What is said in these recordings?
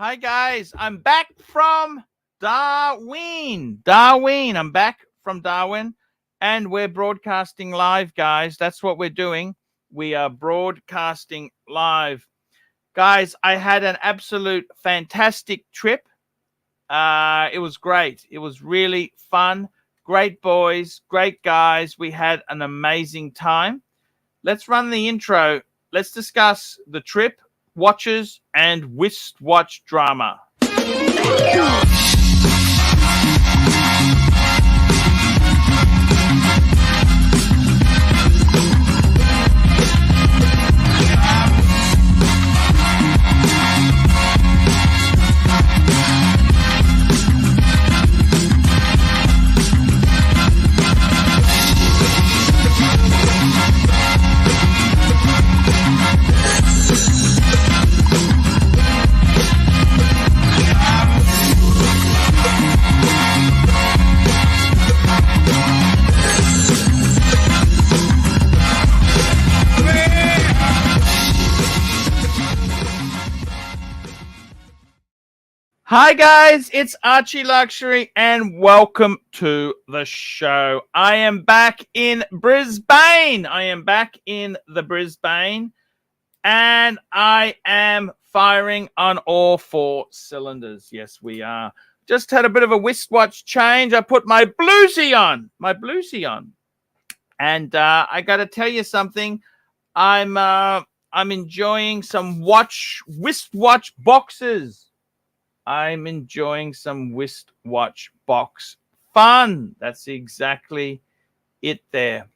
Hi guys, I'm back from Darwin. I'm back from Darwin and we're broadcasting live, guys. That's what we're doing. We are broadcasting live. Guys, I had an absolute fantastic trip. It was great. It was really fun. Great boys, great guys. We had an amazing time. Let's run the intro. Let's discuss the trip, watches, and wristwatch drama. Hi guys, it's ArchieLuxury and welcome to the show. I am back in Brisbane. I am back in the Brisbane and I am firing on all four cylinders. Yes, we are. Just had a bit of a wristwatch change. I put my bluesy on. And I got to tell you something. I'm enjoying some wristwatch boxes. I'm enjoying some wristwatch box fun. That's exactly it there.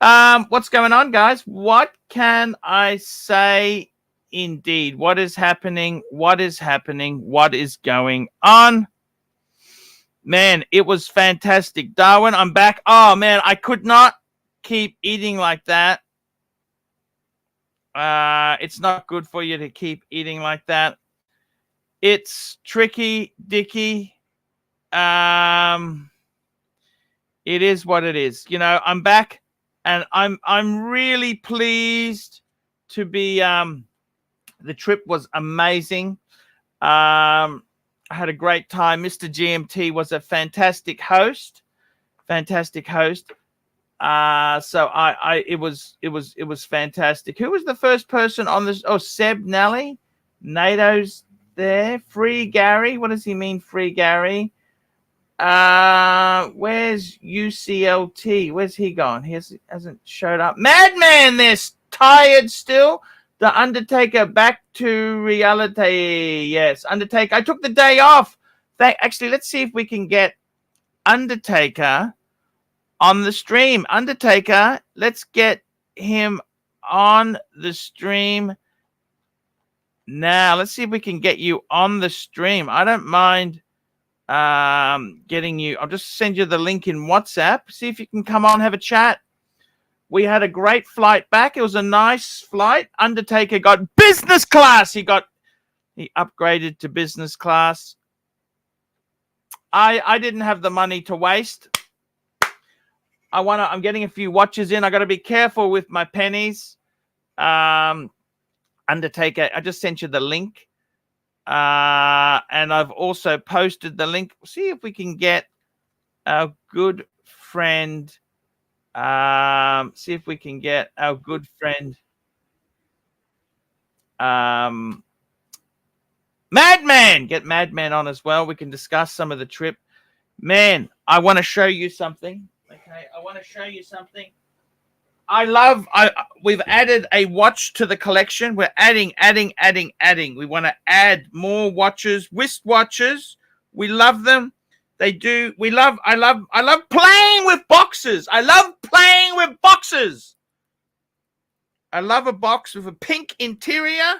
What's going on, guys? What can I say? Indeed, what is happening? What is going on? Man, it was fantastic. Darwin, I'm back. Oh, man, I could not keep eating like that. It's not good for you to keep eating like that. It's tricky, Dicky. It is what it is. You know, I'm back and I'm really pleased to be the trip was amazing. I had a great time. Mr. GMT was a fantastic host. So it was fantastic. Who was the first person on this? Oh, Seb Nelly, NATO's there. Free Gary. What does he mean, Free Gary? Where's UCLT? Where's he gone? He hasn't showed up. Madman, they're tired still. The Undertaker back to reality. Yes, Undertaker. I took the day off. Actually, let's see if we can get Undertaker on the stream. Undertaker, let's get him on the stream now. Let's see if we can get you on the stream. I don't mind getting you. I'll just send you the link in WhatsApp. See if you can come on, have a chat. We had a great flight back. It was a nice flight. Undertaker got business class. He upgraded to business class. I didn't have the money to waste. I'm getting a few watches in. I got to be careful with my pennies. Undertaker, I just sent you the link. And I've also posted the link. See if we can get our good friend. Madman. Get Madman on as well. We can discuss some of the trip. Man, I want to show you something. Okay, I want to show you something. We've added a watch to the collection. We're adding. We want to add more watches, wristwatches. We love them. I love playing with boxes. I love a box with a pink interior.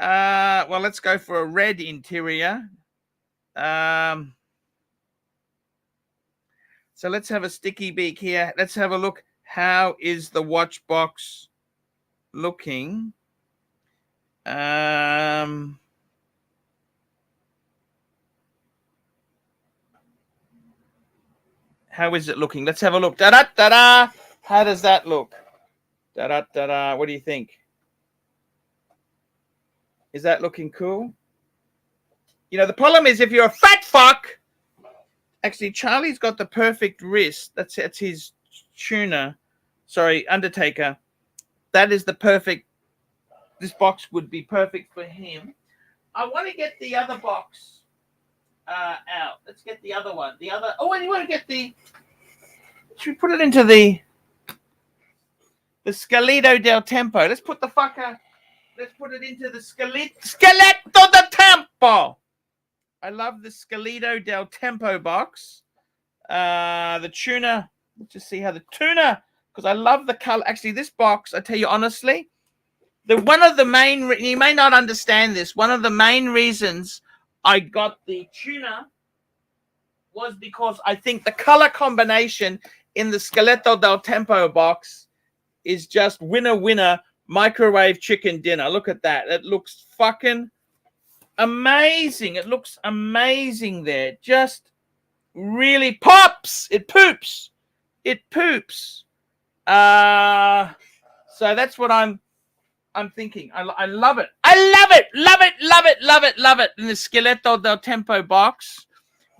Well, let's go for a red interior. So let's have a sticky beak here. Let's have a look. How is the watch box looking? How is it looking? Let's have a look. Da-da-da-da. How does that look? Da-da-da-da. What do you think? Is that looking cool? You know, the problem is if you're a fat fuck. Actually, Charlie's got the perfect wrist. That's his tuner. Sorry, Undertaker. That is the perfect. This box would be perfect for him. I want to get the other box out. Let's get the other one. The other. Oh, and you want to get the. Should we put it into the Scaleto del Tempo? Let's put the fucker. Let's put it into the Scaleto del Tempo. I love the Scaleto del Tempo box. The tuner. Let's just see how the tuner. Because I love the color. Actually, this box. I tell you honestly. One of the main, you may not understand this, one of the main reasons I got the tuner was because I think the color combination in the Scaleto del Tempo box is just winner microwave chicken dinner. Look at that. It looks fucking amazing. It looks amazing there. Just really pops. It poops. It poops. So that's what I'm thinking. I love it. I love it. Love it. Love it. Love it. Love it. In the Scaleto del Tempo box.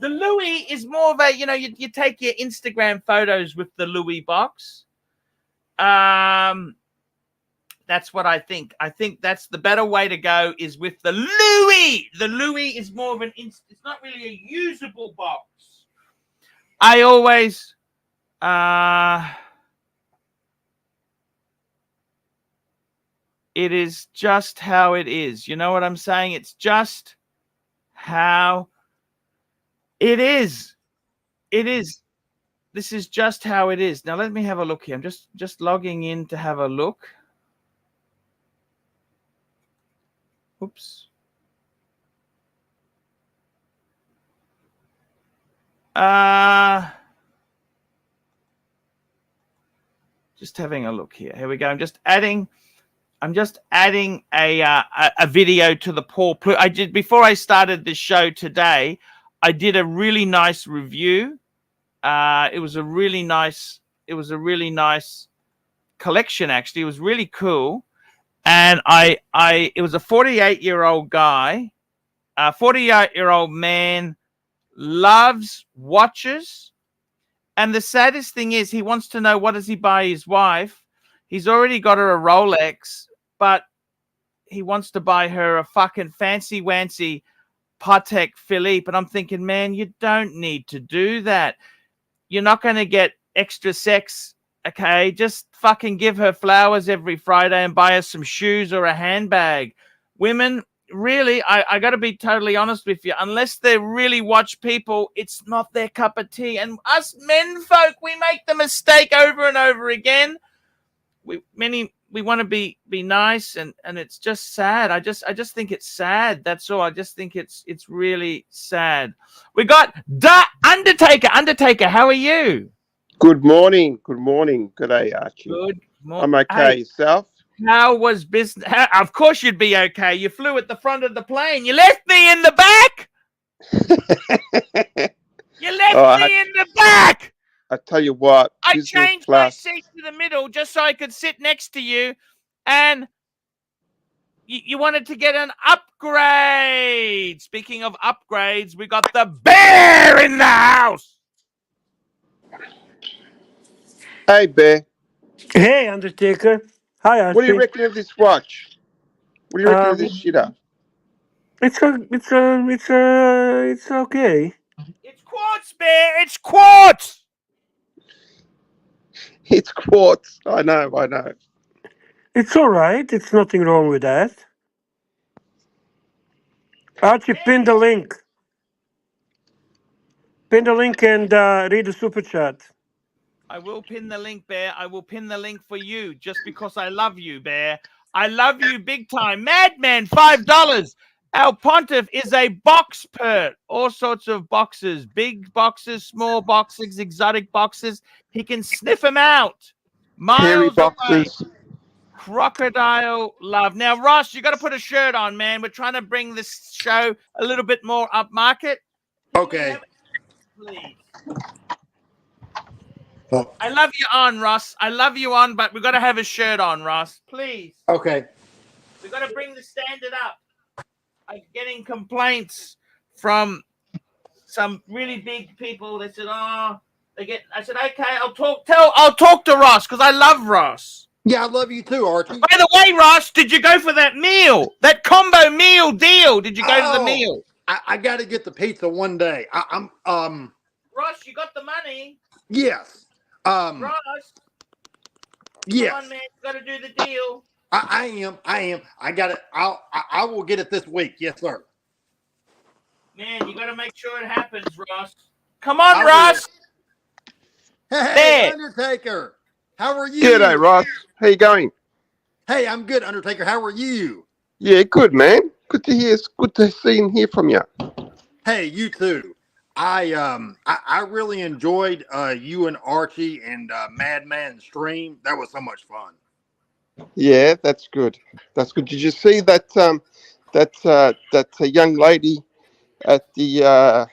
The Louis is more of a, you know, you take your Instagram photos with the Louis box. That's what I think. I think that's the better way to go is with the Louis. The Louis is more of it's not really a usable box. I always, it is just how it is. You know what I'm saying? It's just how it is. It is. This is just how it is. Now let me have a look here. I'm just logging in to have a look. Oops. Just having a look here. Here we go. I'm just adding a video to the Paul. I did before I started the show today. I did a really nice review. It was a really nice collection. Actually, it was really cool. And it was a 48-year-old guy, a 48-year-old man, loves watches. And the saddest thing is he wants to know, what does he buy his wife? He's already got her a Rolex, but he wants to buy her a fucking fancy-wancy Patek Philippe. And I'm thinking, man, you don't need to do that. You're not going to get extra sex, okay? Just fucking give her flowers every Friday and buy her some shoes or a handbag. Women, really, I got to be totally honest with you. Unless they're really watch people, it's not their cup of tea. And us men folk, we make the mistake over and over again. We want to be nice, and it's just sad. I just think it's sad. That's all. I just think it's really sad. We got the Undertaker. Undertaker, how are you? Good morning. Good morning. Good day, Archie. Good morning. I'm okay. Yourself? How was business? Of course you'd be okay. You flew at the front of the plane. You left me in the back. You left me in the back. I tell you what. I changed my seat to the middle just so I could sit next to you. And you wanted to get an upgrade. Speaking of upgrades, we got the bear in the house. Hey, Bear. Hey, Undertaker. Hi, Archie. What do you reckon of this watch? What do you reckon of this shitter? It's okay. It's quartz, Bear. It's quartz. It's quartz. I know. It's all right. It's nothing wrong with that. Archie, pin the link. Pin the link and read the super chat. I will pin the link, Bear. I will pin the link for you just because I love you, Bear. I love you big time. Madman, $5. Our Pontiff is a box pert. All sorts of boxes. Big boxes, small boxes, exotic boxes. He can sniff them out. Miles away. Crocodile love. Now, Ross, you got to put a shirt on, man. We're trying to bring this show a little bit more upmarket. Okay. Please. Oh. I love you on, Ross. I love you on, but we've got to have a shirt on, Ross. Please. Okay. We've got to bring the standard up. I'm getting complaints from some really big people. They said, "Oh, they get." I said, "Okay, I'll talk to Ross because I love Ross." Yeah, I love you too, Archie. By the way, Ross, did you go for that meal? That combo meal deal? Did you go to the Oh, meal? I got to get the pizza one day. I'm Ross, you got the money. yes. Ross, Yes. come on, man, you got to do the deal. I am. I got it. I will get it this week. Yes, sir. Man, you got to make sure it happens, Ross. Come on, I Ross. Hey, There. Undertaker. How are you? G'day, Ross. How you going? Hey, I'm good, Undertaker. How are you? Yeah, good, man. Good to hear. It's good to see and hear from you. Hey, you too. I really enjoyed you and Archie and Madman stream. That was so much fun. Yeah, that's good. That's good. Did you see that young lady at the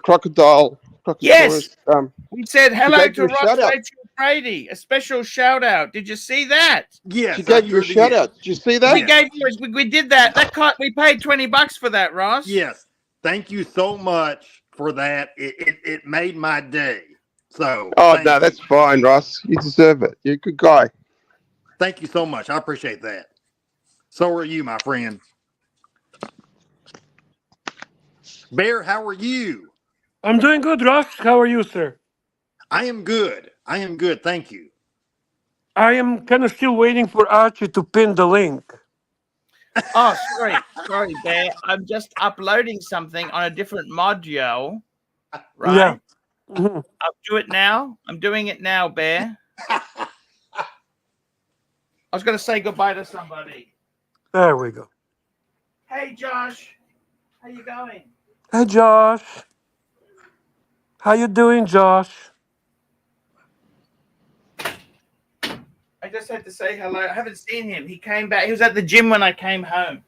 crocodile? Yes. Um, We said she hello gave you to a Ross shout out. Rachel Brady. A special shout out. Did you see that? Yes, She gave you sure a shout did. out. Did you see that? We gave you. We did that. We paid $20 for that, Ross. Yes. Thank you so much for that. It made my day. So Oh thank no, you. that's fine, Ross. You deserve it. You're a good guy. Thank you so much. I appreciate that. So are you, my friend. Bear, how are you? I'm doing good, Ross. How are you, sir? I am good. I am good. Thank you. I am kind of still waiting for Archie to pin the link. Oh, sorry, Bear. I'm just uploading something on a different module. Right? Yeah. Mhm. I'll do it now. I'm doing it now, Bear. I was going to say goodbye to somebody. There we go. Hey, Josh. How you going? Hey, Josh. How you doing, Josh? I just had to say hello. I haven't seen him. He came back. He was at the gym when I came home.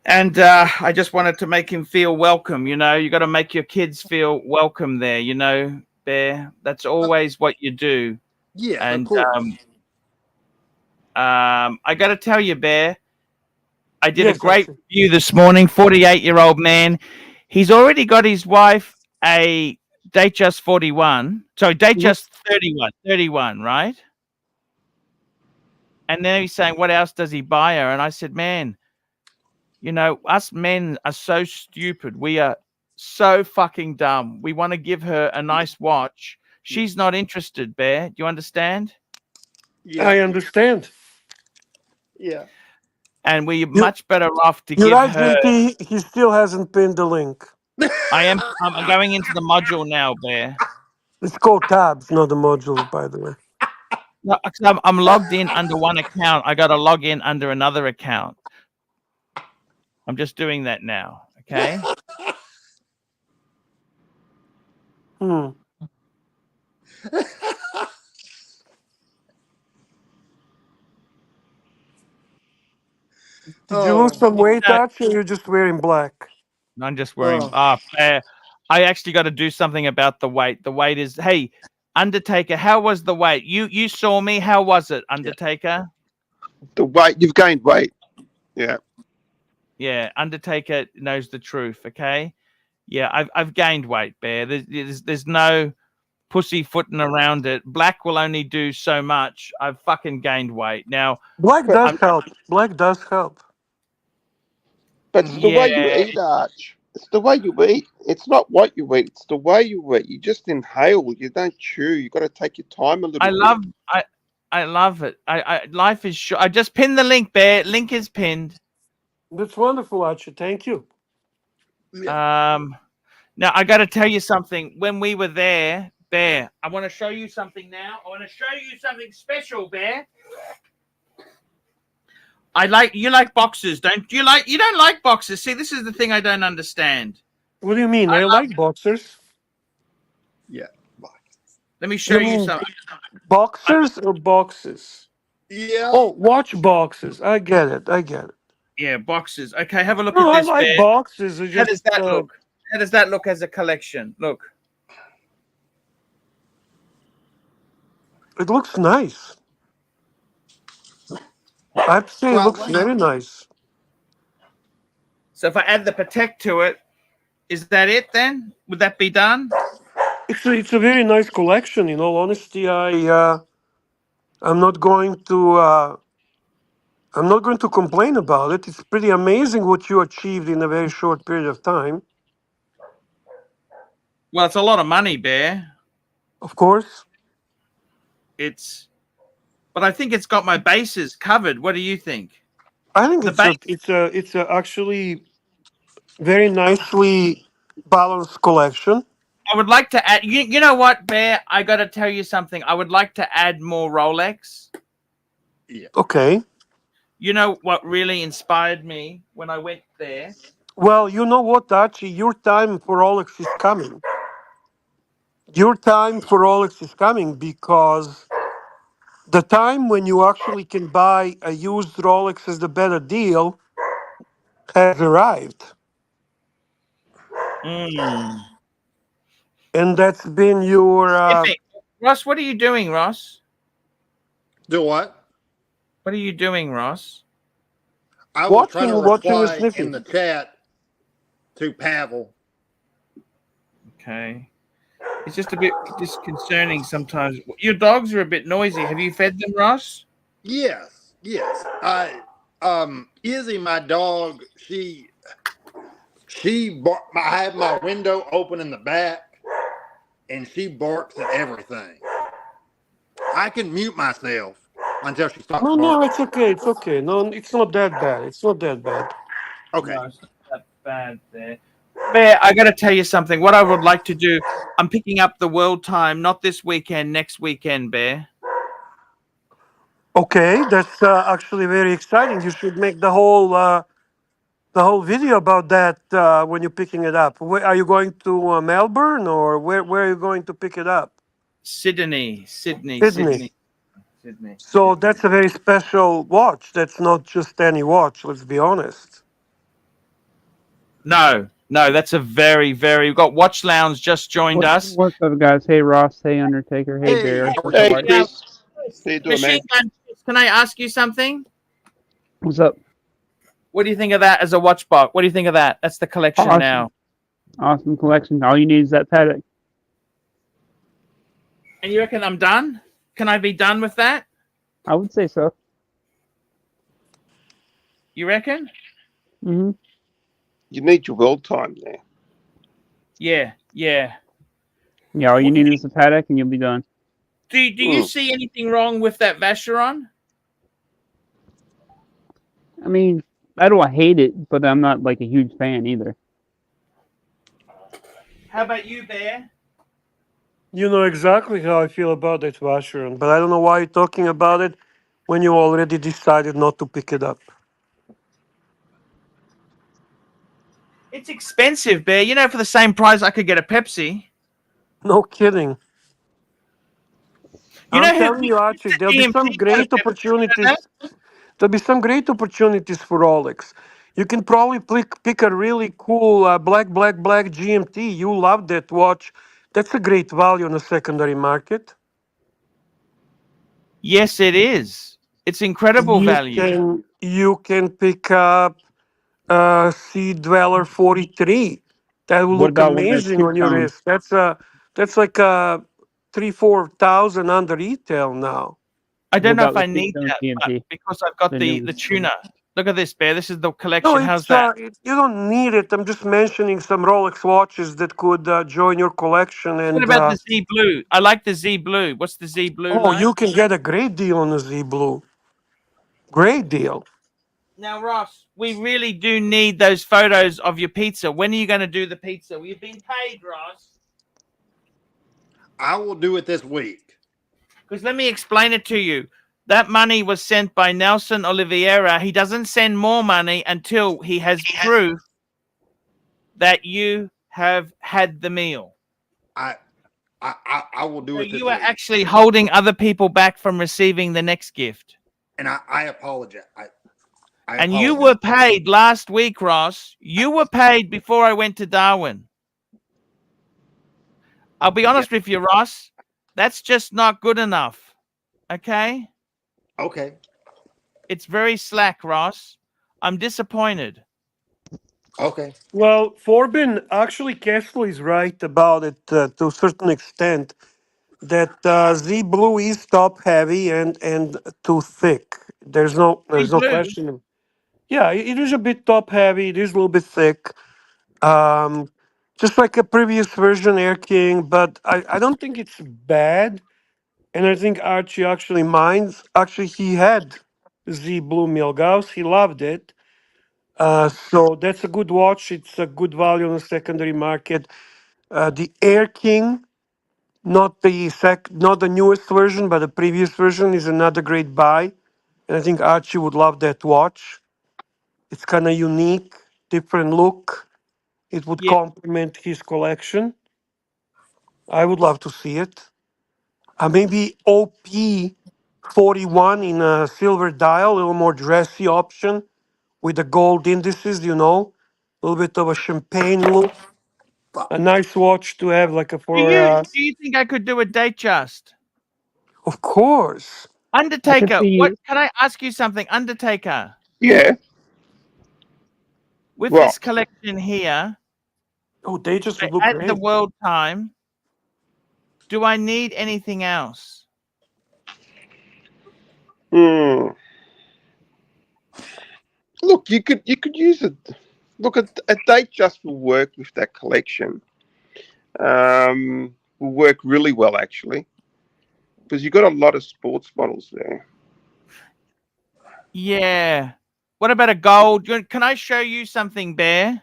And I just wanted to make him feel welcome. You know, you got to make your kids feel welcome there, you know, Bear. That's always what you do. Yes, And of course. I got to tell you, Bear, I did a Yes, great Archie. review this morning. 48-year-old man. He's already got his wife a Datejust 41. So Datejust 31, right? And then he's saying, what else does he buy her? And I said, man, you know, us men are so stupid. We are so fucking dumb. We want to give her a nice watch. She's not interested, Bear. Do you understand? Yeah. I understand. Yeah. And we're You, much better off to you're give right, her. JP. He still hasn't pinned the link. I'm going into the module now, Bear. It's called tabs, not the modules, by the way. No, 'cause I'm logged in under one account. I got to log in under another account. I'm just doing that now. Okay. Hmm. Did you lose some weight, No, Archie, or you're just wearing black? I'm just wearing. Bear. I actually got to do something about the weight. The weight is. Hey, Undertaker, how was the weight? You saw me. How was it, Undertaker? The weight you've gained weight. Yeah. Yeah, Undertaker knows the truth. Okay. Yeah, I've gained weight, Bear. There's no pussyfooting around it. Black will only do so much. I've fucking gained weight now. Black But does I'm help. Black does help. it's the way you yeah. eat, Arch. It's the way you eat. It's not what you eat. It's the way you eat. You just inhale. You don't chew. You got to take your time a little bit. I love it. Life is short. I just pinned the link, Bear. Link is pinned. That's wonderful, Archie. Thank you. Now I got to tell you something. When we were there, Bear, I want to show you something now. I want to show you something special, Bear. You like boxes, don't you? You don't like boxes. See, this is the thing I don't understand. What do you mean? I like boxers. Yeah. Let me show You you mean something. boxers or boxes? Yeah. Oh, watch boxes. I get it. I get it. Yeah, boxes. Okay, have a look No, at I this, like Bear. boxes. It's How just, does that look? How does that look as a collection? Look. it looks nice. I have to say, it Well, looks very nice. So if I add the Protect to it, is that it then? Would that be done? It's a very nice collection. In all honesty, I'm not going to complain about it. It's pretty amazing what you achieved in a very short period of time. Well, it's a lot of money, Bear. Of course. But I think it's got my bases covered. What do you think? I think The it's a actually very nicely balanced collection. I would like to add. You know what, Bear? I got to tell you something. I would like to add more Rolex. Yeah. Okay. You know what really inspired me when I went there? Well, you know what, Archie? Your time for Rolex is coming. Your time for Rolex is coming because the time when you actually can buy a used Rolex as the better deal has arrived. Mm. And that's been your Ross, what are you doing, Ross? Do what? What are you doing, Ross? I was trying to watching and reply sniffing. in the chat to Pavel. Okay. It's just a bit disconcerting sometimes. Your dogs are a bit noisy. Have you fed them, Ross? Yes, yes. Izzy, my dog, she I have my window open in the back, and she barks at everything. I can mute myself until she stops barking. No, it's okay. It's okay. No, it's not that bad. It's not that bad. Okay. No, it's not that bad there. Bear, I got to tell you something. What I would like to do, I'm picking up the world time, not this weekend, next weekend, Bear. Okay, that's actually very exciting. You should make the whole video about that when you're picking it up. Where, are you going to Melbourne or where are you going to pick it up? Sydney. Sydney. So that's a very special watch. That's not just any watch. Let's be honest. No, that's a very, very. We've got Watch Lounge just joined us. What's up, guys? Hey, Ross. Hey, Undertaker. Hey, Bear. Hey, How are you? Chris. How you doing, Machine man? Gun, can I ask you something? What's up? What do you think of that as a watch box? What do you think of that? That's the collection Awesome. now. Awesome collection. All you need is that paddock. And you reckon I'm done? Can I be done with that? I would say so. You reckon? Mm-hmm. You need your world time there. Yeah. Yeah, all you need is a paddock and you'll be done. Do you see anything wrong with that Vacheron? I mean, I don't hate it, but I'm not like a huge fan either. How about you, Bear? You know exactly how I feel about that Vacheron, but I don't know why you're talking about it when you already decided not to pick it up. It's expensive, Bear. You know, for the same price, I could get a Pepsi. No kidding. You I'm know who? telling you, Archie, there'll be some great opportunities. There'll be some great opportunities for Rolex. You can probably pick a really cool black GMT. You love that watch. That's a great value in the secondary market. Yes, it is. It's incredible value. You can pick up Sea Dweller 43. That will What look about one that's amazing on your two-tone? wrist. That's like 3,000-4,000 under retail now. I don't What know if about I the need two-tone that, GMT? but because I've got The the newest. tuner. Look at this, Bear. This is the collection. No, How's that? you don't need it. I'm just mentioning some Rolex watches that could join your collection. What And about the Z Blue? I like the Z Blue. What's the Z Blue like? you can get a great deal on the Z Blue. Great deal. Now, Ross, we really do need those photos of your pizza. When are you going to do the pizza? We've been paid, Ross. I will do it this week. Because let me explain it to you. That money was sent by Nelson Oliveira. He doesn't send more money until he has proof that you have had the meal. I will do So it this you are week. actually holding other people back from receiving the next gift. And I apologize. And you were paid last week, Ross. You were paid before I went to Darwin. I'll be honest with you, Ross. That's just not good enough. Okay? Okay. It's very slack, Ross. I'm disappointed. Okay. Well, Forbin, actually, Kessel is right about it to a certain extent. That Z blue is top heavy and too thick. Sea There's no blue. question. Yeah, it is a bit top heavy. It is a little bit thick. Um, just like a previous version, Air King, but I don't think it's bad. And I think Archie actually minds. Actually, he had Z Blue Milgauss. He loved it. So that's a good watch. It's a good value on the secondary market. The Air King, not the newest version, but the previous version, is another great buy. And I think Archie would love that watch. It's kind of unique, different look. It would Yeah. complement his collection. I would love to see it. Maybe OP 41 in a silver dial, a little more dressy option with the gold indices, a little bit of a champagne look. A nice watch to have, like a Do for, you do you think I could do a date just? of course. I could Undertaker, what see. can I ask you something? Undertaker, Yeah. with Well, this collection here Oh, they just would look at the great. world time, do I need anything else? hmm. Look, you could use it. Look, a date just will work with that collection. Will work really well actually because you got a lot of sports models there. Yeah. What about a gold? Can I show you something, Bear?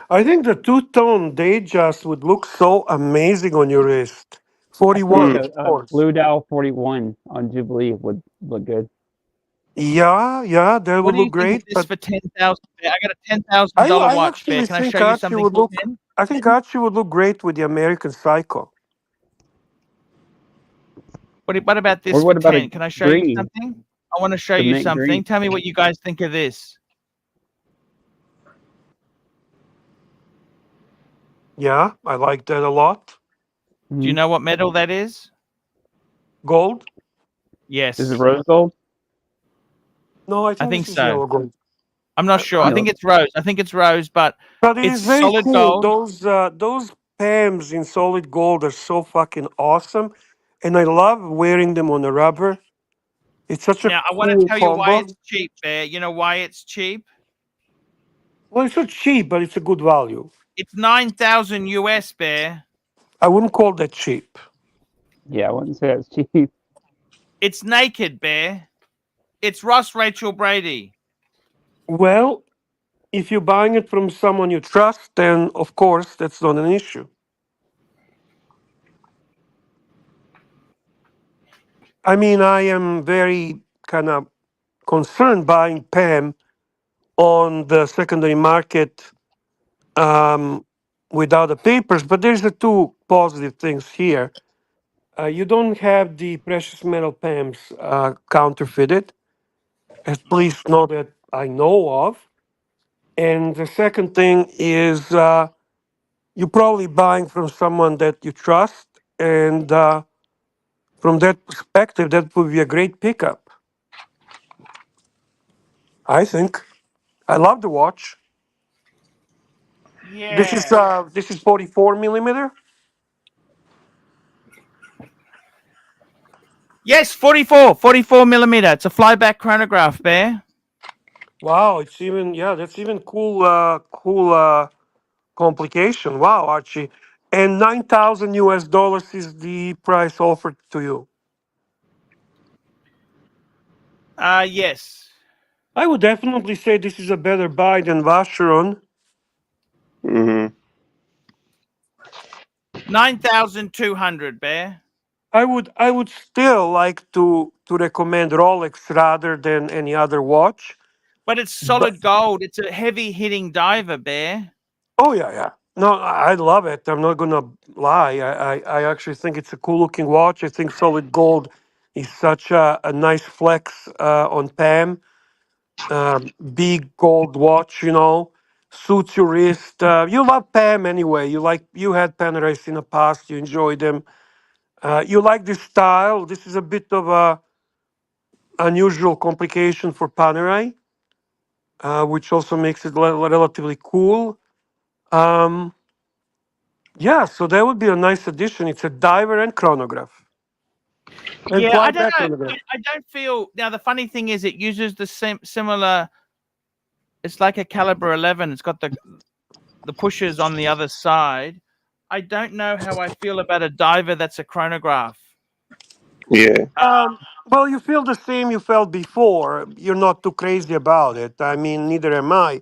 I think the two-tone Datejust would look so amazing on your wrist. I think 41, Hmm. of a course. blue dial 41 on Jubilee would look good. Yeah, that What would do you look think of great. this But for 10,000? I got a $10,000 I watch, Bear. actually Can I show think you Archie something would for look. 10? I think Archie would look great with the American Psycho. What about Or this for what about a 10? Can I show you green, something? I want to show the you mint something. green? Tell me what you guys think of this. Yeah, I like that a lot. Do you Mhm. know what metal that is? Gold? Is it Yes, rose gold? No, I I think think this is so. yellow gold. I'm not sure. I No. think it's rose. I think it's rose, but But it it's is very solid cool. gold. Those PAMs in solid gold are so fucking awesome, and I love wearing them on the rubber. It's such a Now, I want to cool tell you why combo. it's cheap, Bear. You know why it's cheap? Well, it's not cheap, but it's a good value. It's 9,000 US, Bear. I wouldn't call that cheap. Yeah, I wouldn't say that's cheap. It's naked, Bear. It's Ross Rachel Brady. Well, if you're buying it from someone you trust, then of course that's not an issue. I mean, I am very kind of concerned buying PAM on the secondary market without the papers, but there's the two positive things here. You don't have the precious metal PAMs counterfeited, at least not that I know of. And the second thing is you're probably buying from someone that you trust, and from that perspective, that would be a great pickup. I think. I love the watch. Yeah. This is 44 millimeter. Yes, 44 millimeter. It's a flyback chronograph, Bear. Wow, it's even that's even cool. Cool complication. Wow, Archie, and 9,000 US dollars is the price offered to you. Yes. I would definitely say this is a better buy than Vacheron. Hmm. 9,200, Bear. I would still like to recommend Rolex rather than any other watch. But it's But solid gold. It's a heavy hitting diver, Bear. oh yeah. No, I love it. I'm not gonna lie. I actually think it's a cool looking watch. I think solid gold is such a nice flex on Pam. Big gold watch, suits your wrist. You love Pam anyway. You had Panerai in the past. You enjoyed them. You like this style. This is a bit of a unusual complication for Panerai. which also makes it relatively cool. Yeah, so that would be a nice addition. It's a diver and chronograph. And Yeah, I fly don't back know. chronograph. I don't feel now. The funny thing is, it uses the similar. It's like a caliber 11. It's got the pushers on the other side. I don't know how I feel about a diver that's a chronograph. Yeah. Well, you feel the same you felt before. You're not too crazy about it. I mean, neither am I.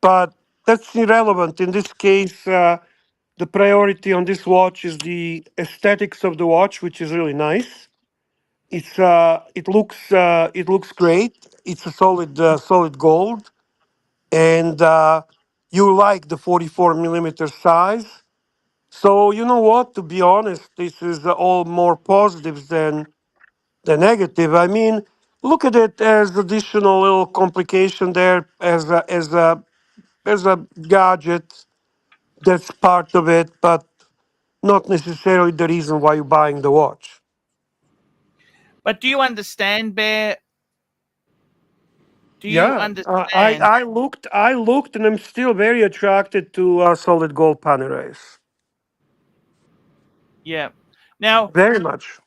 But that's irrelevant. In this case, the priority on this watch is the aesthetics of the watch, which is really nice. It looks great. It's a solid gold, and you like the 44 millimeter size. So you know what? To be honest, this is all more positives than the negative. I mean, look at it as additional little complication there, as a gadget that's part of it, but not necessarily the reason why you're buying the watch. But do you understand, Bear? Do you Yeah, I understand? I looked, and I'm still very attracted to solid gold Panerais. Yeah. Now, Very much.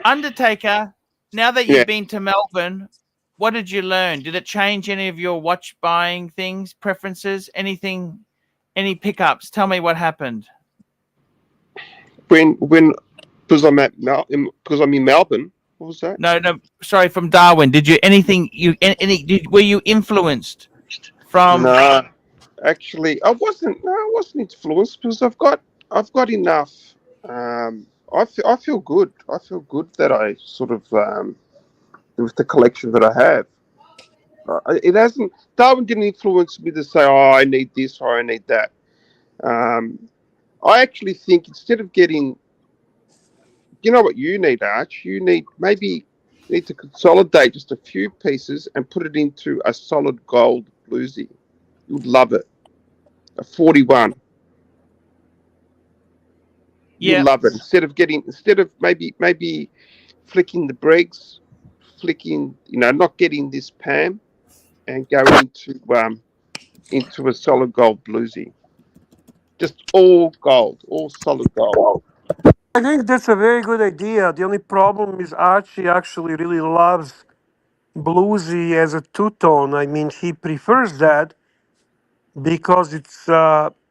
Undertaker, now that Yeah. you've been to Melbourne, what did you learn? Did it change any of your watch buying things, preferences, anything, any pickups? Tell me what happened. When because because I'm in Melbourne. What was that? No, no, sorry, from Darwin. Did you anything you were you influenced from? No, actually, I wasn't. No, I wasn't influenced because I've got enough. I feel good. I feel good that I sort of with the collection that I have. It hasn't. Darwin didn't influence me to say, "Oh, I need this or I need that." Um, I actually think instead of getting, you know what you need, Arch? You need to consolidate just a few pieces and put it into a solid gold bluesy. You would love it. A 41. You'll Yeah, love it. Instead of maybe flicking the Briggs, not getting this Pam, and go into a solid gold bluesy. Just all gold, all solid gold. I think that's a very good idea. The only problem is Archie actually really loves bluesy as a two-tone. I mean, he prefers that because it's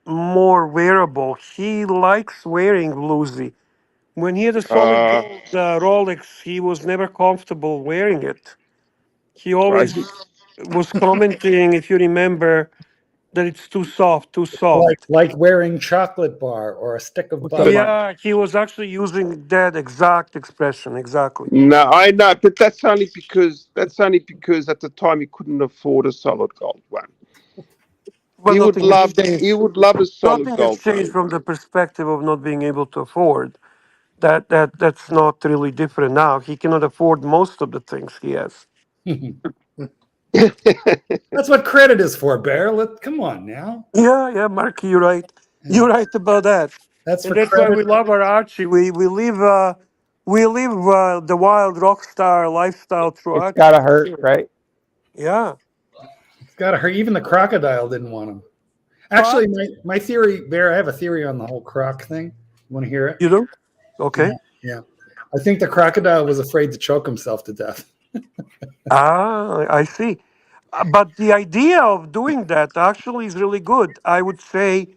more wearable. He likes wearing bluesy. When he had a solid Uh, gold Rolex, he was never comfortable wearing it. He uh, always was commenting, if you remember, that it's too soft, too soft. Like wearing chocolate bar or a stick of butter. Yeah, he was actually using that exact expression, exactly. no, I know, but that's only because at the time he couldn't afford a solid gold one. Well, nothing has He changed. would love a solid Nothing has gold changed one. from the perspective of not being able to afford. That's not really different now. He cannot afford most of the things he has. That's what credit is for, Bear. Come on now. Yeah, Mark, you're right. You're right about that. That's And for that's why credit. we love our Archie. We live the wild rock star lifestyle through It's Archie. gotta hurt, right? Yeah. It's got to hurt. Even the crocodile didn't want him. Actually, my theory, Bear, I have a theory on the whole croc thing. You want to hear it? You do? Okay. Yeah. I think the crocodile was afraid to choke himself to death. I see. But the idea of doing that actually is really good. I would say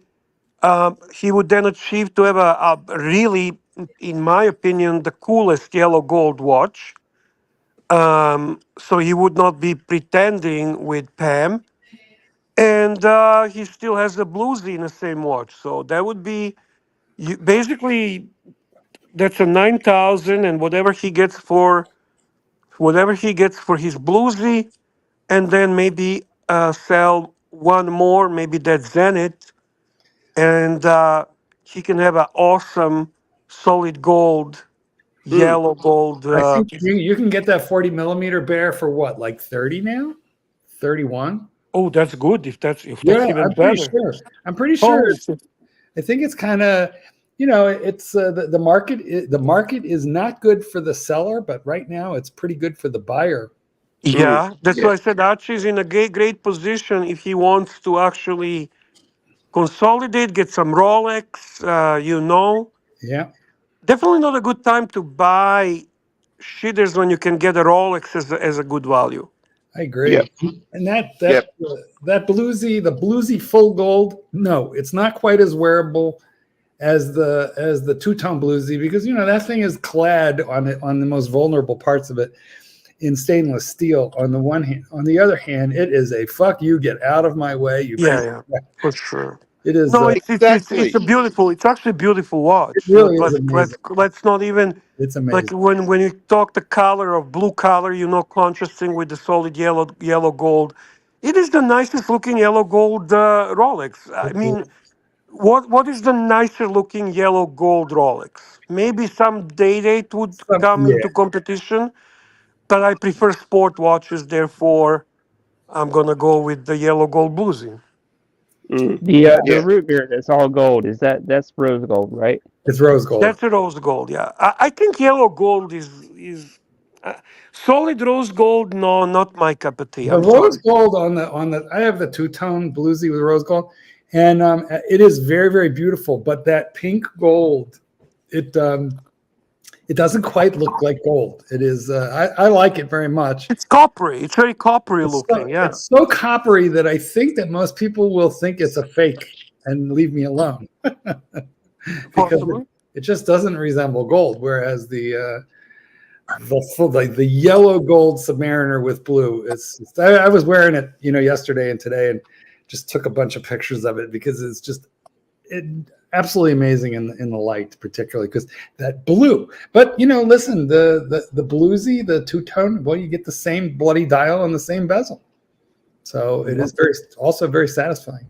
he would then achieve to have a really, in my opinion, the coolest yellow gold watch. So he would not be pretending with Pam. And he still has the bluesy in the same watch. So that would be basically that's a 9,000, and whatever he gets for his bluesy, and then maybe sell one more, maybe that Zenith, and he can have an awesome solid gold, Mm. yellow gold. I think you can get that 40 millimeter Bear for what, like 30 now? 31? Oh, that's good. If Yeah, that's even I'm pretty better. sure. I'm pretty sure. Holy shit. I think it's kind of, it's the market. The market is not good for the seller, but right now it's pretty good for the buyer. Yeah, that's Yeah. why I said Archie's in a great position if he wants to actually consolidate, get some Rolex, Yeah, Definitely not a good time to buy shitters when you can get a Rolex as a good value. I agree. Yep. And Yep. that the bluesy full gold, no, it's not quite as wearable as the two-tone bluesy, because that thing is clad on the most vulnerable parts of it in stainless steel on the one hand. On the other hand, it is a fuck you, get out of my way, you piece Yeah, of crap. for sure. It is No, it's Exactly. a beautiful. It's actually a beautiful it watch. really is Let's not even it's like amazing. when you talk the color of blue color, contrasting with the solid yellow gold. It is the nicest looking yellow gold Rolex. I mean, what is the nicer looking yellow gold Rolex? Maybe some date would come Yeah. into competition, but I prefer sport watches. Therefore, I'm gonna go with the yellow gold bluesy. Mm. Yeah, The Yeah. root beer that's all gold, that's rose gold, right? it's rose gold. That's a rose gold. Yeah, I think yellow gold is uh, solid rose gold. No, not my cup of tea. The I'm rose sorry. gold on the I have the two-tone bluesy with rose gold, and it is very, very beautiful. But that pink gold, it it doesn't quite look like gold. It is. I like it very much. It's coppery. It's very coppery looking. Yeah, It's so coppery that I think that most people will think it's a fake and leave me alone because possibly. it just doesn't resemble gold. Whereas the yellow gold Submariner with blue. I was wearing it, yesterday and today, and just took a bunch of pictures of it because it's just absolutely amazing in the light, particularly because that blue. But listen, the bluesy, the two-tone, well, you get the same bloody dial and the same bezel, so it is also very satisfying.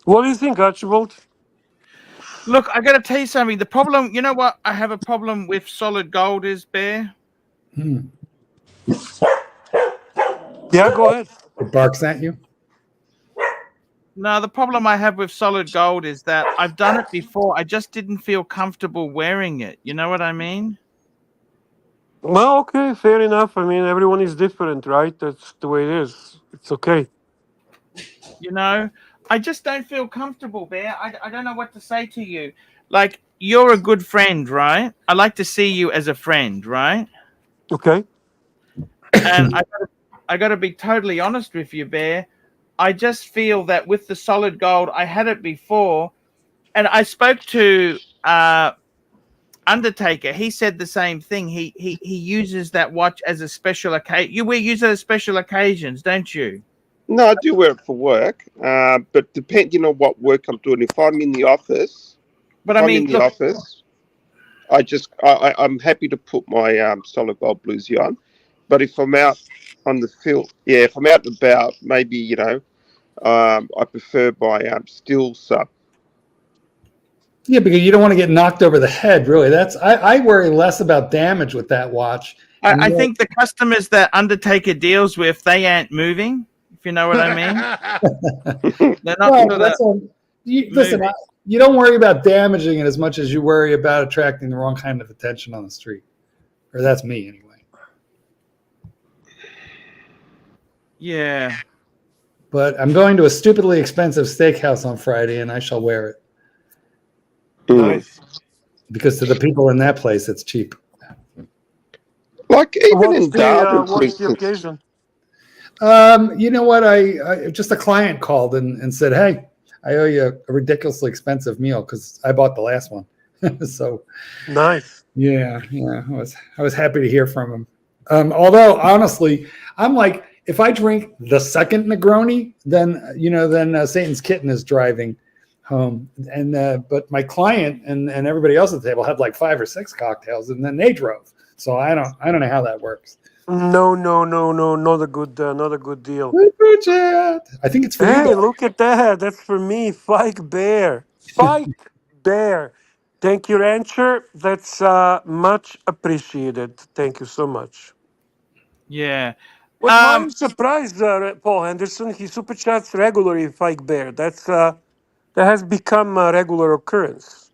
What do you think, Archibald? Look, I got to tell you something. The problem, you know what? I have a problem with solid gold is, Bear. Hmm. Yeah, go ahead. It barks at you. No, the problem I have with solid gold is that I've done it before. I just didn't feel comfortable wearing it. You know what I mean? Well, okay, fair enough. I mean, everyone is different, right? That's the way it is. It's okay. You know, I just don't feel comfortable, Bear. I don't know what to say to you. Like, you're a good friend, right? I like to see you as a friend, right? Okay. And I got to be totally honest with you, Bear. I just feel that with the solid gold, I had it before, and I spoke to Undertaker. He said the same thing. He uses that watch as a special occasion. You use it as special occasions, don't you? No, I do wear it for work, but depending on what work I'm doing. If I'm in the office, But I mean, look, I'm happy to put my solid gold bluesy on. But if I'm out on the field, if I'm out and about, maybe I prefer my steel sub. Yeah, because you don't want to get knocked over the head. Really, I worry less about damage with that watch. And I think the customers that Undertaker deals with, they ain't moving. If you know what I mean, they're not well, sort that's of all. Listen, moving. you don't worry about damaging it as much as you worry about attracting the wrong kind of attention on the street. Or that's me anyway. Yeah. But I'm going to a stupidly expensive steakhouse on Friday, and I shall wear it Nice. because to the people in that place, it's cheap. Like even in Darwin, for What's the instance. occasion? You know what? I just a client called and said, "Hey, I owe you a ridiculously expensive meal because I bought the last one." So Nice. yeah, I was happy to hear from him. Although honestly, I'm like, if I drink the second Negroni, then Satan's Kitten is driving home, and but my client and everybody else at the table had like 5 or 6 cocktails, and then they drove. So I don't know how that works. No, not a good deal. I think it's for you Hey, guys. look at that. That's for me. Fike Bear. Fike Bear. Thank you, Rancher. That's much appreciated. Thank you so much. Yeah. But why are you surprised, Paul Henderson? He super chats regularly, Fike Bear. That has become a regular occurrence.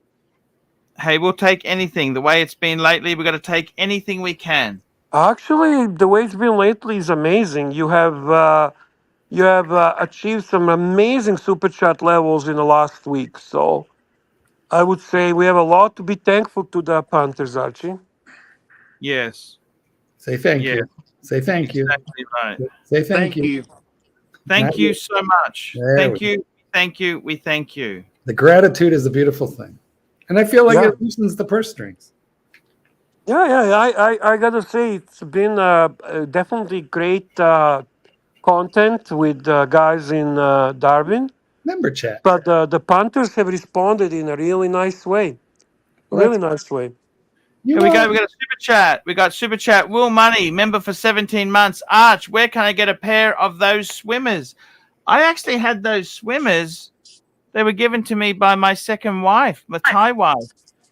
Hey, we'll take anything. The way it's been lately, we've got to take anything we can. Actually, the way it's been lately is amazing. You have achieved some amazing super chat levels in the last week. So I would say we have a lot to be thankful to the Panthers, Archie. Yes. Say thank Yeah. you. Say thank you. Exactly right. Say thank, Thank you. Thank Now you you- so much. There Thank we you. Thank you. We thank you. The gratitude is a beautiful thing, and I feel like Yeah. it loosens the purse strings. Yeah. I gotta say it's been definitely great content with guys in Darwin. Member chat. But the Panthers have responded in a really nice way. Well, Really that's nice way. you Here we know. go. We got a super chat. We got super chat. Will Money, member for 17 months. Arch, where can I get a pair of those swimmers? I actually had those swimmers. They were given to me by my second wife, my Thai wife.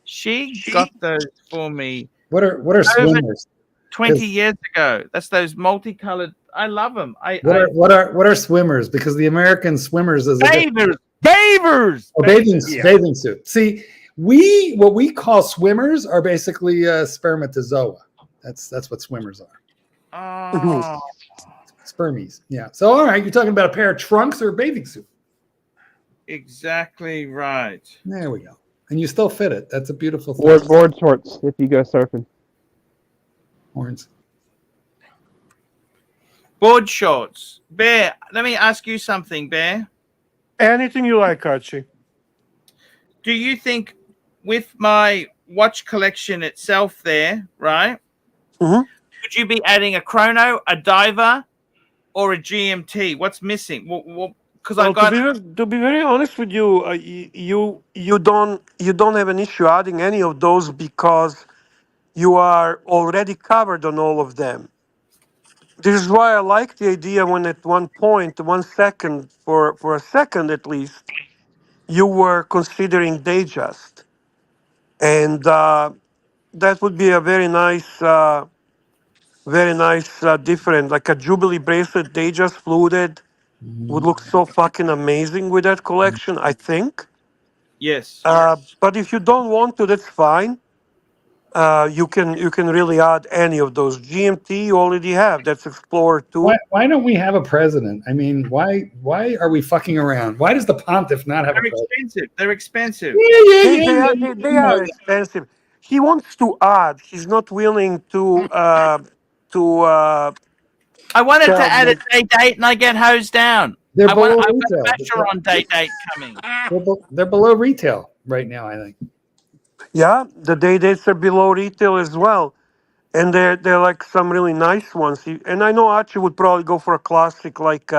She got those for me What are over swimmers? 20 years ago. That's those multicolored. I love them. What are swimmers? Because the American swimmers is a different, Bavers. Yeah. bathing suit. See, what we call swimmers are basically spermatozoa. That's what swimmers are. Oh, Spermies. Yeah. So all right, you're talking about a pair of trunks or a bathing suit. exactly right. There we go. And you still fit it. That's a beautiful thing. Or board shorts if you go surfing. Horns. Board shorts. Bear, let me ask you something, Bear. Anything you like, Archie. Do you think with my watch collection itself there, right? Mhm. Could you be adding a chrono, a diver, or a GMT? What's missing? Because I Well, got to be very honest with you, you don't have an issue adding any of those because you are already covered on all of them. This is why I like the idea when at one point, 1 second, for a second at least, you were considering Datejust, and that would be a very nice different, like a Jubilee bracelet Datejust fluted would look so fucking amazing with that collection, I think. yes. But if you don't want to, that's fine. You can really add any of those. GMT you already have. That's Explorer 2. Why don't we have a president? I mean, why are we fucking around? Why does the pontiff not have a They're president? expensive. They're expensive. They are expensive. He wants to add. He's not willing to I wanted to tell add a me. day date and I get hosed down. They're I've below got a retail. bachelor on day date coming. They're below retail right now, I think. Yeah, the day dates are below retail as well, and they're like some really nice ones. And I know Archie would probably go for a classic like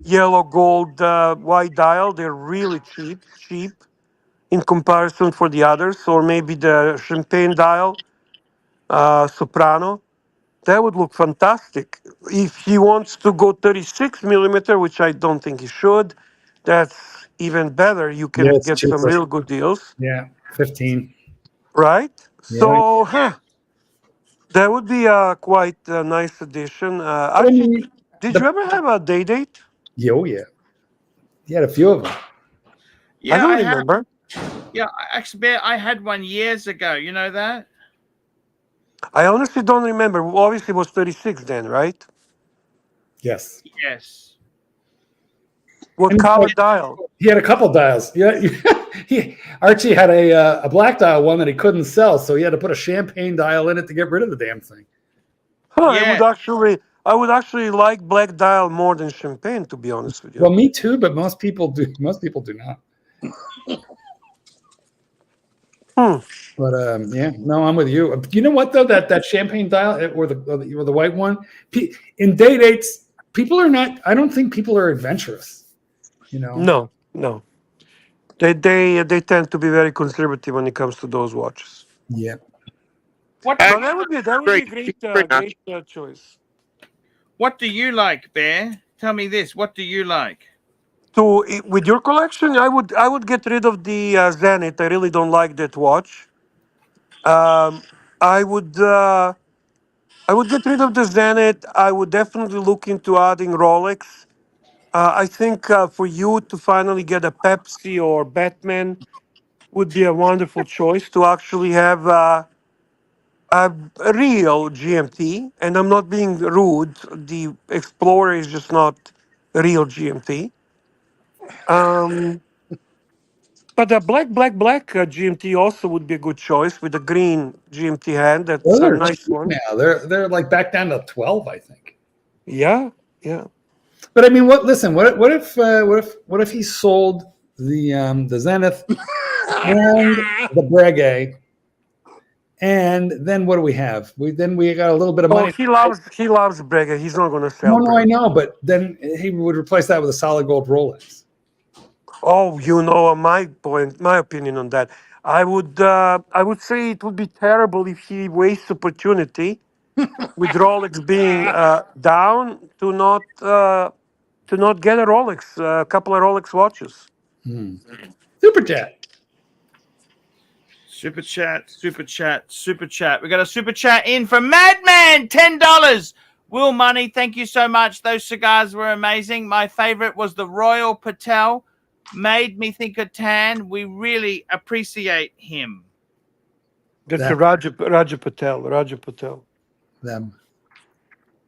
yellow gold white dial. They're really cheap in comparison for the others, or maybe the champagne dial soprano. That would look fantastic. If he wants to go 36 millimeter, which I don't think he should, that's even better. You Yeah, can it's get some cheaper. real good deals, Yeah, 15. right? Yeah. So, that would be quite a nice addition. I Actually, mean, did you ever have a day date? yeah. You had a few of them. I Yeah, don't I have. remember. Yeah, actually, Bear, I had one years ago. You know that? I honestly don't remember. Well, obviously, it was 36 then, right? Yes. Yes. What And color dial? he had a couple dials. Yeah, Archie had a black dial one that he couldn't sell, so he had to put a champagne dial in it to get rid of the damn thing. Huh, Yeah. I would actually like black dial more than champagne, to be honest with you. Well, me too, but most people do. Most people do not. But yeah, no, I'm with you. You know what though? That champagne dial or the white one in day dates, people are not. I don't think people are adventurous. You know. No. They tend to be very conservative when it comes to those watches. Yeah. What But that would be a great choice. What do you like, Bear? Tell me this. What do you like? With your collection, I would get rid of the Zenith. I really don't like that watch. Um, I would uh, I would get rid of the Zenith. I would definitely look into adding Rolex. I think for you to finally get a Pepsi or Batman would be a wonderful choice to actually have A real GMT, and I'm not being rude. The Explorer is just not a real GMT. Um, but a black GMT also would be a good choice with a green GMT hand. That's Those a are nice cheap one. now. They're like back down to 12, I think. Yeah, yeah. But I mean, what? Listen, what if he sold the Zenith and the Breguet, and then what do we have? We got a little bit of Oh, money. he loves Brega. He's not going to sell No, I Brega. know, but then he would replace that with a solid gold Rolex. Oh, my opinion on that. I would say it would be terrible if he wastes opportunity with Rolex being down to not get a Rolex, a couple of Rolex watches. Super chat. Super chat, super chat, super chat. We got a super chat in from Madman, $10. Will Money, thank you so much. Those cigars were amazing. My favorite was the Royal Patel. Made me think of Tan. We really appreciate him. That's That- a Raja Patel. Them.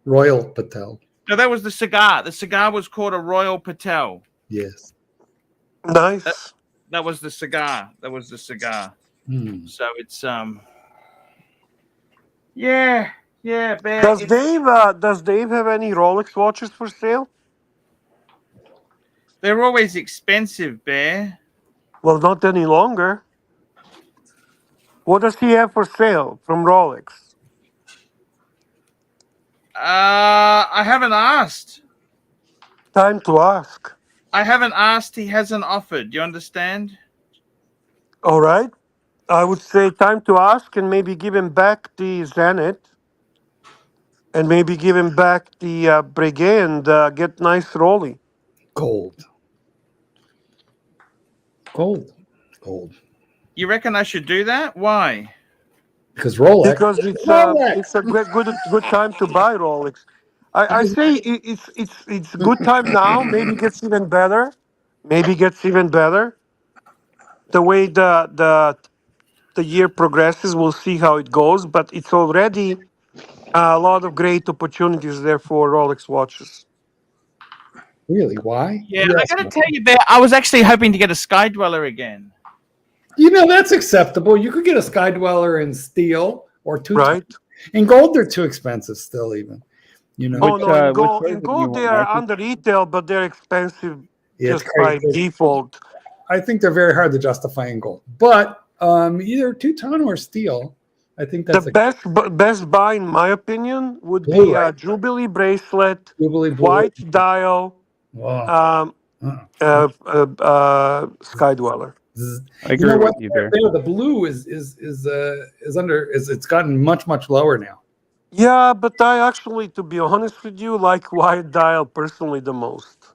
Royal Patel. No, that was the cigar. The cigar was called a Royal Patel. Yes. Nice. That was the cigar. So it's yeah, Bear. Does Dave have any Rolex watches for sale? They're always expensive, Bear. Well, not any longer. What does he have for sale from Rolex? I haven't asked. Time to ask. I haven't asked. He hasn't offered. You understand? All right. I would say time to ask and maybe give him back the Zenith and maybe give him back the Breguet and get nice Rolly. Gold. You reckon I should do that? Why? Because Rolex. Because it's a good time to buy Rolex. I say it's good time now. Maybe gets even better. The way the year progresses, we'll see how it goes. But it's already a lot of great opportunities there for Rolex watches. Really? Why? Yeah, I gotta tell you, Bear. I was actually hoping to get a Sky Dweller again. That's acceptable. You could get a Sky Dweller in steel or two. Right. In gold, they're too expensive still, even. Oh no, in gold, version do you they want, are Archie? under retail, but they're expensive Yeah, it's just by crazy. default. I think they're very hard to justify in gold. But either two-tone or steel, I think that's The best buy, in my opinion, would be Blue, a right? Jubilee bracelet, Jubilee blue. white dial, Wow. Sky Dweller. I agree with you, Bear. The blue is it's gotten much lower now. Yeah, but I actually, to be honest with you, like white dial personally the most.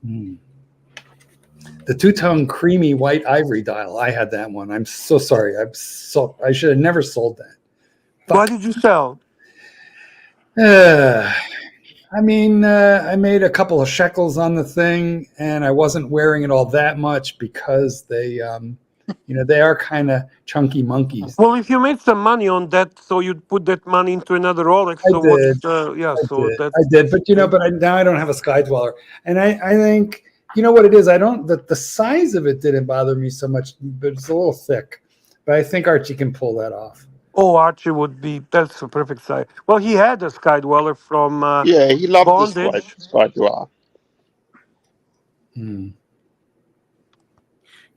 The two-tone creamy white ivory dial. I had that one. I'm so sorry. I should have never sold that. Why did you sell? I made a couple of shekels on the thing, and I wasn't wearing it all that much because they are kind of chunky monkeys. Well, if you made some money on that, so you'd put that money into another Rolex. So I did, but now I don't have a Sky Dweller, and I think what it is. The size of it didn't bother me so much, but it's a little thick. But I think Archie can pull that off. Oh, Archie that's a perfect size. Well, he had a Sky Dweller from He loved Bondage. the Sky Dweller.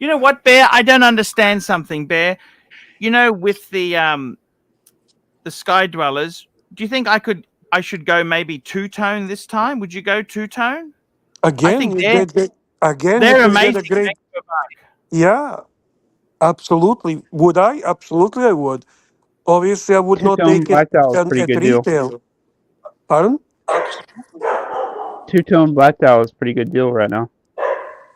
You know what, Bear? I don't understand something, Bear. With the Sky Dwellers, do you think I should go maybe two-tone this time? Would you go two-tone? Again, I think they're amazing. a great. Yeah, absolutely. Would I? Absolutely, I would. Obviously, I would not Two-tone take it black dial is at pretty good deal. retail. Pardon? Two-tone black dial is pretty good deal right now.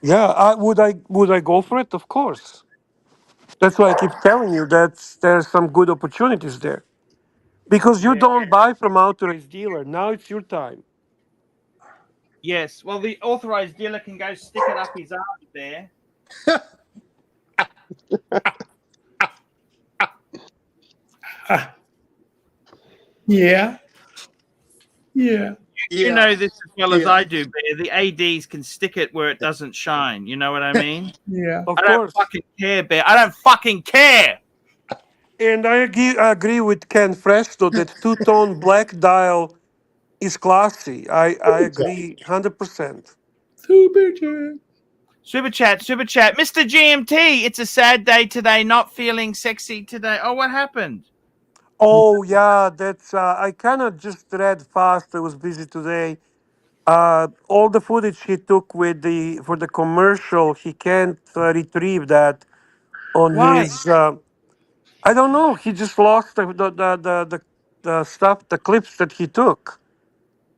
Yeah, would I go for it? Of course. That's why I keep telling you that there's some good opportunities there. Because you don't buy from authorized dealer. Now it's your time. Yes. Well, the authorized dealer can go stick it up his arm, Bear. Yeah. Yeah. You Yeah. know this as well as Yeah. I do, Bear. The ADs can stick it where it doesn't shine. You know what I mean? Yeah. Of I don't course. fucking care, Bear. I don't fucking care. And I agree with Ken Fresco that two-tone black dial is classy. I agree 100%. Super chat. Super chat. Mr. GMT, it's a sad day today. Not feeling sexy today. Oh, what happened? Oh yeah, that's I kind of just read fast. I was busy today. All the footage he took with the for the commercial, he can't retrieve that on Why? his. I don't know. He just lost the stuff, the clips that he took.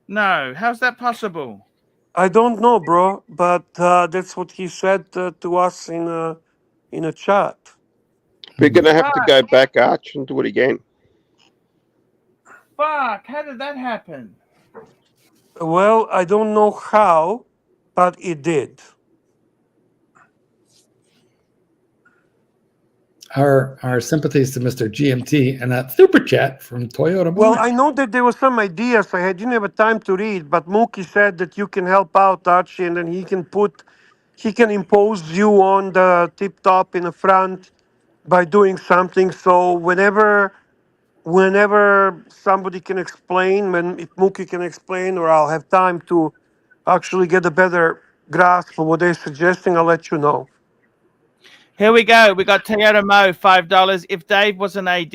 No. How's that possible? I don't know, bro, but that's what he said to us in a chat. We're going to have to Fuck. go back, Arch, and do it again. Fuck. How did that happen? Well, I don't know how, but it did. Our sympathies to Mr. GMT and that super chat from Toyota. Well, Motors. I know that there were some ideas I had. Didn't have time to read, but Mookie said that you can help out Archie, and then he can impose you on the tip top in the front by doing something. So whenever somebody can explain, when if Mookie can explain, or I'll have time to actually get a better grasp of what they're suggesting, I'll let you know. Here we go. We got Toyota Mo, $5. If Dave was an AD,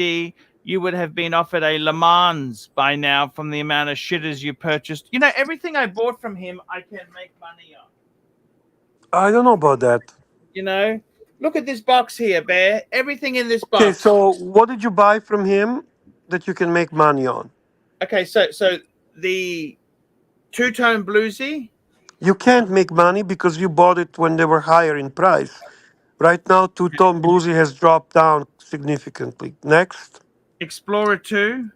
you would have been offered a Le Mans by now from the amount of shitters you purchased. You know, everything I bought from him, I can make money on. I don't know about that. You know, look at this box here, Bear. Everything in this Okay, box. so what did you buy from him that you can make money on? Okay, so the two-tone bluesy. You can't make money because you bought it when they were higher in price. Right now, two-tone bluesy has dropped down significantly. Next. Explorer 2.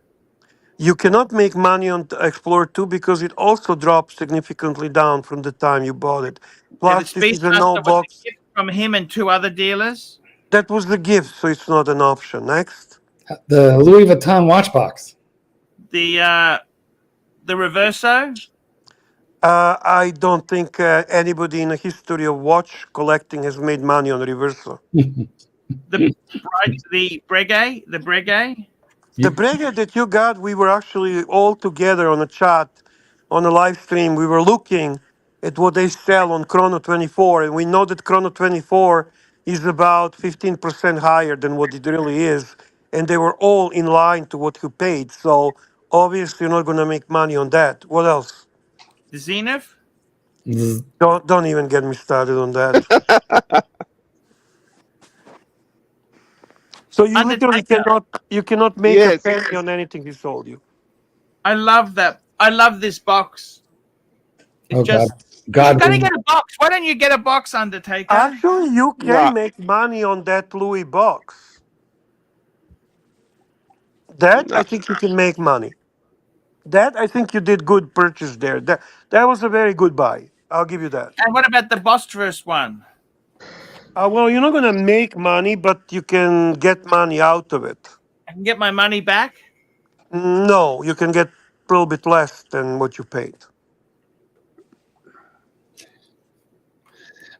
You cannot make money on Explorer 2 because it also dropped significantly down from the time you bought it. Yeah, the Plus, this is a no Speedmaster was a box. gift from him and 2 other dealers. That was the gift, so it's not an option. Next. The Louis Vuitton watch box. The Reverso. I don't think anybody in the history of watch collecting has made money on Reverso. The Breguet. The Breguet. The Brega that you got, we were actually all together on a chat, on a live stream. We were looking at what they sell on Chrono 24, and we know that Chrono 24 is about 15% higher than what it really is, and they were all in line to what you paid. So obviously, you're not going to make money on that. What else? The Zenith. Don't even get me started on that. So you literally cannot make a Yes. penny on anything he sold you. I love that. I love this box. It's Oh, just God. you gotta get a box. Why don't you get a box, Undertaker? Actually, you can No. make money on that Louis box. That No. I think you can make money. That I think you did good purchase there. That was a very good buy. I'll give you that. And what about the Bostrus one? Well, you're not going to make money, but you can get money out of it. I can get my money back. No, you can get a little bit less than what you paid.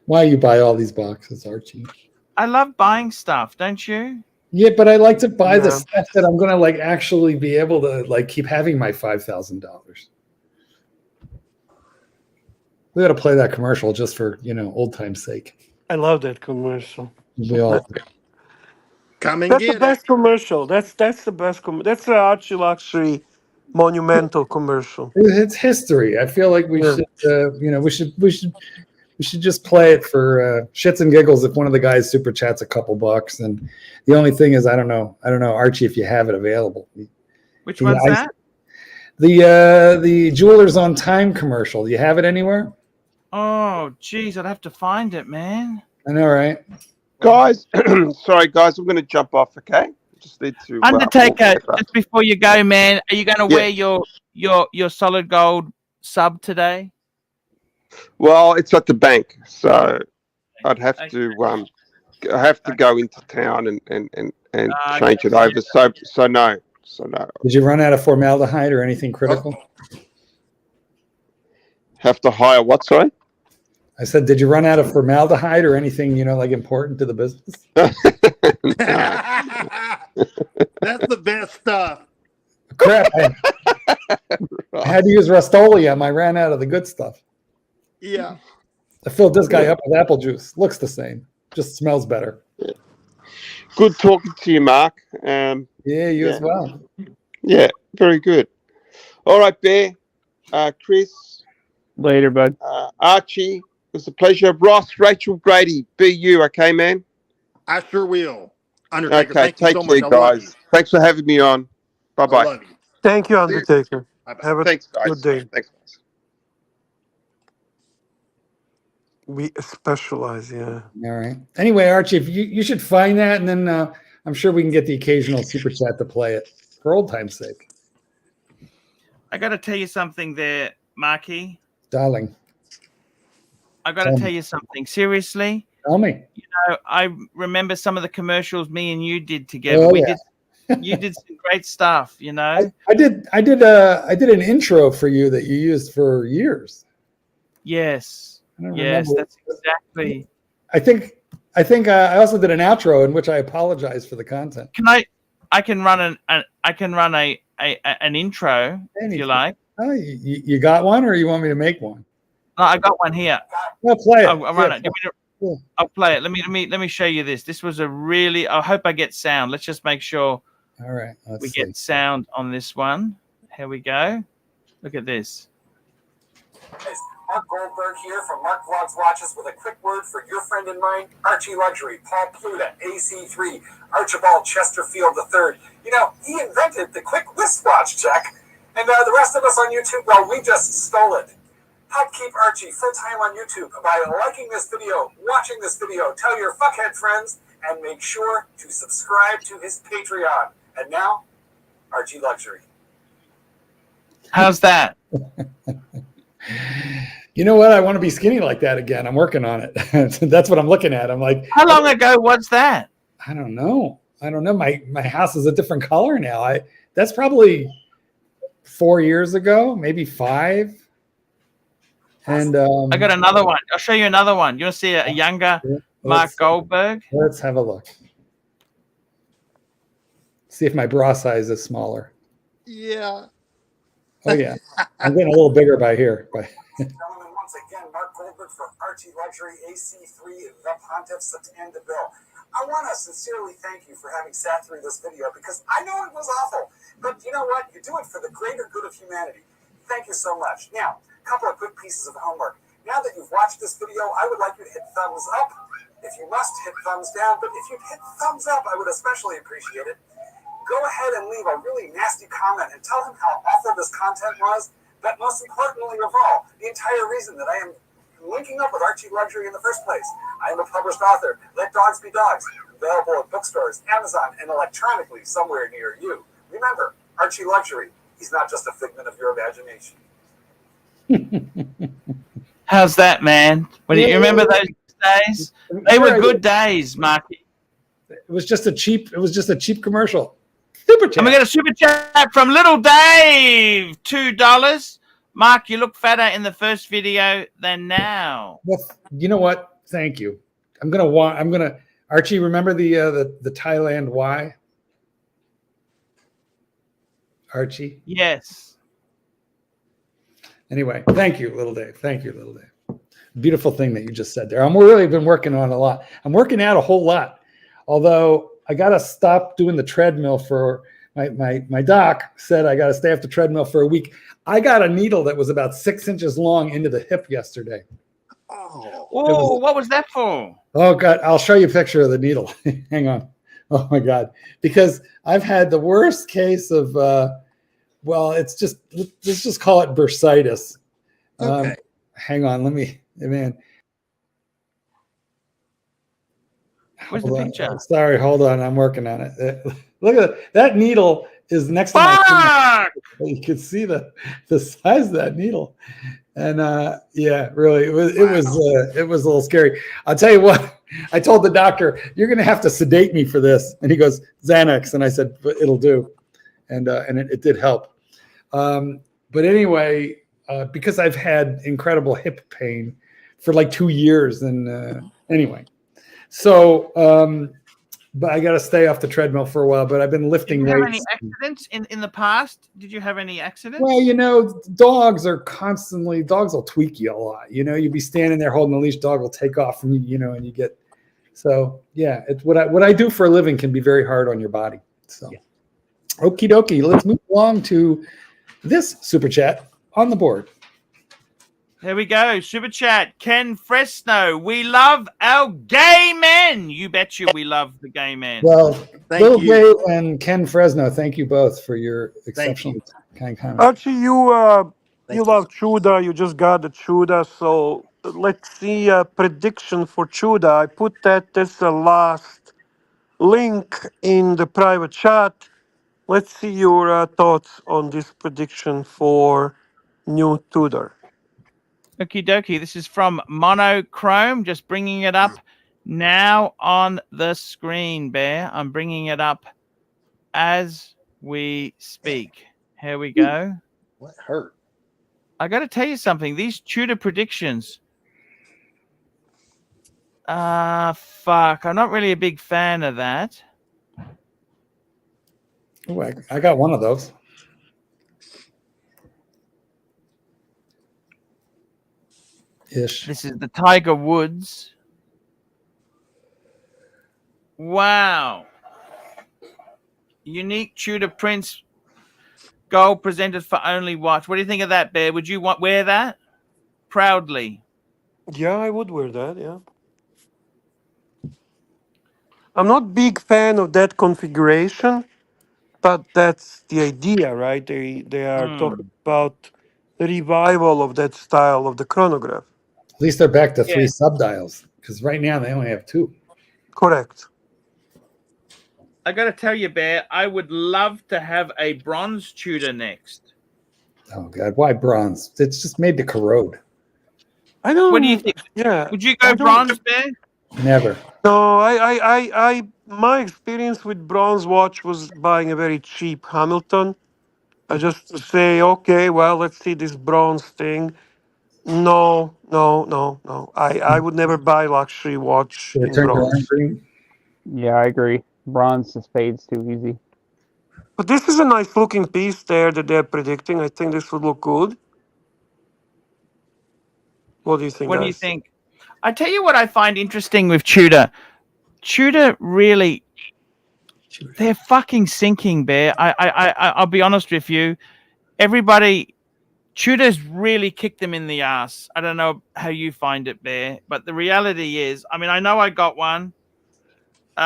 Why you buy all these boxes, Archie? I love buying stuff, don't you? Yeah, but I like to buy the Yeah. stuff that I'm gonna like actually be able to like keep having my $5,000. We got to play that commercial just for old time's sake. I love that commercial. We all Come and That's the get it. best commercial. That's the best That's the ArchieLuxury monumental commercial. it's history. I feel like we Yeah. should we should just play it for shits and giggles if one of the guys super chats a couple bucks. And the only thing is I don't know Archie if you have it available. Which one's that? The Jewelers on Time commercial. Do you have it anywhere? Oh, geez, I'd have to find it, man. I know, right? Guys, sorry, guys, I'm going to jump off, okay? Just need to. Undertaker, just before you go, man, are you going to wear your solid gold sub today? Well, it's at the bank, so I'd have to go into town and change it over. So no. So no. Did you run out of formaldehyde or anything critical? Have to hire what, sorry? I said, did you run out of formaldehyde or anything, like important to the business? That's the best stuff. Crap. I had to use Rust-Oleum. I ran out of the good stuff. Yeah. I filled this guy up with apple juice. Looks the same. Just smells better. Good talking to you, Mark. Yeah, you as well. Yeah, very good. All right, Bear, Chris, Later, bud. Archie, it was a pleasure. Ross, Rachel, Grady, be you, okay, man? I sure will. Undertaker, Okay, thank you take so care, much. I love you. guys. Thanks for having me on. I Bye-bye. love you. Thank you, Undertaker. Bye-bye. Have a Thanks, guys. good day. Thanks, guys. We specialize, yeah. All right. Anyway, Archie, if you should find that, and then I'm sure we can get the occasional super chat to play it for old time's sake. I got to tell you something there, Marky. Darling, I got to tell you something. Seriously, tell me. I remember some of the commercials me and you did together. Oh, yeah. You did some great stuff. I did an intro for you that you used for years. Yes. I don't Yes, remember. that's exactly. I think I also did an outro in which I apologize for the content. I can run an intro if you like. Oh, you got one, or you want me to make one? No, I got one here. Well, play it. I'll run it. I'll play it. Let me show you this. This was a really. I hope I get sound. Let's just make sure. All right. We get sound on this one. Here we go. Look at this. Mark Goldberg here from Mark Vlogs Watches with a quick word for your friend and mine, ArchieLuxury, Paul Pluta, AC3, Archibald Chesterfield III. He invented the quick wristwatch check, and the rest of us on YouTube, well, we just stole it. Help keep Archie full-time on YouTube by liking this video, watching this video, tell your fuckhead friends, and make sure to subscribe to his Patreon. And now, ArchieLuxury. How's that? You know what? I want to be skinny like that again. I'm working on it. That's what I'm looking at. I'm like, how long ago was that? I don't know. My house is a different color now. That's probably 4 years ago, maybe 5. And I got another one. I'll show you another one. You want to see a younger Mark Goldberg? Let's have a look. See if my bra size is smaller. Yeah. Oh yeah, I'm getting a little bigger by here. Gentlemen, once again, Mark Goldberg for ArchieLuxury, AC3, the Pontiffs and the Bill. I want to sincerely thank you for having sat through this video because I know it was awful, but you know what? You do it for the greater good of humanity. Thank you so much. Now, a couple of quick pieces of homework. Now that you've watched this video, I would like you to hit thumbs up. If you must, hit thumbs down, but if you'd hit thumbs up, I would especially appreciate it. Go ahead and leave a really nasty comment and tell him how awful this content was, but most importantly of all, the entire reason that I am linking up with ArchieLuxury in the first place. I am a published author. Let dogs be dogs. Available at bookstores, Amazon, and electronically somewhere near you. Remember, ArchieLuxury, he's not just a figment of your imagination. How's that, man? You remember those days? They were good days, Marky. It was just a cheap commercial. Super chat. And we got a super chat from Little Dave, $2. Mark, you look fatter in the first video than now. Well, you know what? Thank you. I'm gonna Archie, remember the Thailand Y? Archie? Yes. Anyway, thank you, Little Dave. Thank you, Little Dave. Beautiful thing that you just said there. I'm really been working on a lot. I'm working out a whole lot. Although I got to stop doing the treadmill for my doc said I got to stay off the treadmill for a week. I got a needle that was about 6 inches long into the hip yesterday. Oh, what was that for? Oh God, I'll show you a picture of the needle. Hang on. Oh my God, because I've had the worst case of let's just call it bursitis. Okay. Hang on, man. Where's the picture? Sorry, hold on. I'm working on it. Look at that needle is next to my finger. You can see the size of that needle. And yeah, really, it was a little scary. I'll tell you what, I told the doctor, you're going to have to sedate me for this. And he goes, Xanax. And I said, but it'll do. and it did help. But anyway, because I've had incredible hip pain for like 2 years, and anyway, so but I got to stay off the treadmill for a while. But I've been lifting Did you have weights. any accidents in the past? Did you have any accidents? Well, dogs will tweak you a lot. You'd be standing there holding the leash, dog will take off from you, and you get. So yeah, it's what I do for a living can be very hard on your body. So, okie dokie, let's move along to this super chat on the board. Here we go. Super chat. Ken Fresno. We love our gay men. You betcha we love the gay men. Well, Thank Bill you. Gay and Ken Fresno, thank you both for your exceptionally kind comment. Archie, you Thank love Tudor. You just got the Tudor, so let's see a prediction for Tudor. I put that as the last link in the private chat. Let's see your thoughts on this prediction for new Tudor. Okie dokie. This is from Monochrome. Just bringing it up now on the screen, Bear. I'm bringing it up as we speak. Here we go. What hurt? I got to tell you something. These Tudor predictions. Fuck. I'm not really a big fan of that. Oh, I got one of those. Ish. This is the Tiger Woods. Wow. Unique Tudor Prince gold presented for only watch. What do you think of that, Bear? Would you wear that proudly? Yeah, I would wear that, yeah. I'm not big fan of that configuration, but that's the idea, right? They are talking about the revival of that style of the chronograph. At least they're back to Yeah. 3 subdials, because right now they only have 2. Correct. I got to tell you, Bear, I would love to have a bronze Tudor next. Oh God, why bronze? It's just made to corrode. I don't. What do you think? Yeah. Would you I go don't- bronze, Bear? Never. No, my experience with bronze watch was buying a very cheap Hamilton. I just say, okay, well, let's see this bronze thing. No. I would never buy luxury watch Did it in turn your bronze. lime green? Yeah, I agree. Bronze just fades too easy. But this is a nice looking piece there that they're predicting. I think this would look good. What do you think, What do guys? you think? I tell you what I find interesting with Tudor. Tudor really, they're fucking sinking, Bear. I'll be honest with you. Everybody, Tudor's really kicked them in the ass. I don't know how you find it, Bear, but the reality is, I mean, I know I got one, but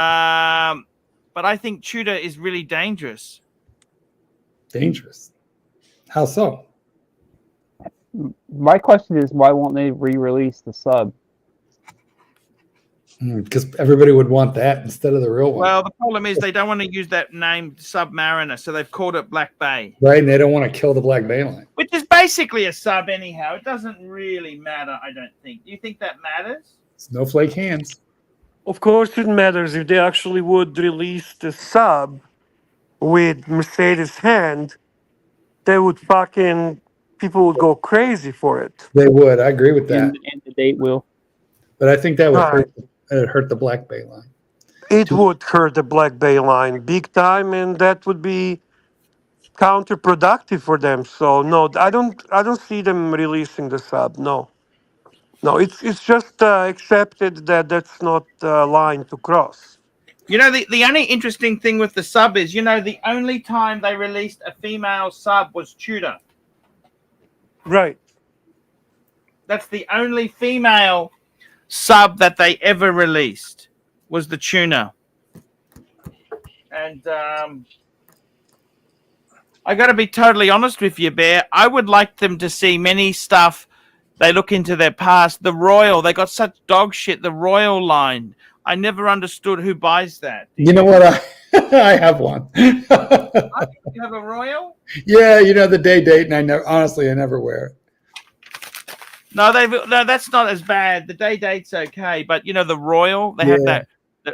I think Tudor is really dangerous. Dangerous. How so? My question is, why won't they re-release the sub? Because everybody would want that instead of the real one. Well, the problem is they don't want to use that name Submariner, so they've called it Black Bay. Right, and they don't want to kill the Black Bay line. Which is basically a sub anyhow. It doesn't really matter, I don't think. Do you think that matters? Snowflake hands. Of course, it matters if they actually would release the sub with Mercedes hand. They would people would go crazy for it. They would. I agree with that. And the date will. But I think that would Right. hurt the Black Bay line. It would hurt the Black Bay line big time, and that would be counterproductive for them. So no, I don't see them releasing the sub. No, it's just accepted that that's not a line to cross. You know, the only interesting thing with the sub is, you know, the only time they released a female sub was Tudor. Right. That's the only female sub that they ever released was the Tuna. And I got to be totally honest with you, Bear. I would like them to see many stuff. They look into their past. The Royal, they got such dog shit. The Royal line. I never understood who buys that. You know what? I have one. You have a Royal? Yeah, the day date, and I never wear it. No, that's not as bad. The day date's okay, but you know the Royal, they have that.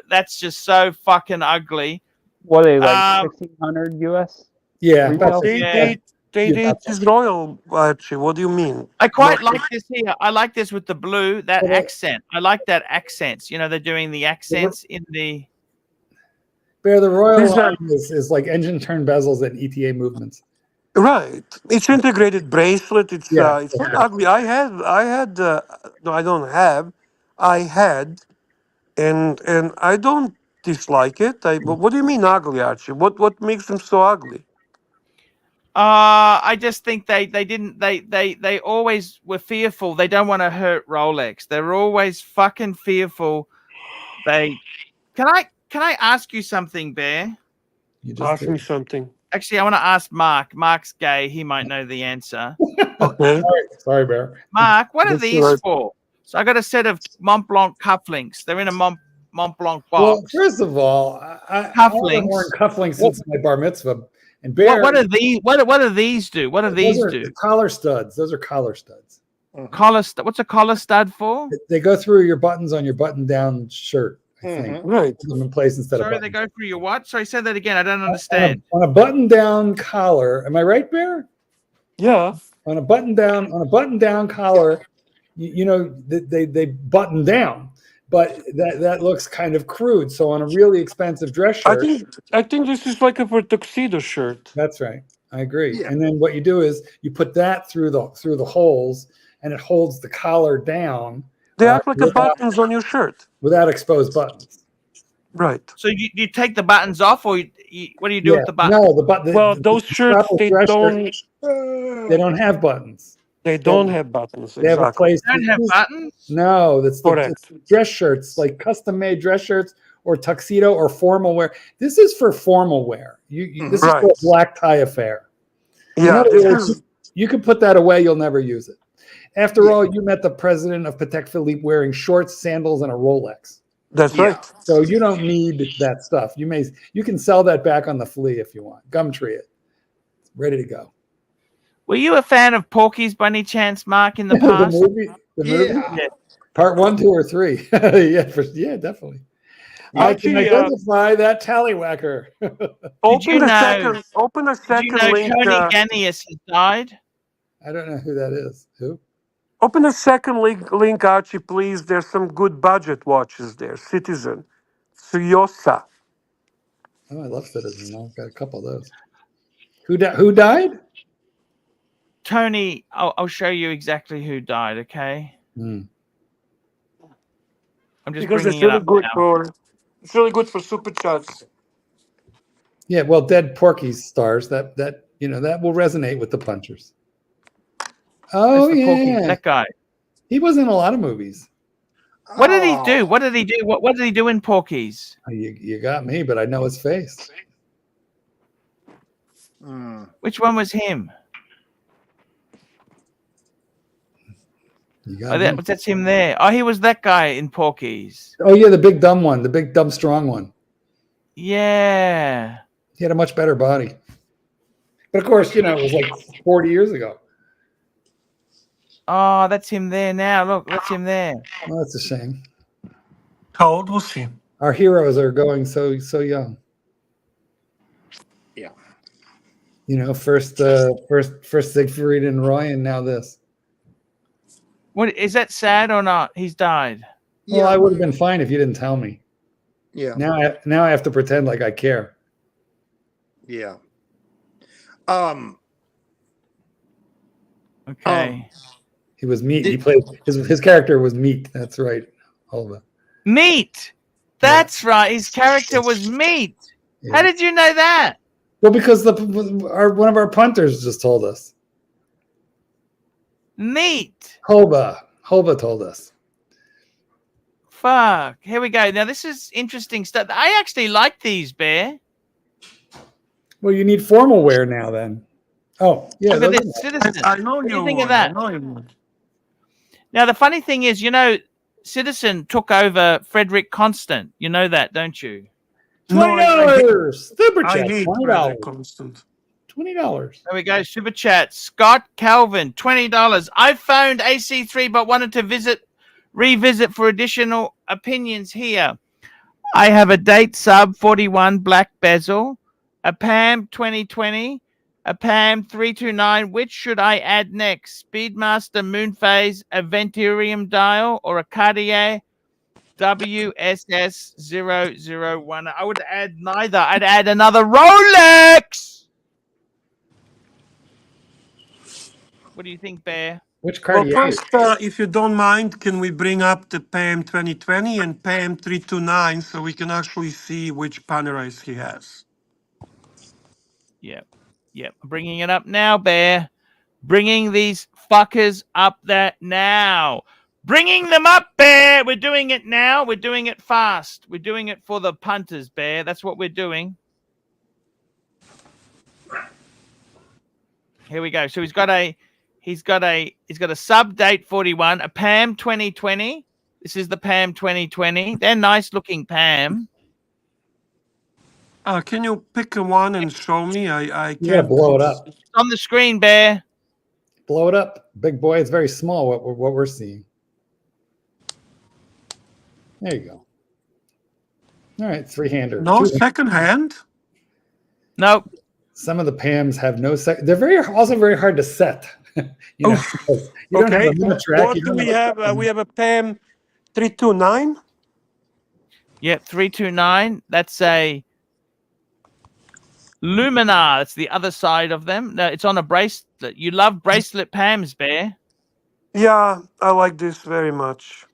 That's just so fucking ugly. What are they, like 1,600 US? Yeah, Well, that's Yeah. it is royal, Archie. What do you mean? I quite Not- like this here. I like this with the blue, that accent. I like that accents. You know, they're doing the accents in the. Bear, the Royal These are- line is like engine turn bezels and ETA movements. Right. It's integrated bracelet. It's Yeah, it's not ugly. I had no, I don't have. I had, and I don't dislike it. But what do you mean ugly, Archie? What makes them so ugly? I just think they didn't they always were fearful. They don't want to hurt Rolex. They're always fucking fearful. They can I ask you something, Bear? you just Ask me something. Actually, I want to ask Mark. Mark's gay. He might know the answer. Okay. Sorry, Bear. Mark, what are That's these right. for? So I got a set of Mont Blanc cufflinks. They're in a Mont Blanc Well, box. first of all, I haven't Cufflinks. worn cufflinks since my bar mitzvah. And Bear, What are these? What do these do? What do these those are do? collar studs. Those are collar studs. What's a collar stud for? They go through your buttons on your button-down shirt. I think Right. put them in place instead Sorry, of they buttons. go through your what? Sorry, say that again. I don't understand. On a button-down collar. Am I right, Bear? Yeah. On a button-down collar, you know they button down, but that looks kind of crude. So on a really expensive dress shirt, I think this is like a tuxedo shirt. that's right. I agree. Yeah. And then what you do is you put that through the holes, and it holds the collar down They act like the without, buttons on your shirt. without exposed buttons. Right. So you take the buttons off, or what do you do with the buttons? No, the Well, those shirts proper they dress don't shirts, they don't have buttons. they don't have buttons. They have a Exactly. place. They don't have buttons. No, that's Correct. dress shirts, like custom-made dress shirts or tuxedo or formal wear. This is for formal wear. This is for Right. a black tie affair. In Yeah. other This words, is, you can put that away. You'll never use it. After all, you met the president of Patek Philippe wearing shorts, sandals, and a Rolex. that's Yeah. right. So you don't need that stuff. You can sell that back on the flea if you want. Gumtree it. Ready to go. Were you a fan of Porky's by any chance, Mark, in the the past? movie, Yeah. part 1, 2, or 3. yeah, definitely. I can Actually, identify that tallywhacker. open you a know- second. Open a Did second you know link. Tony Ganius has died? I don't know who that is. Who? Open a second link, Archie, please. There's some good budget watches there. Citizen, Suyosa. Oh, I love Citizen. I've got a couple of those. Who died? Tony, I'll show you exactly who died. Okay, I'm just Because bringing it's it really up good now. for super chats. Yeah, well, dead Porky's stars. That that will resonate with the punchers. Oh That's the Porky, yeah, that guy. he was in a lot of movies. What did he do? Oh, What did he do? What did he do in Porky's? Oh, you got me, but I know his face. Which one was him? You Oh, got me. that's him there. Oh, he was that guy in Porky's. Oh yeah, the big dumb one, the big dumb strong one. Yeah. He had a much better body. But of course, it was like 40 years ago. Oh, that's him there now. Look, that's him there. Well, that's a shame. How old was he? Our heroes are going so young. Yeah. First Siegfried and Roy, and now this. What is that sad or not? He's died. Well, I would have been fine if you didn't tell me. Yeah. Now I have to pretend like I care. Yeah. Okay. He was Meat. He played his character was Meat. That's right. Hulva. Meat. That's right. His character was Meat. Yeah. How did you know that? Well, because one of our punters just told us. Meat. Hulva told us. Fuck. Here we go. Now this is interesting stuff. I actually like these, Bear. Well, you need formal wear now then. Oh, yeah. Look at those this, are- Citizen. I know What do you you think of would. I that? know you would. Now the funny thing is, Citizen took over Frederick Constant. You know that, don't you? $20. Super I chat. hate $20. Frederick Constant. $20. There we go. Super chat. Scott Calvin, $20. I phoned AC3 but wanted to revisit for additional opinions here. I have a date sub 41 black bezel, a PAM 2020, a PAM 329. Which should I add next? Speedmaster Moonphase Aventurium dial or a Cartier WSS 001? I would add neither. I'd add another Rolex. What do you think, Bear? Which Well, Cartier? first, if you don't mind, can we bring up the PAM 2020 and PAM 329 so we can actually see which Panerais he has? Yep. Yep. Bringing it up now, Bear. Bringing these fuckers up there now. Bringing them up, Bear. We're doing it now. We're doing it fast. We're doing it for the punters, Bear. That's what we're doing. Here we go. So he's got a sub date 41, a PAM 2020. This is the PAM 2020. They're nice looking PAM. Can you pick a one and show me? I You gotta can't blow it up. It's on the screen, Bear. Blow it up, big boy. It's very small. What we're seeing. There you go. All right, three-hander. No second hand. Nope. Some of the PAMs have no second. They're also very hard to set. You know, because you don't Okay. have a minute track. What You do don't we have have? We have a PAM 329. Yeah, 329. That's a Luminar. That's the other side of them. No, it's on a bracelet. You love bracelet PAMs, Bear. Yeah, I like this very much.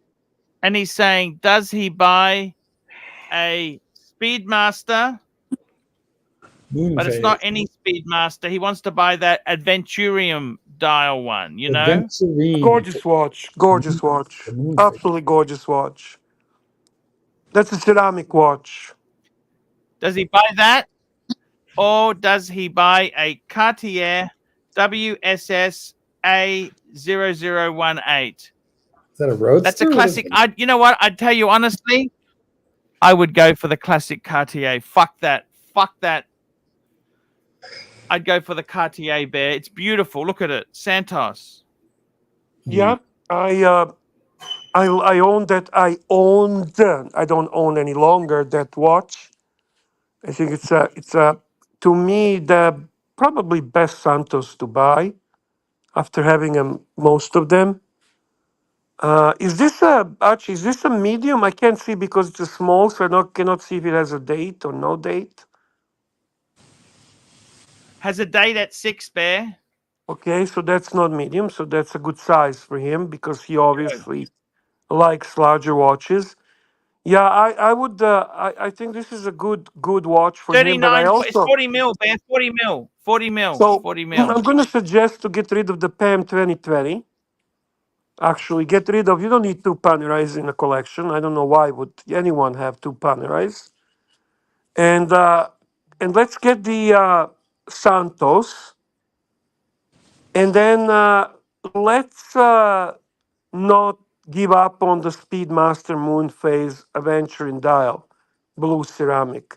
And he's saying, does he buy a Speedmaster? moon But it's phase. not any Speedmaster. He wants to buy that Adventurium dial one, you know? Adventurine. Gorgeous watch. Gorgeous watch. The moon phase. Absolutely gorgeous watch. That's a ceramic watch. Does he buy that? Or does he buy a Cartier WSS A0018? Is that a roadster? That's a classic. You know what? I'd tell you honestly, I would go for the classic Cartier. Fuck that. Fuck that. I'd go for the Cartier, Bear. It's beautiful. Look at it. Santos. Yeah, I own that. I owned. I don't own any longer that watch. I think it's a to me the probably best Santos to buy after having most of them. Is this Archie? Is this a medium? I can't see because it's a small, so I cannot see if it has a date or no date. Has a date at 6, Bear. Okay, so that's not medium, so that's a good size for him because he obviously likes larger watches. Yeah, I would. I think this is a good watch for him. But I 39. It's also 40 mil, Bear. 40 mil. 40 mil. so 40 mil. I'm going to suggest to get rid of the PAM 2020. Actually, get rid of. You don't need two Panerais in a collection. I don't know why would anyone have two Panerais. And let's get the Santos, and then let's not give up on the Speedmaster Moonphase Aventuring Dial, blue ceramic,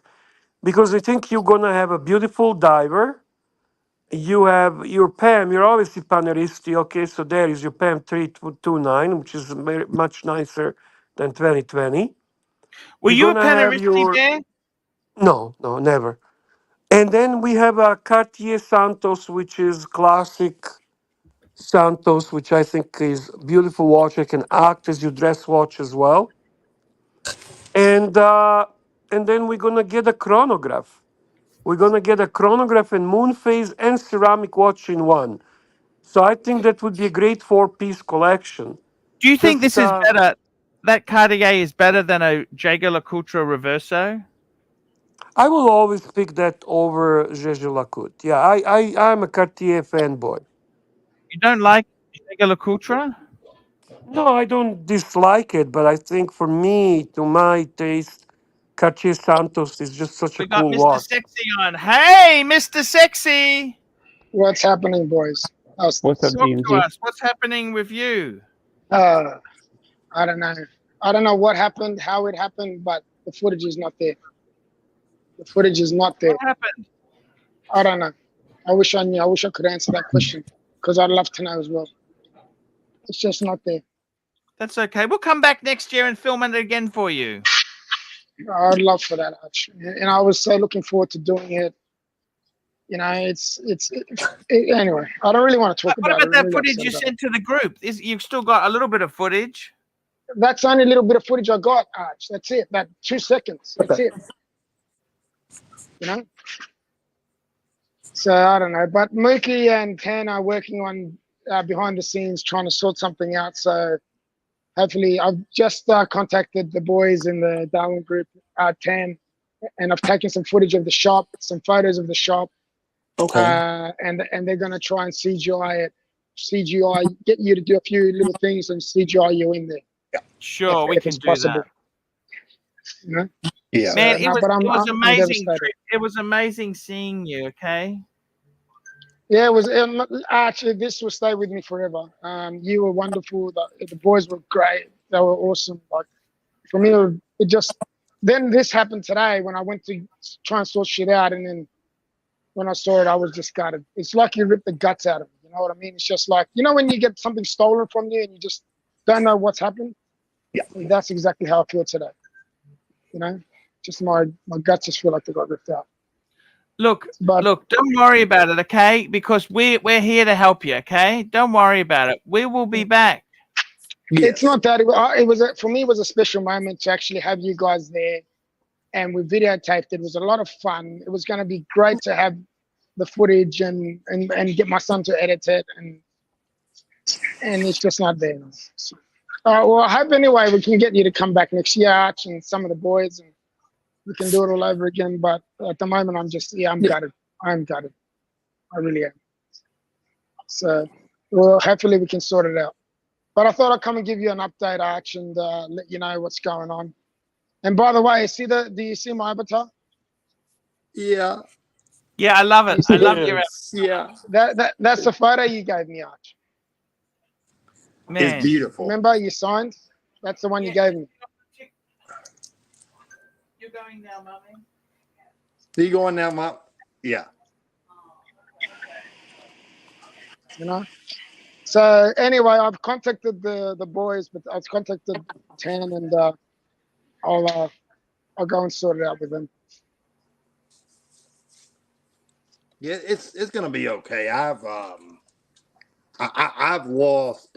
because I think you're gonna have a beautiful diver. You have your PAM. You're obviously Paneristi. Okay, so there is your PAM 329, which is much nicer than 2020. Were You're you a gonna have Paneristi, Bear? No, never. And then we have a Cartier Santos, which is classic Santos, which I think is a beautiful watch. It can act as your dress watch as well. And then we're gonna get a chronograph. We're gonna get a chronograph and moon phase and ceramic watch in one. So I think that would be a great 4-piece collection. Do you think Just, this is better? That Cartier is better than a Jaeger-LeCoultre Reverso? I will always pick that over Jaeger-LeCoultre. Yeah, I'm a Cartier fanboy. You don't like Jaeger-LeCoultre? No, I don't dislike it, but I think for me, to my taste, Cartier Santos is just such a We got cool Mr. watch. Sexy on. Hey, Mr. Sexy! What's happening, boys? What's up, Talk to DMG? us. What's happening with you? I don't know. I don't know what happened, how it happened, but the footage is not there. The footage is not there. What happened? I don't know. I wish I knew. I wish I could answer that question because I'd love to know as well. It's just not there. That's okay. We'll come back next year and film it again for you. I'd love for that, actually. And I was so looking forward to doing it You know, anyway. I don't really want to talk What about it. about I'm that really footage upset you about sent to the group? You've still got a little bit of footage. it. That's only a little bit of footage I got, Arch. That's it. That 2 seconds. That's it. You know. So I don't know, but Mookie and Tan are working on behind the scenes trying to sort something out. So hopefully, I've just contacted the boys in the Darwin group, Tan, and I've taken some footage of the shop, some photos of the shop, and they're gonna try and CGI it, get you to do a few little things and CGI you in there. Sure, we if can it's do possible. that. You know? Yeah. Man, So, it was I'm amazing. devastated. It was amazing seeing you. Okay. Yeah, it was actually this will stay with me forever. You were wonderful. The boys were great. They were awesome. Like for me, it just then this happened today when I went to try and sort shit out, and then when I saw it, I was just gutted. It's like you ripped the guts out of me. You know what I mean? It's just like when you get something stolen from you and you just don't know what's happened. Yeah, that's exactly how I feel today. You know, just my guts just feel like they got ripped out. Look, don't worry about it, okay? Because we're here to help you, okay? Don't worry about it. We will be back. Yes. It's not that. For me, it was a special moment to actually have you guys there, and we videotaped it. It was a lot of fun. It was going to be great to have the footage and get my son to edit it, and it's just not there. So, well, I hope anyway we can get you to come back next year, Arch, and some of the boys, and we can do it all over again. But at the moment, I'm gutted. I'm gutted. I really am. So, well, hopefully we can sort it out. But I thought I'd come and give you an update, Arch, and let you know what's going on. And by the way, do you see my avatar? Yeah. Yeah, I love it. I love your Yeah. That's the photo you gave me, Arch. Man. It's beautiful. Remember you signed? That's the one you gave me. You're going now, Mummy? Are you going now, Mom? Yeah. You know? So anyway, I've contacted the boys, but I've contacted Tan, and I'll go and sort it out with them. Yeah, it's gonna be okay. I've lost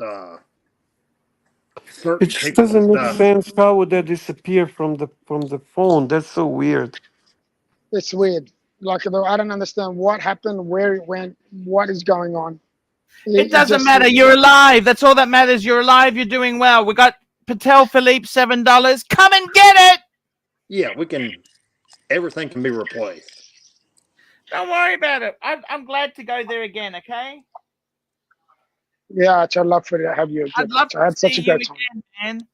certain It just doesn't make sense. How would that disappear from the phone? That's so weird. It's weird. Like I don't understand what happened, where it went, what is going on. It doesn't matter. You're alive. That's all that matters. You're alive. You're doing well. We got Patel Philippe $7. Come and get it. Yeah, we can. Everything can be replaced. Don't worry about it. I'm glad to go there again. Okay. Yeah, I'd love for you to have you again. I'd love I had to such see a you great time. again,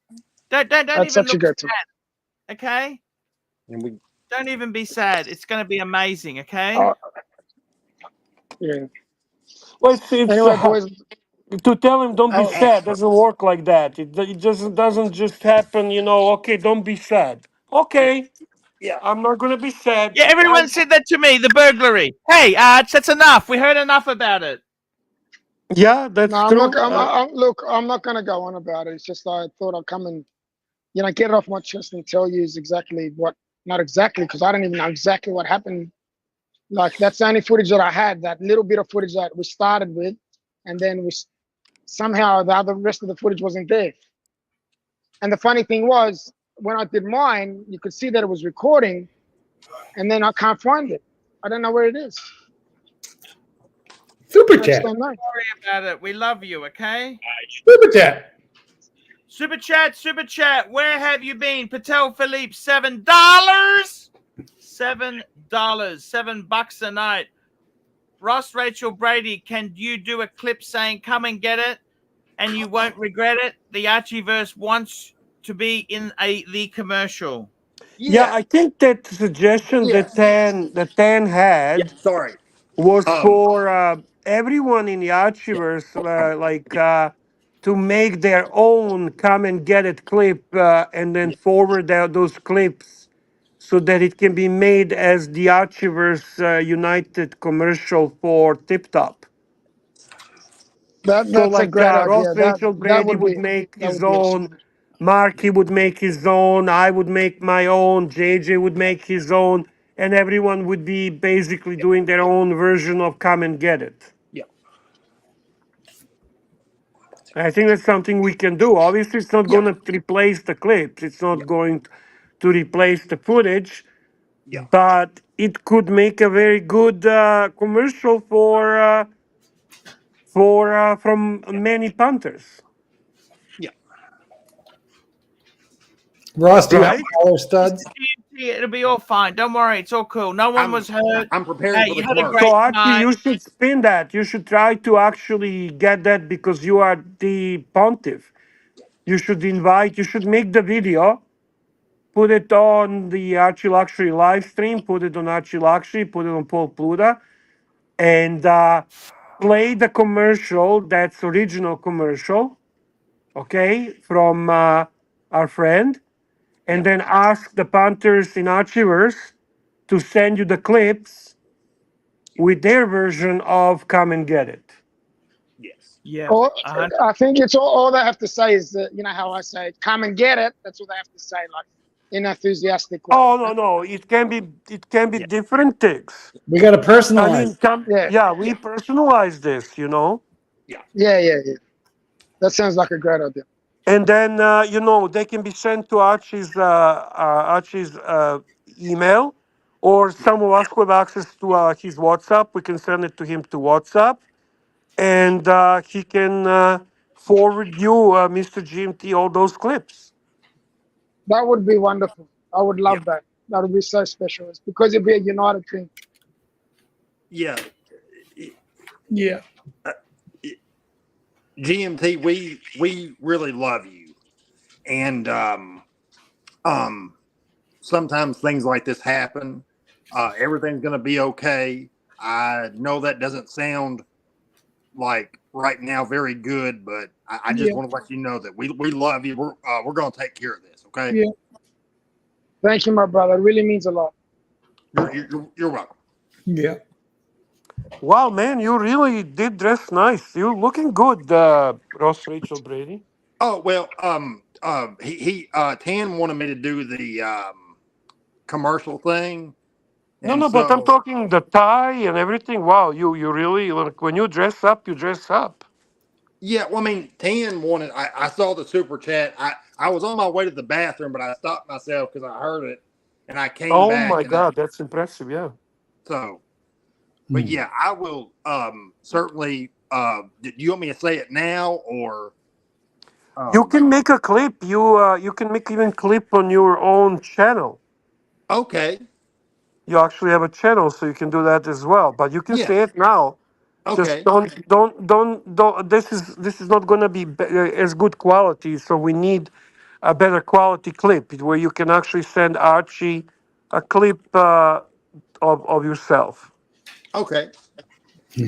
man. Don't even such a look great sad. time. Okay. And don't even be sad. It's going to be amazing. Okay. Yeah. Well, it's Anyway, boys. To tell him don't be sad doesn't work like that. It doesn't just happen. Okay, don't be sad. Okay. Yeah. I'm not gonna be sad. Yeah, everyone said that to me. The burglary. Hey, Arch, that's enough. We heard enough about it. Yeah, that's true. Look, I'm not going to go on about it. It's just I thought I'd come and, get it off my chest and tell you exactly not exactly, because I don't even know exactly what happened. Like, that's the only footage that I had, that little bit of footage that we started with, and then somehow the rest of the footage wasn't there. And the funny thing was, when I did mine, you could see that it was recording, and then I can't find it. I don't know where it is. Super chat. Don't worry about it. We love you, okay? Super chat. Super chat. Where have you been? Patel Philippe, $7. $7. $7 a night. Ross Rachel Brady, can you do a clip saying come and get it and you won't regret it? The Archieverse wants to be in the commercial. Yeah, I think that suggestion that Tan had was for everyone in the Archieverse, to make their own come and get it clip and then forward those clips so that it can be made as the Archieverse United commercial for Tip Top. That's a great idea. Ross Rachel Brady would make his own. Marky would make his own. I would make my own. JJ would make his own. and everyone would be basically doing their own version of come and get it. Yeah. I think that's something we can do. Obviously, it's not Yeah. going to replace the clips. It's not Yeah. going to replace the footage, Yeah. but it could make a very good commercial for from many punters, Yeah. Ross, do you have right? collar studs? It'll be all fine. Don't worry. It's all cool. No one was hurt. I'm preparing Hey, for the you had a commercial. great So Archie, time. you should spin that. You should try to actually get that because you are the pontiff. You should invite. You should make the video, put it on the ArchieLuxury live stream, put it on ArchieLuxury, put it on Paul Pluta, and play the commercial. That's original commercial, okay, from our friend, and then ask the punters in Archieverse to send you the clips with their version of "Come and Get It." Yes. Yeah. Or, 100. I think it's all they have to say is that, you know how I say, come and get it. That's what they have to say, like in an enthusiastic way. Oh no, it can be Yeah. different things. We got to I personalize. mean, come, Yeah. yeah, we personalize this, you know, Yeah. Yeah. That sounds like a great idea. and then you know they can be sent to Archie's email, or some of us who have access to his WhatsApp. We can send it to him to WhatsApp, and he can forward you, Mr. GMT, all those clips. That would be wonderful. I would Yeah. love that. That would be so special. It's because it'd be a united team. Yeah. Yeah. GMT, we really love you, and sometimes things like this happen. Everything's going to be okay. I know that doesn't sound like right now very good, but I just want to let you know that we love you. We're going to take care of this. Okay. Yeah. Thank you, my brother. It really means a lot. You're welcome. Yeah. Wow, man, you really did dress nice. You're looking good, Ross Rachel Brady. Oh well, he Tan wanted me to do the commercial thing, No, and no, but I'm so talking the tie and everything. Wow, you really like when you dress up, you dress up. yeah. Well, I mean, Tan wanted. I saw the super chat. I was on my way to the bathroom, but I stopped myself because I heard it, and I came Oh back, my and God, that's impressive. Yeah. so. But yeah, I will certainly. Do you want me to say it now or? You can make a clip. You can make even clip on your own channel. Okay. You actually have a channel, so you can do that as well. But you can Yeah. say it now. Just Okay. don't. This is not going to be as good quality. So we need a better quality clip where you can actually send Archie a clip of yourself. Okay.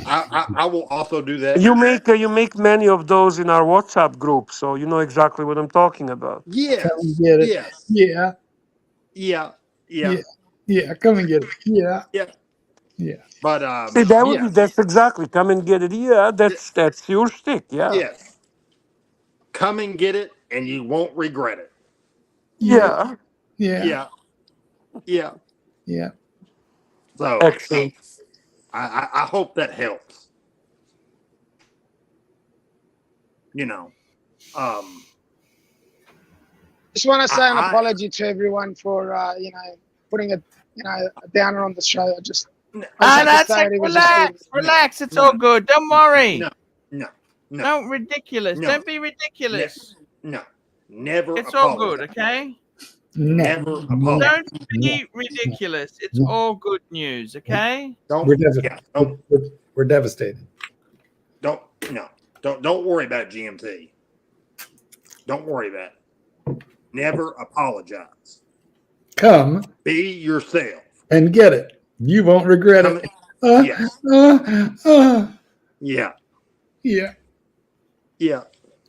I will also do that. You make many of those in our WhatsApp group, so you know exactly what I'm talking about. Yes. Come and get it. Yes. Yeah. Yeah. Yeah. Yeah. Yeah. Come and get it. Yeah. Yeah. Yeah. But See, yes. that's exactly come and get it. Yeah, that's your stick. Yeah, Yes. Come and get it, and you won't regret it. yeah, Yeah. Yeah. Yeah. Yeah. So excellent. I hope that helps. You know. Just want to say an I- apology to everyone for putting a a downer on the show. I just No. had to That's say it. it was just Relax. It's all good. Don't worry. No. No. No. Don't ridiculous. No. Don't be ridiculous. No. Never It's all good, apologize. okay? Never apologize. Don't be ridiculous. It's all good news, okay? Don't. We're devastated. Yeah, don't. We're devastated. Don't. No. Don't worry about GMT. Don't worry about it. Never apologize. Come Be yourself. and get it. You won't regret it. Yes. Yeah. Yeah. Yeah.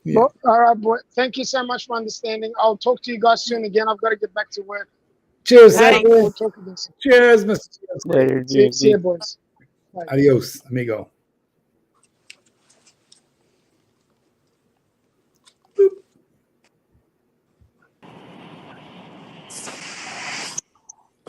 Yeah. Well, all right, boy. Thank you so much for understanding. I'll talk to you guys soon again. I've got to get back to work. Cheers, Hey. boys. We'll talk again soon. Cheers, Mr. Later, See you, GMT. boys. Bye. Adios, amigo.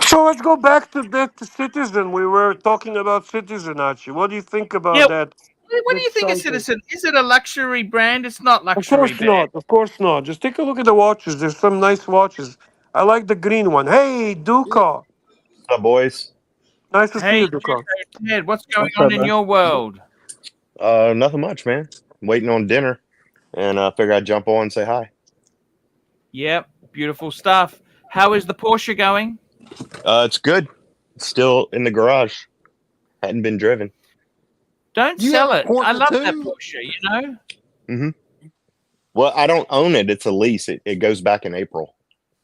So So let's go back to that Citizen. We were talking about Citizen, Archie. What do you think about Yeah. that? What do you think of Citizen? Is it a luxury brand? It's not Of luxury, course Bear. not. Of course not. Just take a look at the watches. There's some nice watches. I like the green one. Hey, Duca. What's up, boys? Nice to see Hey, you, Duca. Ted, what's going What's on up, in man? your world? Nothing much, man. Waiting on dinner, and I figured I'd jump on and say hi. Yep, beautiful stuff. How is the Porsche going? It's good. It's still in the garage. Hadn't been driven. Don't You sell have it. a I Porsche love that too? Porsche, you know? Mm-hmm. Well, I don't own it. It's a lease. It goes back in April.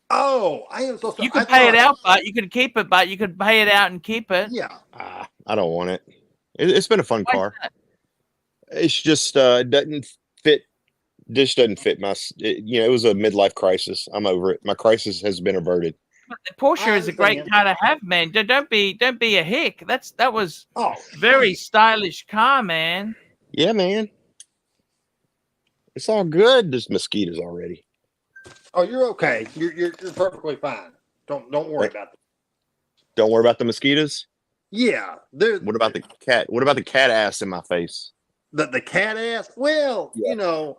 Oh, I am so sorry. You could I pay it thought- out, but you could keep it, but you could pay it out and keep it. Yeah. I don't want it. It's been a fun Why is car. that? It's just doesn't fit. This doesn't fit my. It was a midlife crisis. I'm over it. My crisis has been averted. But the Porsche I is a great understand. car to have, man. Don't be a hick. That was Oh, very stylish car, man. Yeah, man. It's all good. There's mosquitoes already. oh, you're okay. You're perfectly fine. Don't worry about it. Don't worry about the mosquitoes. Yeah. What about the cat? What about the cat ass in my face? the cat ass? Well, Yeah.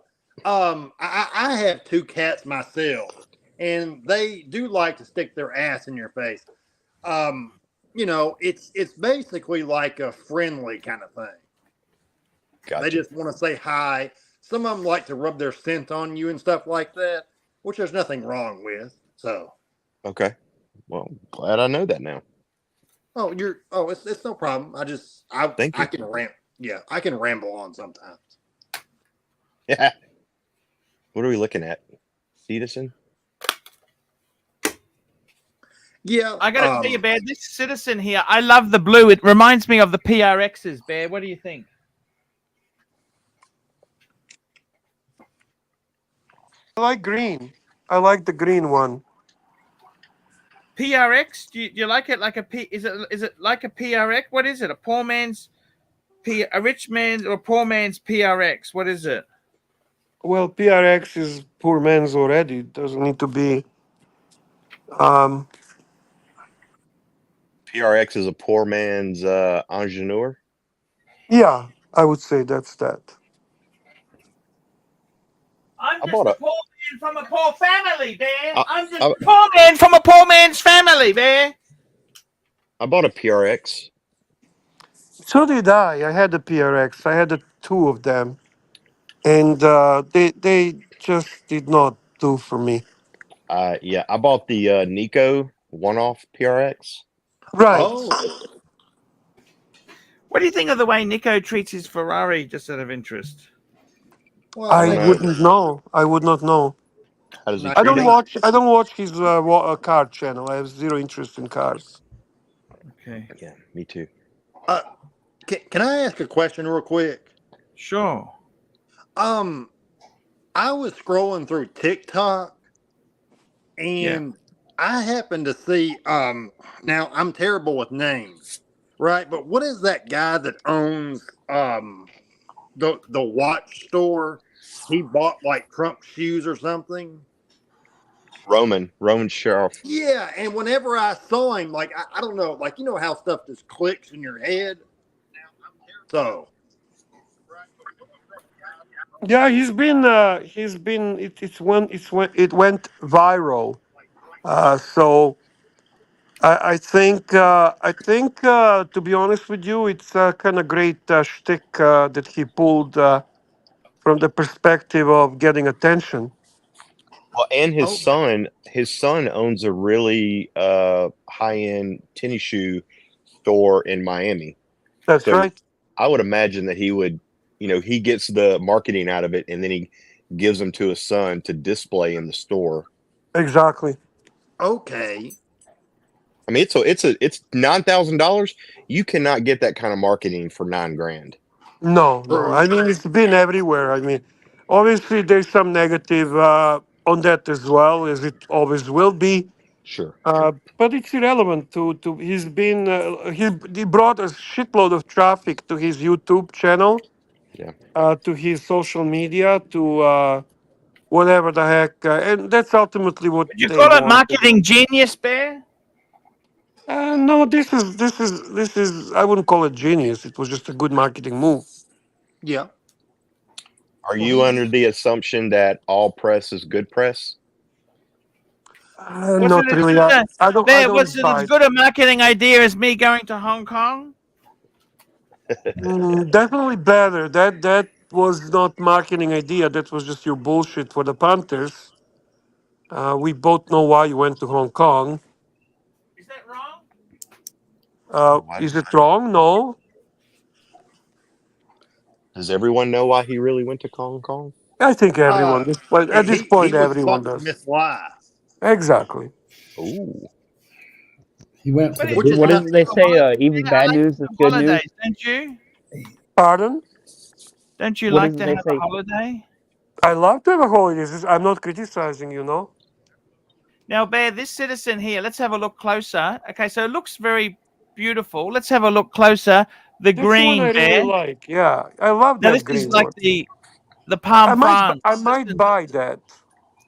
I have 2 cats myself, and they do like to stick their ass in your face. It's basically like a friendly kind of thing. Gotcha. They just want to say hi. Some of them like to rub their scent on you and stuff like that, which there's nothing wrong with. So, Okay. Well, glad I know that now. it's no problem. Thank you. I can ramble on sometimes. Yeah. What are we looking at? Citizen? Yeah, I gotta tell you, Bear, this Citizen here, I love the blue. It reminds me of the PRXs, Bear. What do you think? I like green. I like the green one. PRX? Do you like it like a P? Is it like a PRX? What is it? A poor man's a rich man's or a poor man's PRX? What is it? Well, PRX is poor man's already. It doesn't need to be. PRX is a poor man's ingenieur. Yeah, I would say that's that. I'm I just bought a a- poor man from a poor family, Bear. I- I'm just I- a poor man from a poor man's family, Bear. I bought a PRX. So did I. I had a PRX. I had 2 of them, and they just did not do for me. I bought the Nico one-off PRX. Right. Oh, What do you think of the way Nico treats his Ferrari, just out of interest? well, I don't know. wouldn't know. I would not know. How does he Not I treat don't it? watch. I don't watch his car channel. I have zero interest in cars. Okay, Yeah, me too. Can I ask a question real quick? sure. I was scrolling through TikTok, and I happened to see. Now I'm terrible with names, right? But what is that guy that owns the watch store? He bought like Trump shoes or something. Roman Sheriff. Yeah, and whenever I saw him, like I don't know, like you know how stuff just clicks in your head. So Yeah, he's been. It went viral. So I think. To be honest with you, it's a kind of great shtick that he pulled from the perspective of getting attention. Well, and okay. his son owns a really high-end tennis shoe store in Miami. That's So right. I would imagine that he would, he gets the marketing out of it, and then he gives them to his son to display in the store. Exactly. Okay. I mean, it's $9,000. You cannot get that kind of marketing for $9,000. No. True. I mean, it's been everywhere. I mean, obviously, there's some negative on that as well, as it always will be. Sure. But it's irrelevant to he's been he brought a shitload of traffic to his YouTube channel, Yeah. to his social media, to whatever the heck, and that's ultimately what Would you they call it want. marketing genius, Bear? No, this is. I wouldn't call it genius. It was just a good marketing move. Yeah. Are you under the assumption that all press is good press? Was Not it really. I don't. I Bear, was don't it as buy. good a marketing idea as me going to Hong Kong? Definitely better. That was not marketing idea. That was just your bullshit for the Panthers. We both know why you went to Hong Kong. Is that wrong? Is it wrong? No. Does everyone know why he really went to Hong Kong? I think everyone. At this He point, was everyone taught to does. miss lie, Exactly. Ooh. He went for But the which it's is What business. kind does they a say? holiday. Even I bad like news to is have good news. holidays, don't you? Pardon? Don't you What like does to they have a say? holiday? I love to have a holiday. I'm not criticizing, you know. Now, Bear, this citizen here, let's have a look closer. Okay, so it looks very beautiful. Let's have a look closer. The That's the one green, I really Bear. like. Yeah, I love Now, that this is green like one. the Palm I France. might buy that.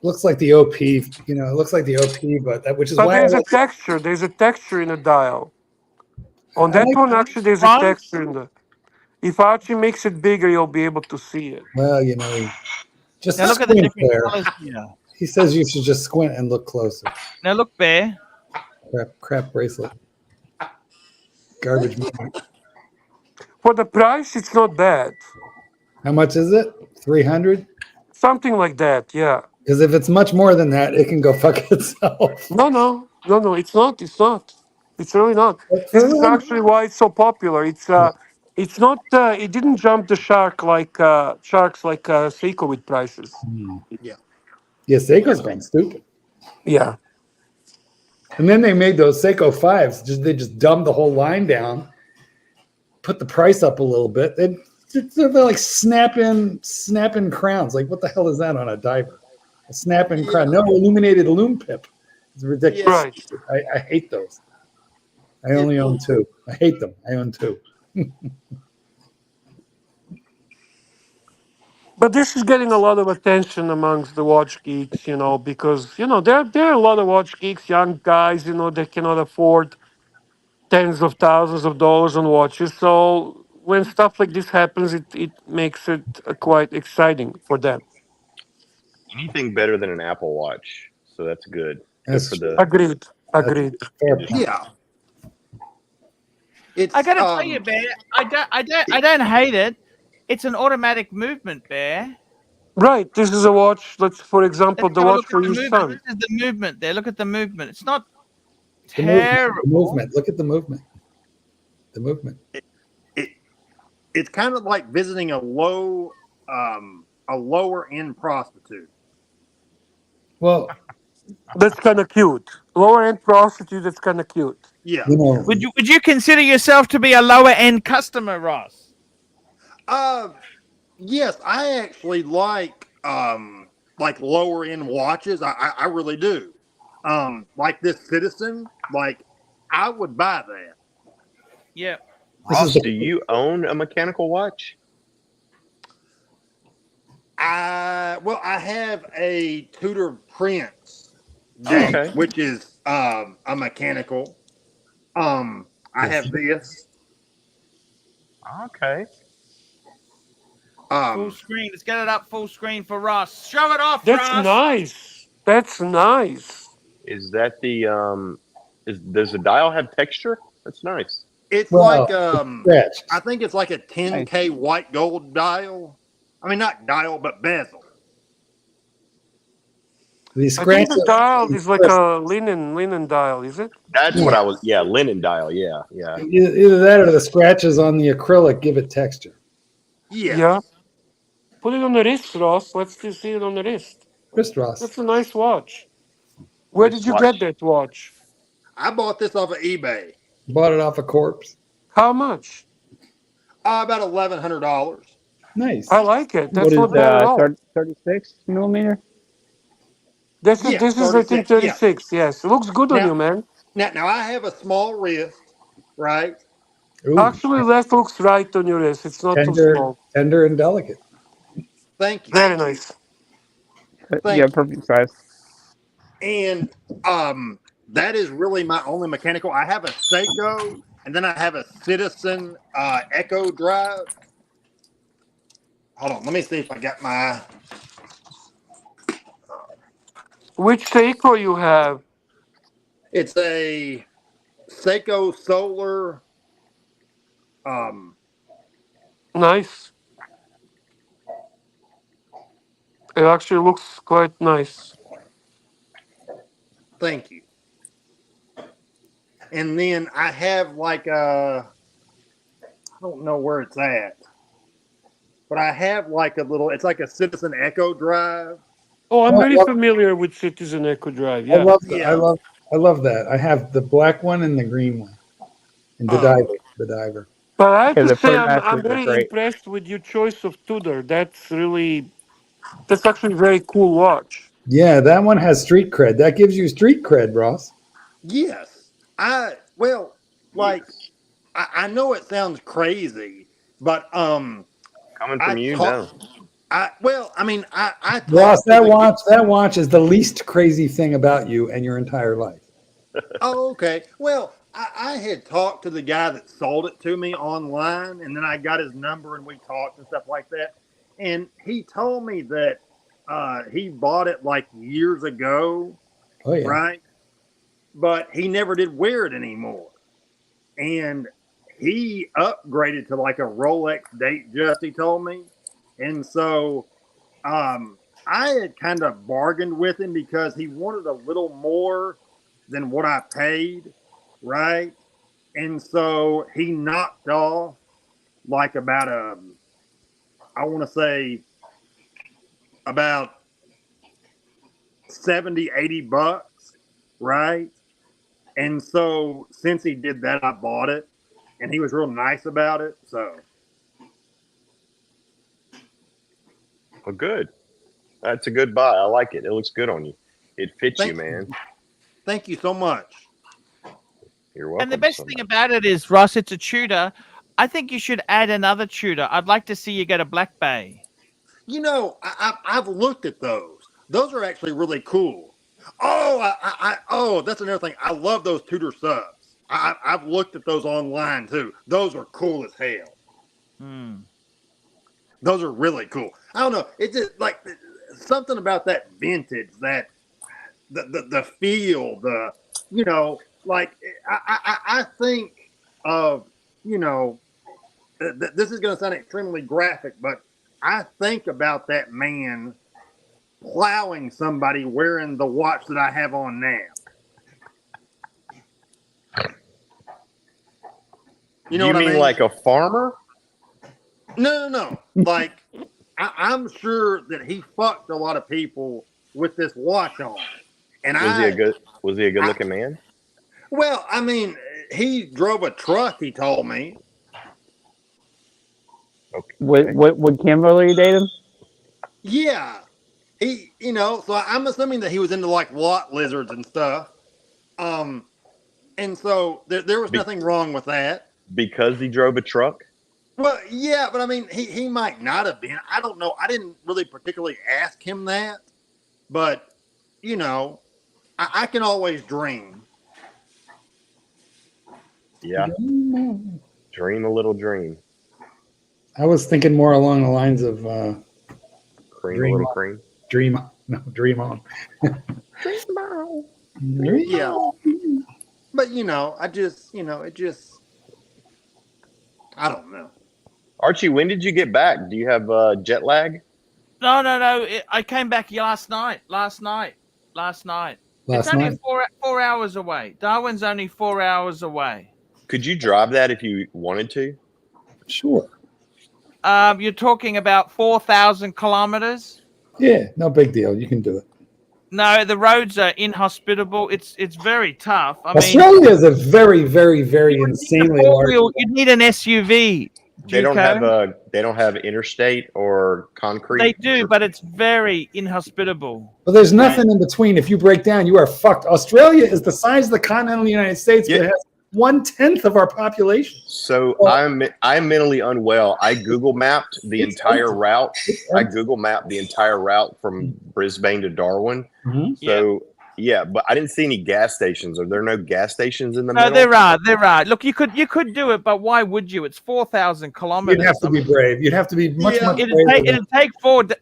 Looks like the OP. You know, it looks like the OP, but that which is But why I there's a like. texture. There's a texture in the dial. On I that like. one, actually, there's a France? texture in the. If Archie makes it bigger, you'll be able to see it. Well, you know, just Now, look at the squint different there. colors here. He says you should just squint and look closer. Now, look, Bear. Crap bracelet. Garbage money. For the price, it's not bad. How much is it? 300? Something like that, yeah. Because if it's much more than that, it can go fuck itself. No, it's not. It's not. It's really not. But This for is them, actually why it's so popular. It's not. It didn't jump the sharks like Seiko with prices. yeah. yeah, Seiko's gone stupid. Yeah. And then they made those Seiko 5s. They just dumbed the whole line down, put the price up a little bit. They're like snap-in crowns. Like, what the hell is that on a diver? A snap-in crown. No illuminated loom pip. It's ridiculous. Right. I hate those. I only It- own 2. I hate them. I own 2. But this is getting a lot of attention amongst the watch geeks, you know, because there are a lot of watch geeks, young guys, they cannot afford tens of thousands of dollars on watches. So when stuff like this happens, it makes it quite exciting for them. Anything better than an Apple Watch. So that's good. That's Good for true. the Agreed. Fair point. yeah. It's I gotta tell you, Bear, I don't hate it. It's an automatic movement, Bear. Right. This is a watch. For example, Let's the have a watch look for at the your movement. son. This is the movement there. Look at the movement. It's not The movement. terrible. The movement. Look at the movement. The movement. it's kind of like visiting a lower end prostitute. Well, That's kind of cute. Lower end prostitute. That's kind of cute. Yeah. you know, Would you consider yourself to be a lower end customer, Ross? Yes, I actually like lower end watches. I really do. Like this Citizen, like I would buy that. Yeah. Ross, do you own a mechanical watch? I have a Tudor Prince Okay. date, which is a mechanical. I have this. Okay. Full screen. Let's get it up full screen for Ross. Show it off, That's Ross. nice. That's nice. Is that the does the dial have texture? That's nice. It's Well, like scratched. I think it's like a 10K white gold dial. I mean, not dial, but bezel. The I scratch. think the dial is like a linen dial, is it? That's what I was. Yeah, linen dial. Yeah. Either that or the scratches on the acrylic give it texture. Yes. Yeah. Put it on the wrist, Ross. Let's just see it on the wrist. Wrist Ross. That's a nice watch. Where did you get that watch? I bought this off of eBay. Bought it off a corpse. How much? About $1,100. Nice. I like it. That's What is not bad at all. 36 millimeter? This Yeah, is I think 36, 36. Yes, it looks good on Now- you, man. Now I have a small wrist, right? Ooh, Actually, that looks right on your wrist. It's not too small. tender and delicate. Thank you. Very nice. Yeah, perfect size. And that is really my only mechanical. I have a Seiko, and then I have a Citizen Echo Drive. Hold on, let me see if I got my. Which Seiko you have? It's a Seiko Solar. Nice. It actually looks quite nice. Thank you. And then I have like a. I don't know where it's at, but I have like a little. It's like a Citizen Echo Drive. Oh, I'm Oh, very familiar with Citizen Echo Drive. I Yeah. love Yeah. I love that. I have the black one and the green one, and the diver. But I have Yeah, to the say, Flint I'm Masters are very great. impressed with your choice of Tudor. That's actually a very cool watch. Yeah, that one has street cred. That gives you street cred, Ross. Yes. Like I know it sounds crazy, but Coming I from you, talk. no. I Ross, talked to the. that watch is the least crazy thing about you and your entire life. Oh, okay. Well, I had talked to the guy that sold it to me online, and then I got his number and we talked and stuff like that. And he told me that he bought it like years ago, Oh yeah. right? But he never did wear it anymore. And he upgraded to like a Rolex date just, he told me. And so I had kind of bargained with him because he wanted a little more than what I paid, right? And so he knocked off like about I want to say about 70, 80 bucks, right? And so since he did that, I bought it, and he was real nice about it. So Well, good. That's a good buy. I like it. It looks good on you. It fits you, man. Thank you so much. You're welcome. And the best thing about it is, Ross, it's a Tudor. I think you should add another Tudor. I'd like to see you get a Black Bay. You know, I've looked at those. Those are actually really cool. Oh, that's another thing. I love those Tudor subs. I've looked at those online too. Those are cool as hell. Those are really cool. I don't know. It's just like something about that vintage, that the feel, like I think of, this is going to sound extremely graphic, but I think about that man plowing somebody wearing the watch that I have on now. You know what I mean? Like a farmer? No. Like, I'm sure that he fucked a lot of people with this watch on. And was he a good looking man? Well, I mean, he drove a truck, he told me. Okay. Would Kimberly date him? Yeah. He, so I'm assuming that he was into like lot lizards and stuff. And so there was nothing wrong with that. Because he drove a truck? Well, yeah, but I mean, he might not have been. I don't know. I didn't really particularly ask him that. But, I can always dream. Yeah. Dream a little dream. I was thinking more along the lines of Cream a little cream. Dream on. Dream on. Yeah. But, I just, I don't know. Archie, when did you get back? Do you have jet lag? No. I came back last night. It's only 4 hours away. Darwin's only 4 hours away. Could you drive that if you wanted to? Sure. You're talking about 4,000 kilometers? Yeah, no big deal. You can do it. No, the roads are inhospitable. It's very tough. Australia is a very, very, very insanely large. You need an SUV. They don't have interstate or concrete. They do, but it's very inhospitable. But there's nothing in between. If you break down, you are fucked. Australia is the size of the continental United States, but it has 1/10 of our population. So I'm mentally unwell. I Google mapped the entire route. I Google mapped the entire route from Brisbane to Darwin. Mm-hmm. So Yeah, but I didn't see any gas stations. Are there no gas stations in the No, middle? there are. There are. Look, you could do it, but why would you? It's 4,000 kilometers. You'd have to be brave. You'd have to be much braver. It'd take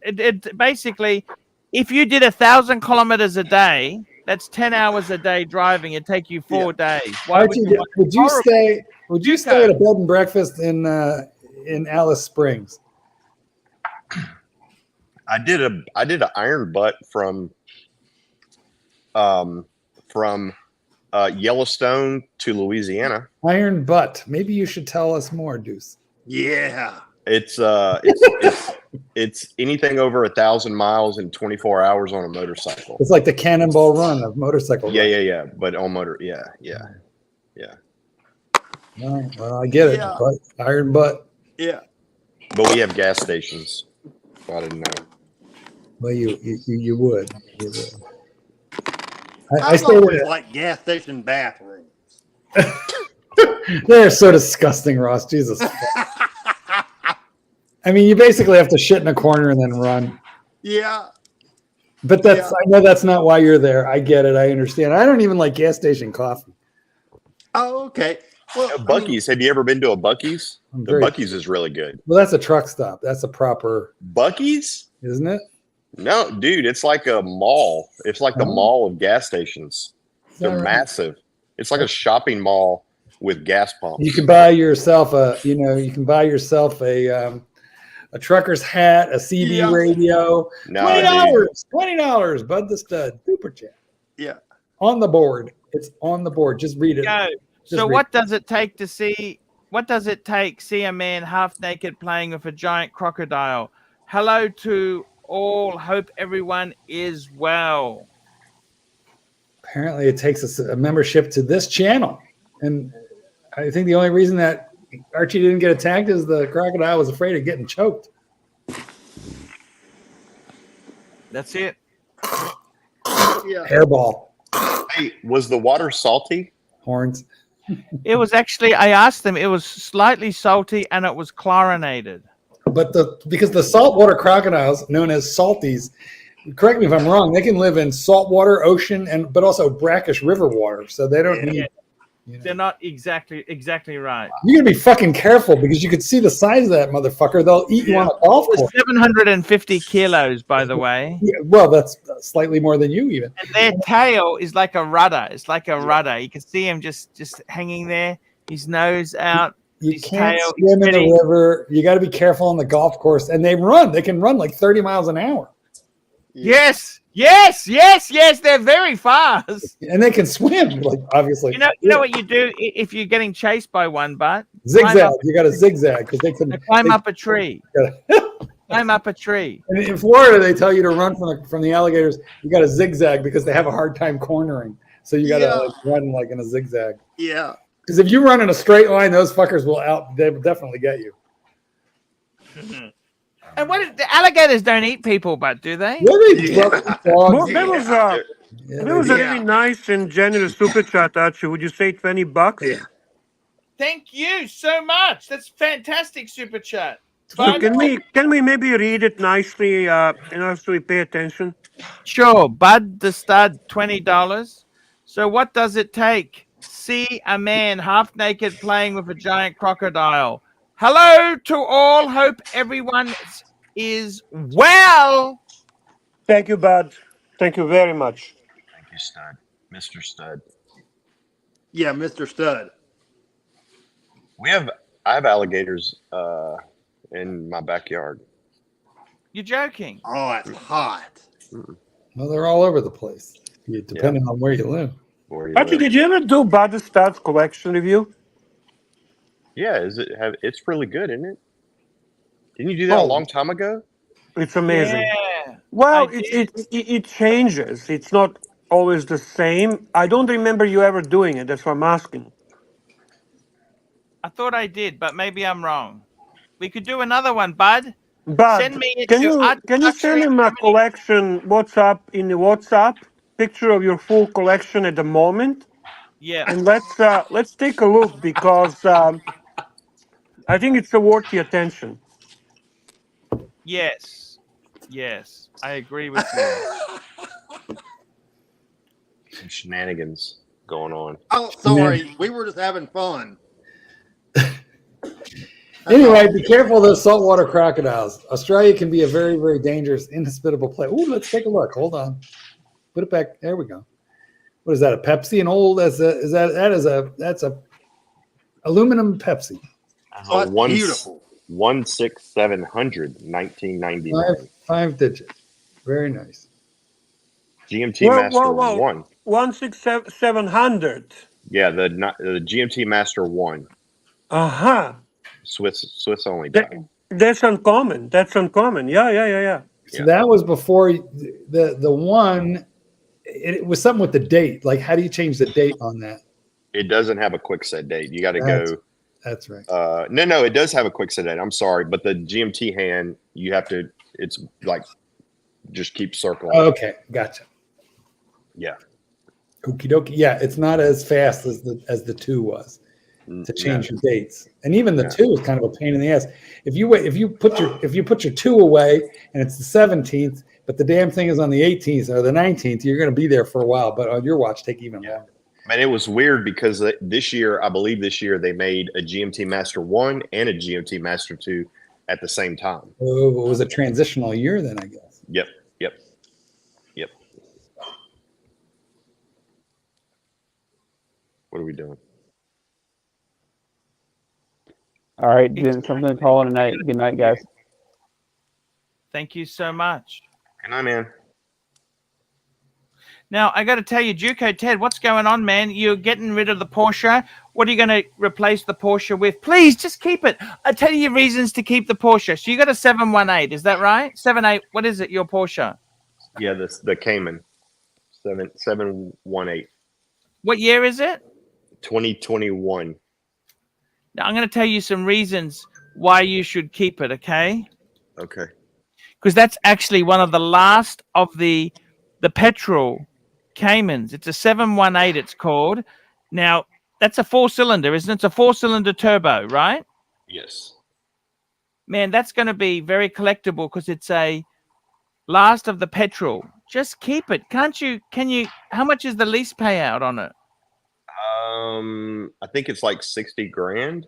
it basically, if you did 1,000 kilometers a day, that's 10 hours a day driving. It'd take you 4 days. Why Archie, would you stay at a bed and breakfast in Alice Springs? I did an iron butt from Yellowstone to Louisiana. Iron butt. Maybe you should tell us more, Deuce. Yeah. It's anything over 1,000 miles in 24 hours on a motorcycle. It's like the Cannonball Run of motorcycle. Yeah. But on motor, yeah. Well, I get it. Yeah. But iron butt. Yeah. But we have gas stations. So I didn't know. Well, you would. You would. I stayed always at like gas station bathrooms. They're so disgusting, Ross. Jesus. I mean, you basically have to shit in a corner and then run. Yeah. But I know that's not why you're there. I get it. I understand. I don't even like gas station coffee. Oh, okay. Well, Buc-ee's. Have you ever been to a Buc-ee's? The Buc-ee's is really good. Well, that's a truck stop. That's a proper Buc-ee's, isn't it? No, dude, it's like a mall. It's like the mall of gas stations. They're massive. It's like a shopping mall with gas pumps. You can buy yourself a trucker's hat, a CD radio. $20. Bud the Stud. Super chat. Yeah. On the board. It's on the board. Just read it. So what does it take to see? What does it take? See a man half naked playing with a giant crocodile. Hello to all. Hope everyone is well. Apparently, it takes a membership to this channel, and I think the only reason that Archie didn't get attacked is the crocodile was afraid of getting choked. That's it. Yeah. Hairball. Hey, was the water salty? Horns. It was actually. I asked them. It was slightly salty and it was chlorinated. But because the saltwater crocodiles, known as salties, correct me if I'm wrong, they can live in saltwater, ocean, but also brackish river water. So they don't need. They're not exactly right. You gotta be fucking careful because you could see the size of that motherfucker. They'll eat you on a golf course. 750 kilos, by the way. Yeah, well, that's slightly more than you even. And their tail is like a rudder. It's like a rudder. You can see him just hanging there. His nose out. You can't swim in the river. You got to be careful on the golf course. And they run. They can run like 30 miles an hour. Yes. They're very fast. And they can swim, like obviously. You know what you do if you're getting chased by one, but zigzag. You got to zigzag because they climb up a tree. Climb up a tree. And in Florida, they tell you to run from the alligators. You got to zigzag because they have a hard time cornering. So you got to run like in a zigzag. Yeah. Because if you run in a straight line, those fuckers they will definitely get you. And the alligators don't eat people, but do they? Well, there was a really nice and generous super chat, Archie. Would you say $20? Yeah. Thank you so much. That's fantastic super chat. So can we maybe read it nicely so we pay attention? Sure. Bud the Stud, $20. So what does it take? See a man half naked playing with a giant crocodile. Hello to all. Hope everyone is well. Thank you, Bud. Thank you very much. Thank you, Stud. Mr. Stud. Yeah, Mr. Stud. I have alligators in my backyard. You're joking. Oh, that's hot. Well, they're all over the place, depending on where you live. Archie, did you ever do Bud the Stud's collection review? Yeah, it's really good, isn't it? Didn't you do that a long time ago? It's amazing. Yeah, well, it changes. It's not always the same. I don't remember you ever doing it. That's why I'm asking. I thought I did, but maybe I'm wrong. We could do another one, Bud. But send me can you send him a collection WhatsApp in the WhatsApp picture of your full collection at the moment? Yeah. And let's take a look because I think it's worth the attention. Yes, I agree with you. Some shenanigans going on. Oh, sorry. We were just having fun. Anyway, be careful of those saltwater crocodiles. Australia can be a very, very dangerous, inhospitable place. Ooh, let's take a look. Hold on. Put it back. There we go. What is that? A Pepsi? An old that's a aluminum Pepsi. Oh, that's beautiful. 16700 1999. Five digits. Very nice. GMT Master 1. 16700. Yeah, the GMT Master 1. Uh-huh. Swiss only dial. That's uncommon. That's uncommon. Yeah. So that was before the one. It was something with the date. Like, how do you change the date on that? It doesn't have a quick set date. You got to go. That's right. No, it does have a quick set date. I'm sorry, but the GMT hand, you have to. It's like just keep circling. Okay, gotcha. Yeah. Okie dokie. Yeah, it's not as fast as the 2 was to change your dates, and even the 2 is kind of a pain in the ass. If you put your 2 away and it's the 17th, but the damn thing is on the 18th or the 19th, you're going to be there for a while. But on your watch, take even longer. Man, it was weird because this year, I believe they made a GMT Master 1 and a GMT Master 2 at the same time. Oh, it was a transitional year then, I guess. Yep. What are we doing? All right, then something to call it a night. Good night, guys. Thank you so much. Good night, man. Now, I got to tell you, Juco Ted, what's going on, man? You're getting rid of the Porsche. What are you going to replace the Porsche with? Please, just keep it. I'll tell you reasons to keep the Porsche. So you got a 718, is that right? 78, what is it, your Porsche? Yeah, the Cayman. 718. What year is it? 2021. Now, I'm going to tell you some reasons why you should keep it, okay? Okay. Because that's actually one of the last of the petrol Caymans. It's a 718, it's called. Now, that's a 4-cylinder, isn't it? It's a 4-cylinder turbo, right? Yes. Man, that's going to be very collectible because it's a last of the petrol. Just keep it. Can you, how much is the lease payout on it? I think it's like 60 grand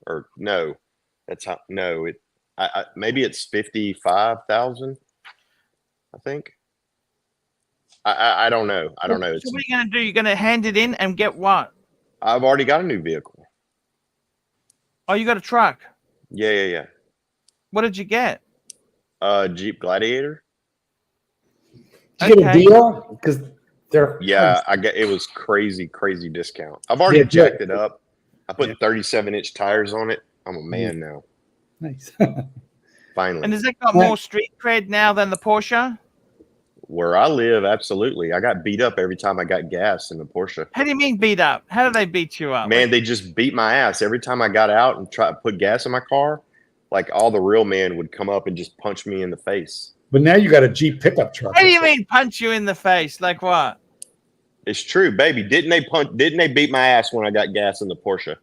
or no, maybe it's 55,000. I think. I don't know. I don't know. So what are you going to do? You're going to hand it in and get what? I've already got a new vehicle. Oh, you got a truck? Yeah. What did you get? Jeep Gladiator. Did you get a deal? Because they're it was crazy discount. I've already jacked it up. I put 37-inch tires on it. I'm a man now. Nice. Finally. And has it got more street cred now than the Porsche? Where I live, absolutely. I got beat up every time I got gas in the Porsche. How do you mean beat up? How do they beat you up? Man, they just beat my ass every time I got out and try to put gas in my car. Like all the real men would come up and just punch me in the face. But now you got a Jeep pickup truck. What do you mean punch you in the face? Like what? It's true, baby. Didn't they beat my ass when I got gas in the Porsche?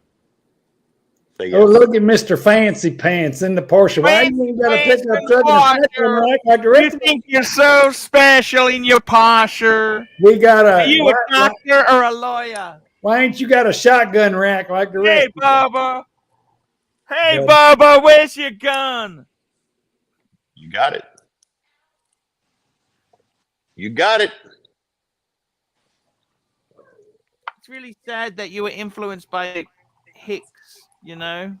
Say yes. Oh, look at Mr. Fancy Pants in the Porsche. Why you ain't got a pickup truck and a second rack like the rest You think you're so special in your Porsche? We got Are you a doctor or a lawyer? Why ain't you got a shotgun rack like the rest? Hey, Bubba. Hey, Bubba, where's your gun? You got it. You got it. It's really sad that you were influenced by Hicks, you know?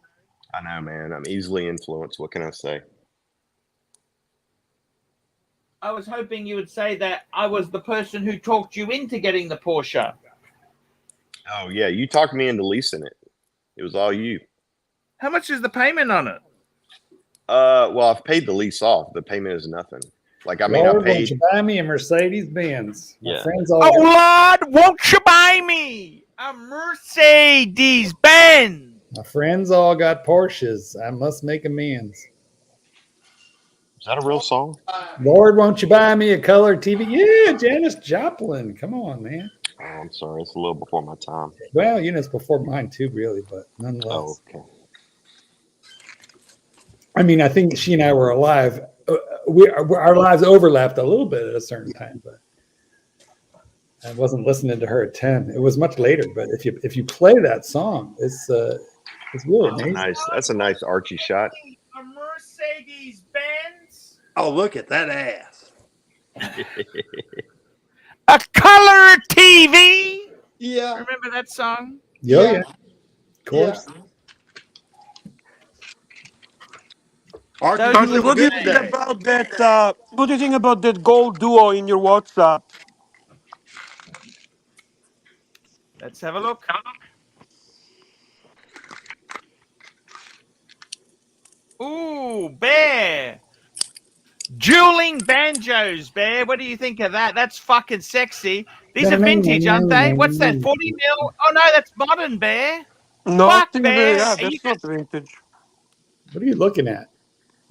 I know, man. I'm easily influenced. What can I say? I was hoping you would say that I was the person who talked you into getting the Porsche. Oh, yeah. You talked me into leasing it. It was all you. How much is the payment on it? Well, I've paid the lease off. The payment is nothing. Like, I mean, Lord, I paid. won't you buy me a Mercedes Benz? Yeah. My friends all Lord, won't you buy me a Mercedes Benz? My friends all got Porsches. I must make amends. Is that a real song? Lord, won't you buy me a color TV? Yeah, Janis Joplin. Come on, man. Oh, I'm sorry. It's a little before my time. Well, you know, it's before mine too, really, but nonetheless. Oh, okay. I mean, I think she and I were alive. Our lives overlapped a little bit at a certain time, but I wasn't listening to her at 10. It was much later, but if you play that song, it's really amazing. Nice. That's a nice Archie shot. A Mercedes Benz. Oh, look at that ass. A color TV. Yeah. Remember that song? Yeah. Of course. Yeah. Archie, Those Archie, were what do you good think days. about that? What do you think about that gold duo in your WhatsApp? Let's have a look. Ooh, Bear. Dueling banjos, Bear. What do you think of that? That's fucking sexy. These are vintage, aren't they? What's that? 40 mil? Oh no, that's modern, Bear. No, Fuck, I think Bear. yeah, Are you that's not vintage. What are you looking at?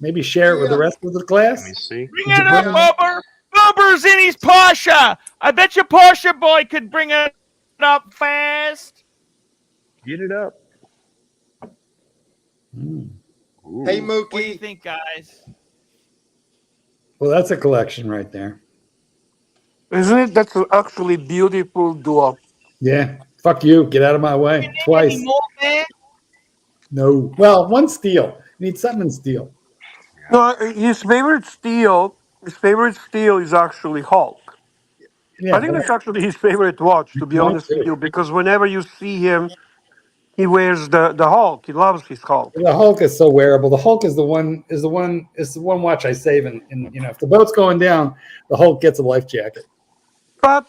Maybe share it with the rest of the class. Let me see. Bring Did it you up, bring Bubber. Bubber's in his Porsche. I bet your Porsche boy could bring it up fast. Get it up. Hmm. Ooh. Hey, What do you Mookie. think, guys? Well, that's a collection right there. Isn't it? That's actually beautiful duo. Yeah. Fuck you. Get out of my way. Any Twice. more, Bear? No. Well, one steel. You need something in steel. No, his favorite steel is actually Hulk. Yeah. I think that's actually his favorite watch, to be Mine honest with too. you, because whenever you see him, he wears the Hulk. He loves his Hulk. The Hulk is so wearable. The Hulk is the one watch I save in if the boat's going down, the Hulk gets a life jacket. But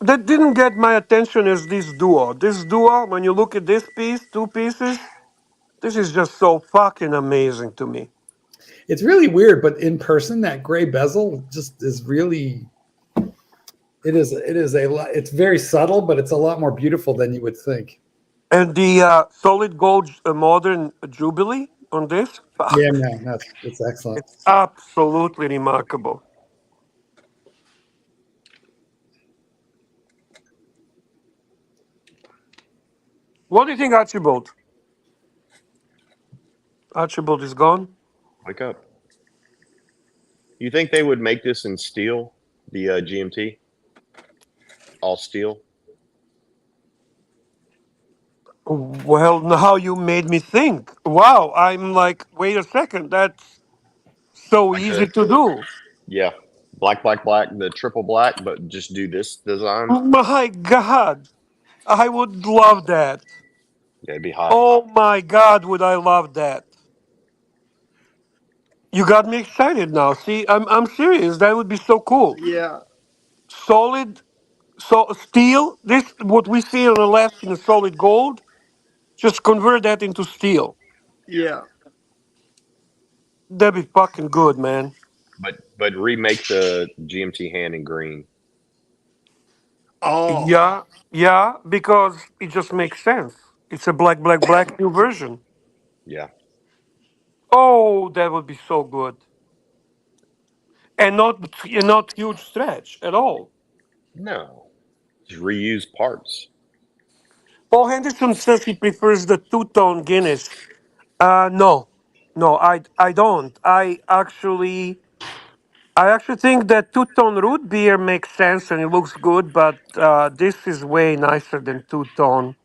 that didn't get my attention as this duo. This duo, when you look at this piece, two pieces, this is just so fucking amazing to me. It's really weird, but in person, that gray bezel just is really. It's very subtle, but it's a lot more beautiful than you would think. And the solid gold modern Jubilee on this, Yeah, fuck, man, it's excellent. it's absolutely remarkable. What do you think, Archibald? Archibald is gone. Wake up. You think they would make this in steel? The GMT? All steel? Well, now you made me think. Wow, I'm like, wait a second, that's so Like easy the, to do. yeah. Black, the triple black, but just do this design. My God, I would love that. Yeah, it'd be hot. Oh my God, would I love that? You got me excited now. See, I'm serious. That would be so cool. Yeah. Solid, so steel. This what we see on the left in the solid gold. Just convert that into steel. Yeah. That'd be fucking good, man. But remake the GMT hand in green. Oh. Yeah, yeah, because it just makes sense. It's a black new version. Yeah. Oh, that would be so good, and not huge stretch at all. No. Just reuse parts. Paul Henderson says he prefers the two-tone Guinness. No, no, I don't. I actually think that two-tone root beer makes sense and it looks good, but this is way nicer than two-tone.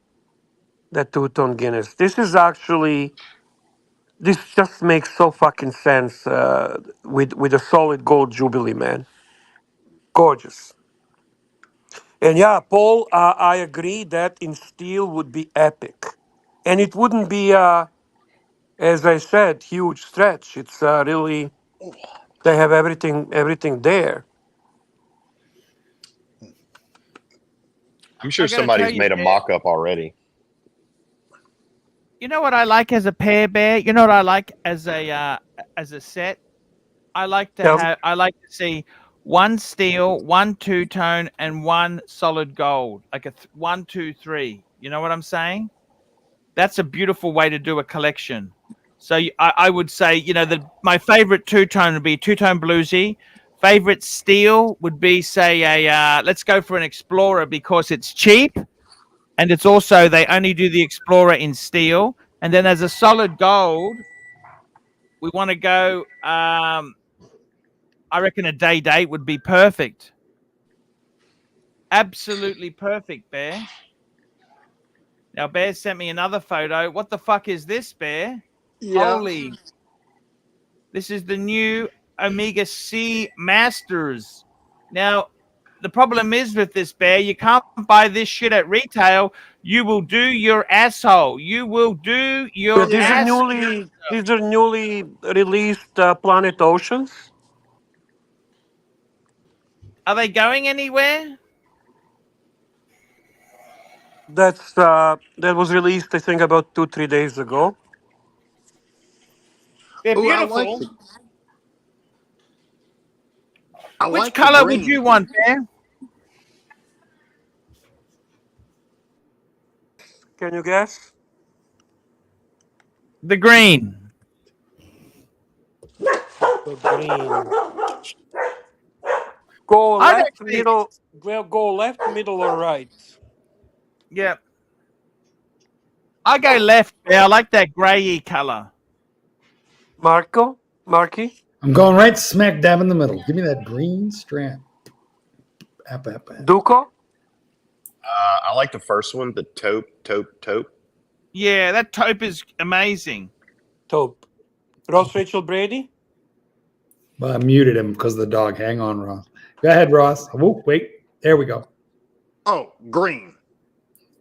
The two-tone Guinness. This just makes so fucking sense with a solid gold Jubilee, man. Gorgeous. And yeah, Paul, I agree that in steel would be epic, and it wouldn't be, as I said, huge stretch. It's really they have everything there. I'm sure I gotta tell somebody's you, made a Bear, mock up already. you know what I like as a pair, Bear? You know what I like as a set? I like Yeah. to see one steel, one two-tone, and one solid gold, like a 1, 2, 3. You know what I'm saying? That's a beautiful way to do a collection. So I would say, my favorite two-tone would be two-tone bluesy. Favorite steel would be, say, let's go for an Explorer because it's cheap, and it's also they only do the Explorer in steel. And then as a solid gold, we want to go. I reckon a day date would be perfect. Absolutely perfect, Bear. Now, Bear sent me another photo. What the fuck is this, Bear? Yeah. Holy. This is the new Omega C Masters. Now, the problem is with this, Bear, you can't buy this shit at retail. You will do your asshole. You will do Yeah, your these are ass. newly released Planet Oceans. Are they going anywhere? That was released, I think, about 2-3 days ago. They're Oh, I like beautiful. Which the color would green. you want, Bear? Can you guess? The green. The green. Go I'd left, actually, middle. Well, go left, middle, or right. yeah. I go left, Bear. I like that grayy color. Marky. I'm going right smack dab in the middle. Give me that green strap. App. Duco. I like the first one, the taupe. Yeah, that taupe is amazing. Taupe. Ross Rachel Brady. Well, I muted him because of the dog. Hang on, Ross. Go ahead, Ross. Oh, wait. There we go. Oh, green.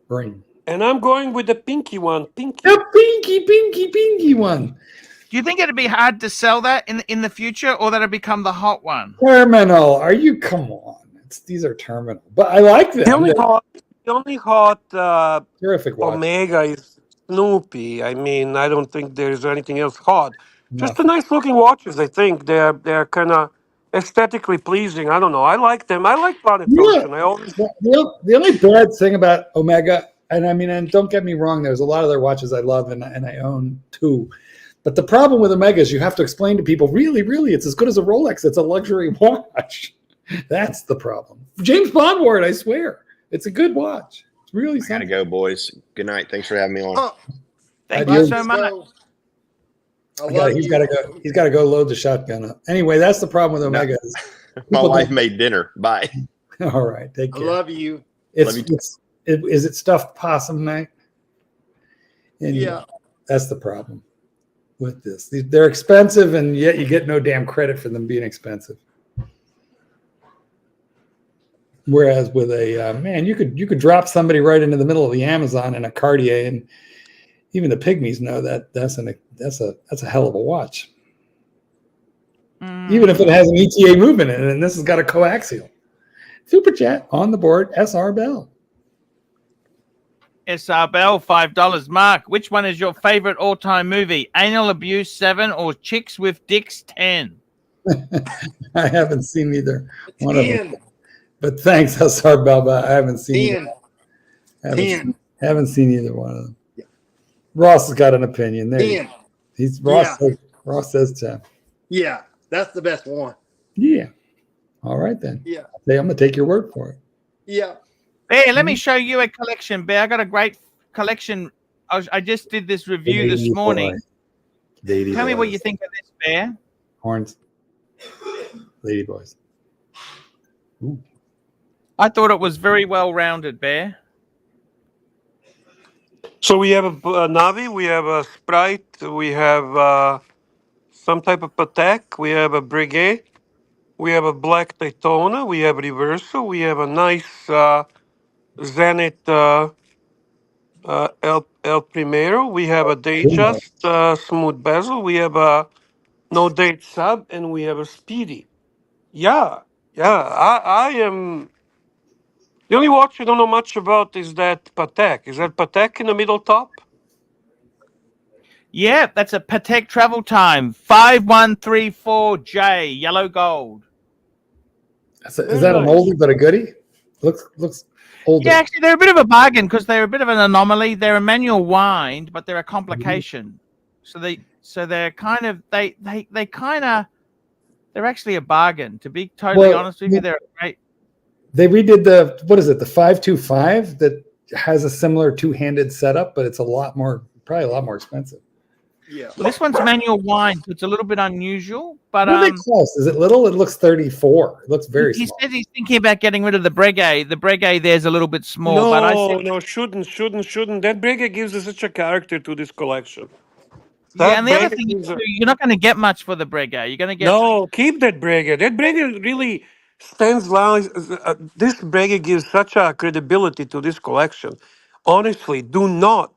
Green. And I'm going with the pinky one. Pinky. The pinky one. Do you think it'd be hard to sell that in the future, or that'll become the hot one? Terminal. Are you? Come on. These are terminal. But I like them. The only hot Terrific watch. Omega is Snoopy. I mean, I don't think there's anything else hot. Just the Nothing. nice looking watches. I think they're kind of aesthetically pleasing. I don't know. I like them. I like Planet Ocean. I always The only bad thing about Omega, and I mean, and don't get me wrong, there's a lot of their watches I love and I own too. But the problem with Omega is you have to explain to people, really, it's as good as a Rolex. It's a luxury watch. That's the problem. James Bond wore it, I swear. It's a good watch. It's really Gotta something. go, boys. Good night. Thanks for having me on. Oh, Thank Adios. you so much. He's got to go load the shotgun up. Anyway, that's the problem with Omega. My wife made dinner. Bye. All right, take I care. love you. Is it stuffed possum night? And Yeah. that's the problem with this. They're expensive, and yet you get no damn credit for them being expensive. Whereas with a man, you could drop somebody right into the middle of the Amazon in a Cartier, and even the pygmies know that's a hell of a watch. Even if it has an ETA movement in it, and this has got a coaxial. Super chat on the board. SR Bell. SR Bell, $5. Mark, which one is your favorite all-time movie? Anal Abuse 7 or Chicks with Dicks 10? I haven't seen either one of them. But thanks, SR Bell. But I haven't seen haven't seen either one of them. Yeah. Ross has got an opinion. There Ross says 10. Yeah, that's the best one. Yeah. All right then. Yeah. I'm gonna take your word for it. Yeah. Bear, let me show you a collection, Bear. I got a great collection. I just did this review this morning. Tell me what you think of this, Bear. Horns. Lady boys. Ooh. I thought it was very well rounded, Bear. So we have a Navi, we have a Sprite, we have some type of Patek, we have a Breguet, we have a Black Daytona, we have a Reverso, we have a nice Zenith El Primero, we have a Datejust smooth bezel, we have a no date sub, and we have a Speedy. Yeah, I am. The only watch I don't know much about is that Patek. Is that Patek in the middle top? Yeah, that's a Patek Travel Time 5134J, yellow gold. Is that an oldie but a goodie? Looks older. Yeah, actually, they're a bit of a bargain because they're a bit of an anomaly. They're a manual wind, but they're a complication. So they're kind of they're actually a bargain. To be totally honest with you, they're great. They redid the 525 that has a similar two-handed setup, but it's probably a lot more expensive. Yeah. Well, this one's manual wine, so it's a little bit unusual. But What are they close? Is it little? It looks 34. It looks very he small. says he's thinking about getting rid of the Breguet. The Breguet there's a little bit small, but I said, No, shouldn't. That Brega gives us such a character to this collection. yeah. That And the other Brega thing is, gives a- you're not going to get much for the Breguet. You're going to get No, keep that Brega. That Brega really stands loud. This Brega gives such a credibility to this collection. Honestly, do not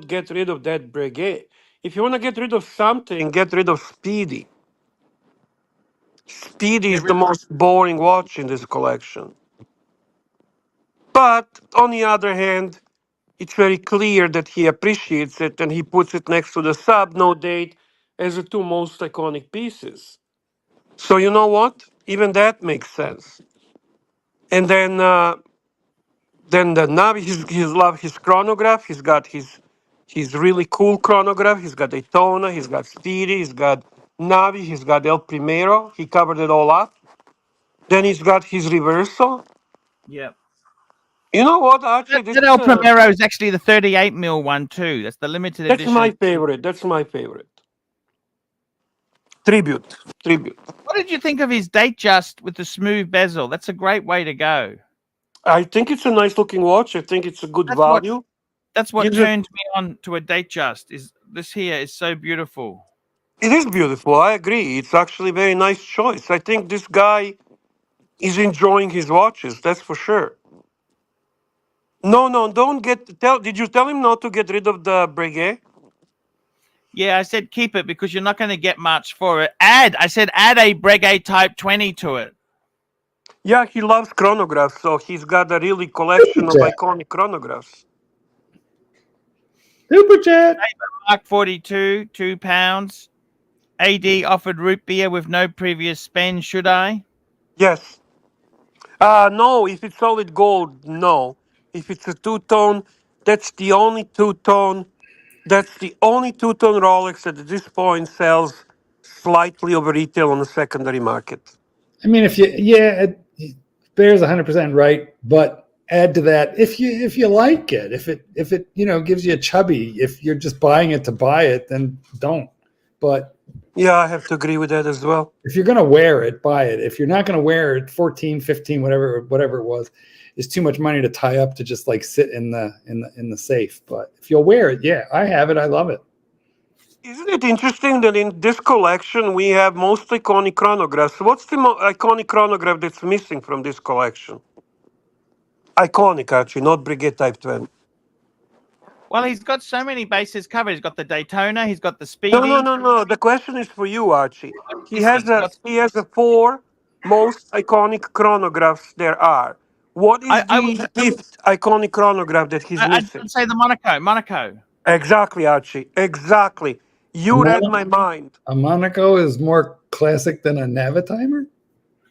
get rid of that Brega. If you want to get rid of something, get rid of Speedy. Speedy is the most boring watch in this collection. But on the other hand, it's very clear that he appreciates it and he puts it next to the sub, no date, as the two most iconic pieces. So you know what? Even that makes sense. And then the Navi, he's love his chronograph. He's got his really cool chronograph. He's got Daytona. He's got Speedy. He's got Navi. He's got El Primero. He covered it all up. Then he's got his reversal. yeah. You know what? Actually, That El Primero is actually the 38 mil one too. That's the limited that's edition. my favorite. That's my favorite. Tribute. What did you think of his date just with the smooth bezel? That's a great way to go. I think it's a nice looking watch. I think it's a good value. That's what Gives it- turned me on to a date just. Is this here is so beautiful. It is beautiful. I agree. It's actually a very nice choice. I think this guy is enjoying his watches. That's for sure. No, don't Did you tell him not to get rid of the Breguet? Yeah, I said keep it because you're not going to get much for it. I said add a Breguet Type 20 to it. Yeah, he loves chronographs, so he's got a really collection of Super chat. iconic chronographs. Super chat. Mark 42, £2. AD offered root beer with no previous spend. Should I? Yes. No, if it's solid gold, no. If it's a two-tone, that's the only two-tone. That's the only two-tone Rolex that at this point sells slightly over retail on the secondary market. I mean, Bear's 100% right, but add to that if you like it, if it gives you a chubby, if you're just buying it to buy it, then don't. But yeah, I have to agree with that as well. if you're gonna wear it, buy it. If you're not gonna wear it, 14, 15, whatever it was, is too much money to tie up to just like sit in the safe. But if you'll wear it, yeah, I have it. I love it. Isn't it interesting that in this collection we have most iconic chronographs? What's the iconic chronograph that's missing from this collection? Iconic, actually, not Brigade Type 20. Well, he's got so many bases covered. He's got the Daytona. He's got the Speedy. No. The question is for you, Archie. He has the four most iconic chronographs there are. What is the fifth iconic chronograph that he's missing? I'd say the Monaco. Exactly, Archie. Exactly. You read my mind. A Monaco is more classic than a Navitimer?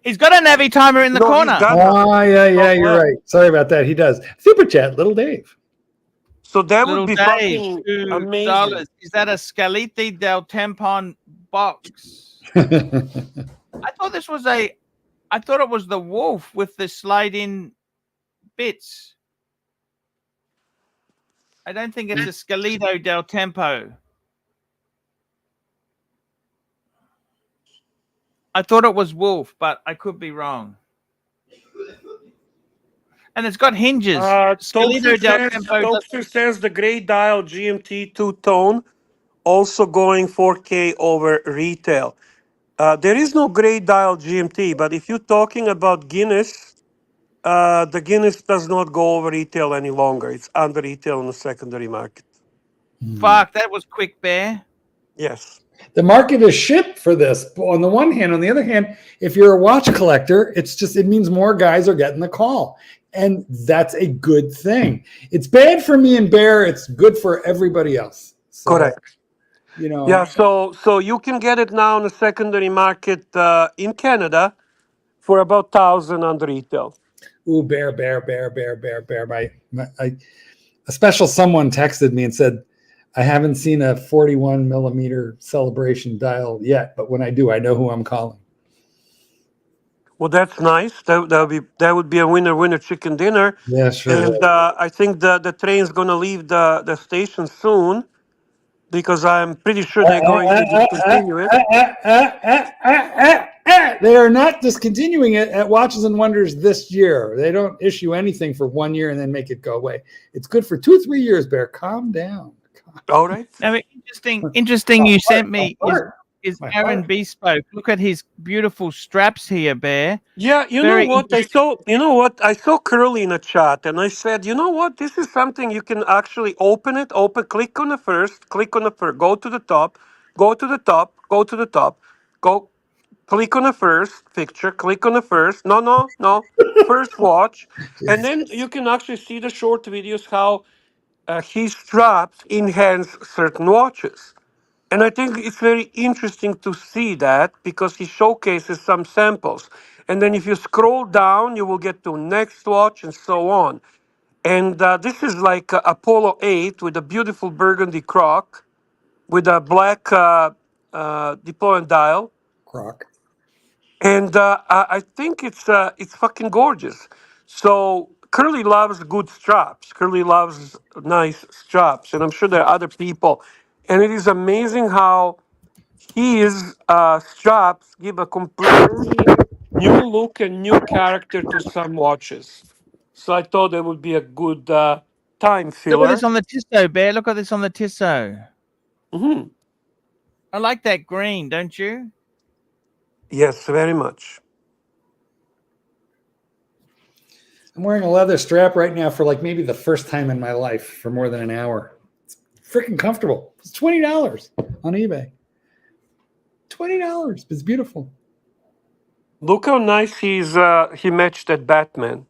He's got a Navitimer in the corner. Yeah, you're right. Sorry about that. He does. Super chat, little Dave. So that Little would be Dave, fucking amazing. $2. Is that a Scaliti del Tempon box? I thought it was the Wolf with the slide-in bits. I don't think it's a Scalito del Tempo. I thought it was Wolf, but I could be wrong. And it's got hinges. Stokester says the gray dial GMT two-tone, also going 4K over retail. There is no gray dial GMT, but if you're talking about Guinness, the Guinness does not go over retail any longer. It's under retail in the secondary market. Fuck, that was quick, Bear. Yes. The market is shit for this. On the one hand, on the other hand, if you're a watch collector, it means more guys are getting the call. And that's a good thing. It's bad for me and Bear. It's good for everybody else. So, correct. Yeah, so you can get it now in the secondary market in Canada for about 1,000 under retail. Ooh, Bear. A special someone texted me and said, I haven't seen a 41 millimeter celebration dial yet, but when I do, I know who I'm calling. Well, that's nice. That would be a winner chicken dinner. Yeah, sure. And I think the train's going to leave the station soon. because I'm pretty sure they're going to discontinue it. They are not discontinuing it at Watches and Wonders this year. They don't issue anything for 1 year and then make it go away. It's good for 2-3 years, Bear. Calm down. All right. Now, interesting. You sent me is My Aaron heart. Bespoke. Look at his beautiful straps here, Bear. Yeah, you Very know what? I saw Curly in a chat and I said, you know what? This is something you can actually click on the first, go to the top, go to the top, go to the top, go, click on the first picture, click on the first, no, first watch. And then you can actually see the short videos how his straps enhance certain watches. And I think it's very interesting to see that because he showcases some samples. And then if you scroll down, you will get to next watch and so on. And this is like Apollo 8 with a beautiful burgundy croc with a black deployment dial. Croc. And I think it's fucking gorgeous. So Curly loves good straps. Curly loves nice straps. And I'm sure there are other people. And it is amazing how his straps give a completely new look and new character to some watches. So I thought it would be a good time Look at filler. this on the Tissot, Bear. Look at this on the Tissot. Hmm. I like that green, don't you? Yes, very much. I'm wearing a leather strap right now for like maybe the first time in my life for more than an hour. It's freaking comfortable. It's $20 on eBay. $20. It's beautiful. Look how nice he matched that Batman.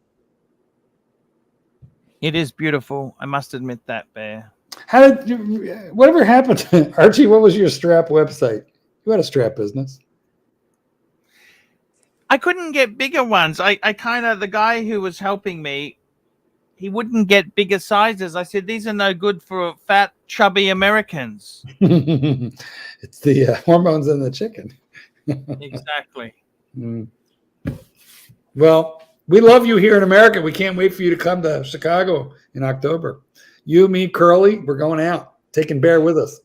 It is beautiful. I must admit that, Bear. How did whatever happened to Archie? What was your strap website? You had a strap business. I couldn't get bigger ones. I kind of, the guy who was helping me, he wouldn't get bigger sizes. I said, these are no good for fat, chubby Americans. It's the hormones in the chicken. Exactly. Well, we love you here in America. We can't wait for you to come to Chicago in October. You, me, Curly, we're going out, taking Bear with us.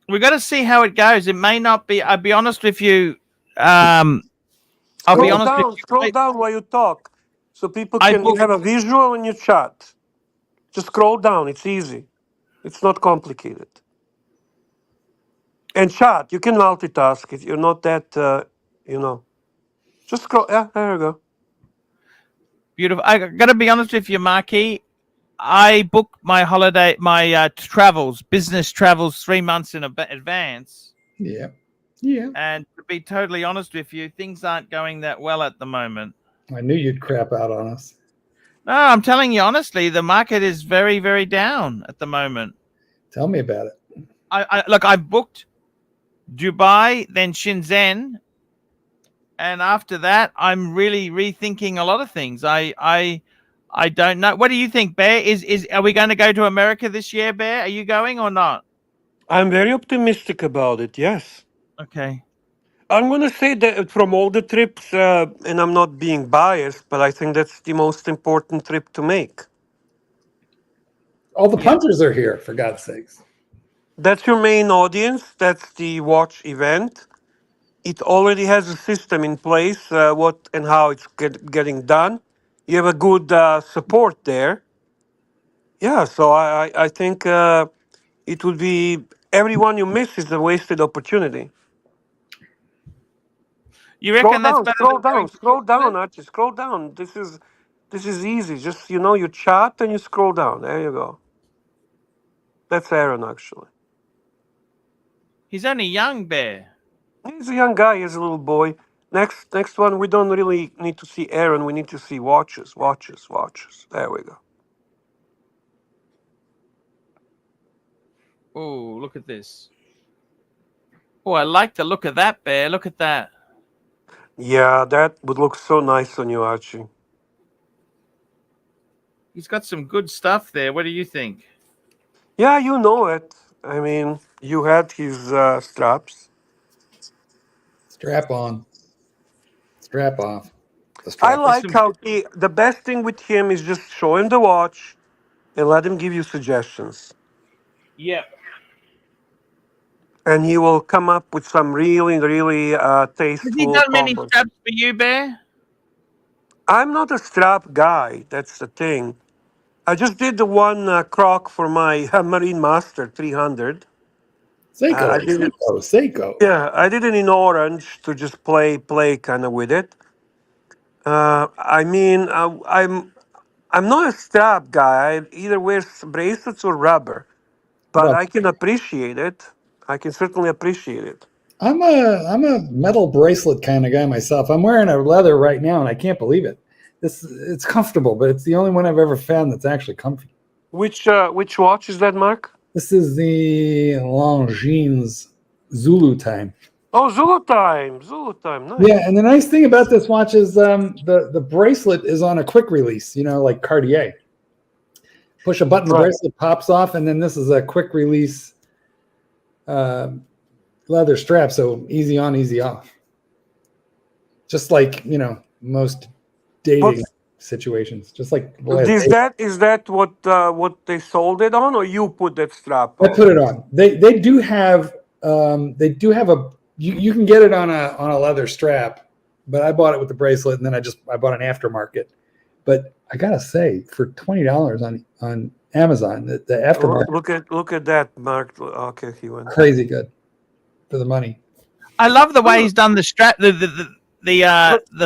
We got to see how it goes. It may not be. I'll be honest with you. Scroll down while you talk, so people can have a visual in your chat. Just scroll down. It's easy. It's not complicated. And chat, you can multitask if you're not that, Just scroll. Yeah, there you go. Beautiful. I got to be honest with you, Marky. I booked my holiday, my business travels 3 months in advance. Yeah. And to be totally honest with you, things aren't going that well at the moment. I knew you'd crap out on us. No, I'm telling you honestly, the market is very, very down at the moment. Tell me about it. I booked Dubai, then Shenzhen, and after that, I'm really rethinking a lot of things. I don't know. What do you think, Bear? Are we going to go to America this year, Bear? Are you going or not? I'm very optimistic about it. Yes. Okay. I'm going to say that from all the trips, and I'm not being biased, but I think that's the most important trip to make. All the punters are here, for God's sakes. That's your main audience. That's the watch event. It already has a system in place, what and how it's getting done. You have a good support there. Yeah, so I think it would be everyone you miss is a wasted opportunity. You reckon that's better? Scroll down, Archie. Scroll down. This is easy. Just you chat and you scroll down. There you go. That's Aaron, actually. He's only young, Bear. He's a young guy. He's a little boy. Next one. We don't really need to see Aaron. We need to see watches. There we go. Oh, look at this. Oh, I like the look of that, Bear. Look at that. Yeah, that would look so nice on you, Archie. He's got some good stuff there. What do you think? Yeah, you know it. I mean, you had his straps. Strap on. Strap off. I like how the best thing with him is just show him the watch and let him give you suggestions. Yep. and he will come up with some really, really Has he tasteful done many combos. straps for you, Bear? I'm not a strap guy. That's the thing. I just did the one croc for my Marine Master 300. Seiko, I did it. Seiko. Yeah, I did it in orange to just play kind of with it. I mean, I'm not a strap guy. I either wear bracelets or rubber, but Well, I can appreciate it. I can certainly appreciate it. I'm a metal bracelet kind of guy myself. I'm wearing a leather right now, and I can't believe it. It's comfortable, but it's the only one I've ever found that's actually comfy. Which watch is that, Mark? This is the Longines Zulu time. Oh, Zulu time, Zulu time. Nice. Yeah, and the nice thing about this watch is the bracelet is on a quick release, like Cartier. Push a button, the Right. bracelet pops off, and then this is a quick release leather strap, so easy on, easy off. Just like most dating situations, just like Is that what they sold it on, or you put that strap I on? put it on. They do have a you can get it on a leather strap, but I bought it with the bracelet, and then I bought an aftermarket. But I gotta say, for $20 on Amazon, the aftermarket Look at that, Mark. Okay, he went. crazy good for the money. I love the way he's done the strap, the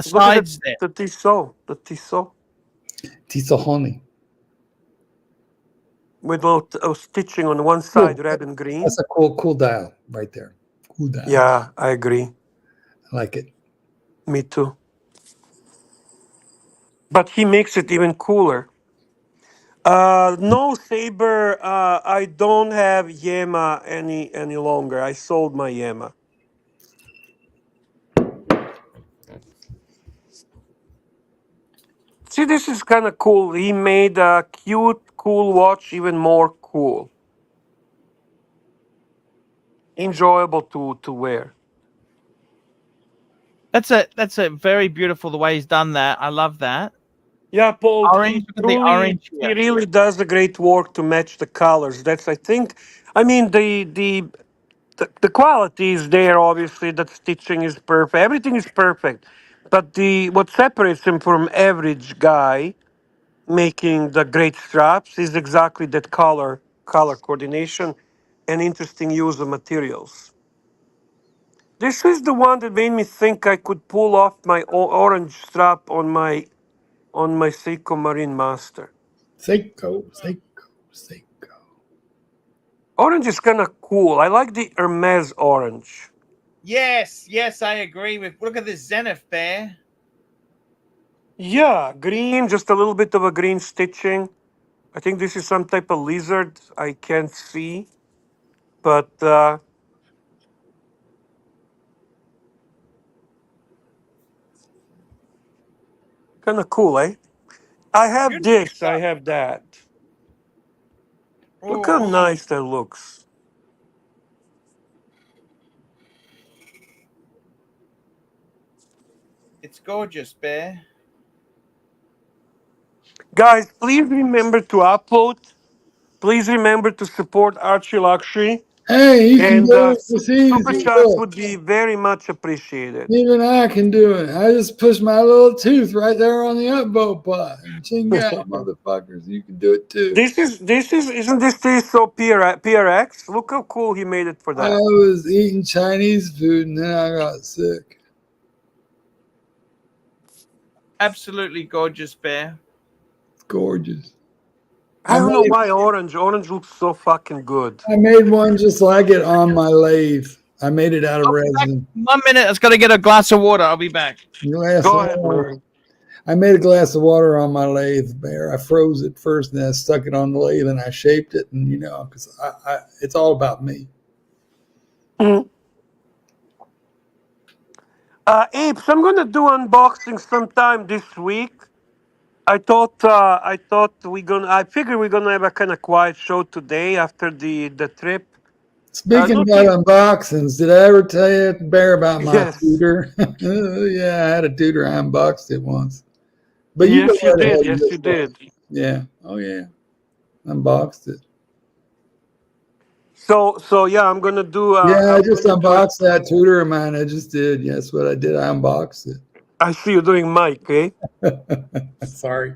sides there. The Tissot, Tisahoni. with little stitching on one side, red and green. That's a cool dial right there. Cool dial. Yeah, I agree. I like it. Me too. But he makes it even cooler. No, Saber. I don't have Yema any longer. I sold my Yema. See, this is kind of cool. He made a cute, cool watch even more cool, enjoyable to wear. That's a very beautiful the way he's done that. I love that. Yeah, Paul. Orange, look at the orange He here. really does a great work to match the colors. That's I mean the quality is there. Obviously, the stitching is perfect. Everything is perfect. But what separates him from average guy making the great straps is exactly that color coordination and interesting use of materials. This is the one that made me think I could pull off my orange strap on my Seiko Marine Master. Seiko. Orange is kind of cool. I like the Hermes orange. Yes, I agree with. Look at this Zenith Bear. Yeah, green, just a little bit of a green stitching. I think this is some type of lizard. I can't see, but kind of cool, eh? I have this. I have that. Look how nice that looks. It's gorgeous, Bear. Guys, please remember to upvote. Please remember to support ArchieLuxury. Hey, you can And do it. It's easy. super chats would be very much appreciated. Even I can do it. I just push my little tooth right there on the upvote pot. Ching out, motherfuckers. You can do it too. Isn't this so PRX? Look how cool he made it for that. I was eating Chinese food and then I got sick. Absolutely gorgeous, Bear. Gorgeous. I don't know why orange. Orange looks so fucking good. I made one just like it on my lathe. I made it out of resin. 1 minute. I was gonna get a glass of water. I'll be back. Go ahead, man. I made a glass of water on my lathe, Bear. I froze it first, and then I stuck it on the lathe, and I shaped it, and because it's all about me. Mm. Apes, I'm gonna do unboxing sometime this week. I figured we're gonna have a kind of quiet show today after the trip. Speaking about unboxings, did I ever tell you, Bear, about my Tudor? Yeah, I had a Tudor. I unboxed it once. But yes, you did. Yes, you did. Yeah. Oh, yeah. Unboxed it. So yeah, I'm gonna do. Yeah, I I'm just gonna do it. unboxed that Tudor of mine. I just did. Yes, what I did. I unboxed I see you doing Mike, eh? it. Sorry.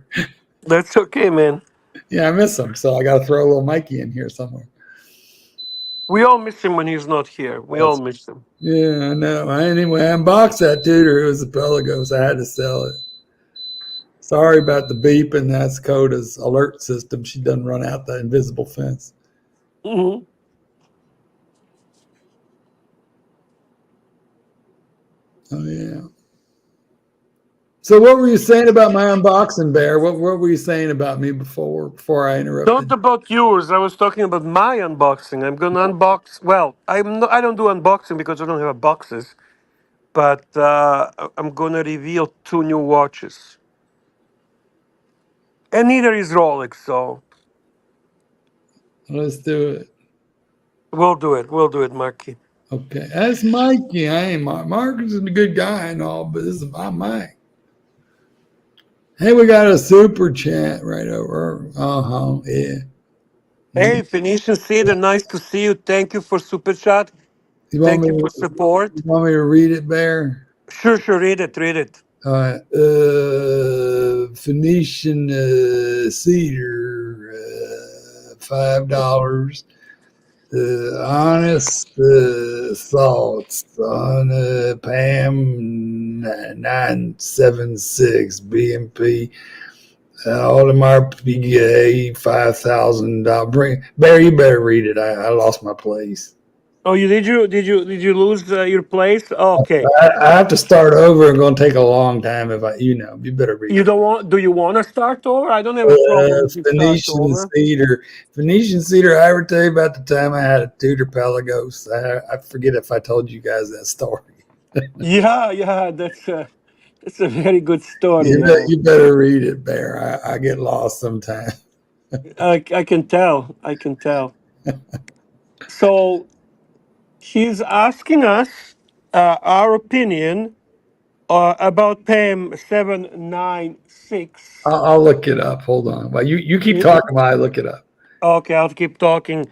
That's okay, man. Yeah, I miss him, so I got to throw a little Mikey in here somewhere. We all miss him when he's not here. We all miss him. Yeah, I know. Anyway, I unboxed that Tudor. It was a Pelagos. I had to sell it. Sorry about the beep, and that's Coda's alert system. She doesn't run out the invisible fence. Hmm. Oh yeah. So what were you saying about my unboxing, Bear? What were you saying about me before I interrupted? Not about yours. I was talking about my unboxing. I'm gonna unbox. Well, I don't do unboxing because I don't have boxes. But I'm gonna reveal 2 new watches, and neither is Rolex. So Let's do it. we'll do it. We'll do it, Marky. Okay, that's Mikey. I ain't Mark. Marcus is a good guy and all, but this is about Mike. Hey, we got a super chat right over. Yeah. Hey, Phoenician Cedar, nice to see you. Thank you for super chat. You want Thank me? you for support. You want me to read it, Bear? Sure, read it, read it. All right. Phoenician cedar, $5. Honest thoughts on Pam 976 BMP. Audemars PGA $5,000. Barry, you better read it. I lost my place. Oh, did you lose your place? Okay. I have to start over. It's going to take a long time. You better read You it. don't want? Do you want to start over? I don't have a problem if you start Phoenician over. cedar. Phoenician cedar. I ever tell you about the time I had a Tudor Pelagos? I forget if I told you guys that story. Yeah, that's a very good story. Yeah, You better read it, Bear. I get lost sometimes. I can tell. I can tell. So he's asking us our opinion about PAM 796. I'll look it up. Hold on. Well, you keep talking while I look it up. Okay, I'll keep talking.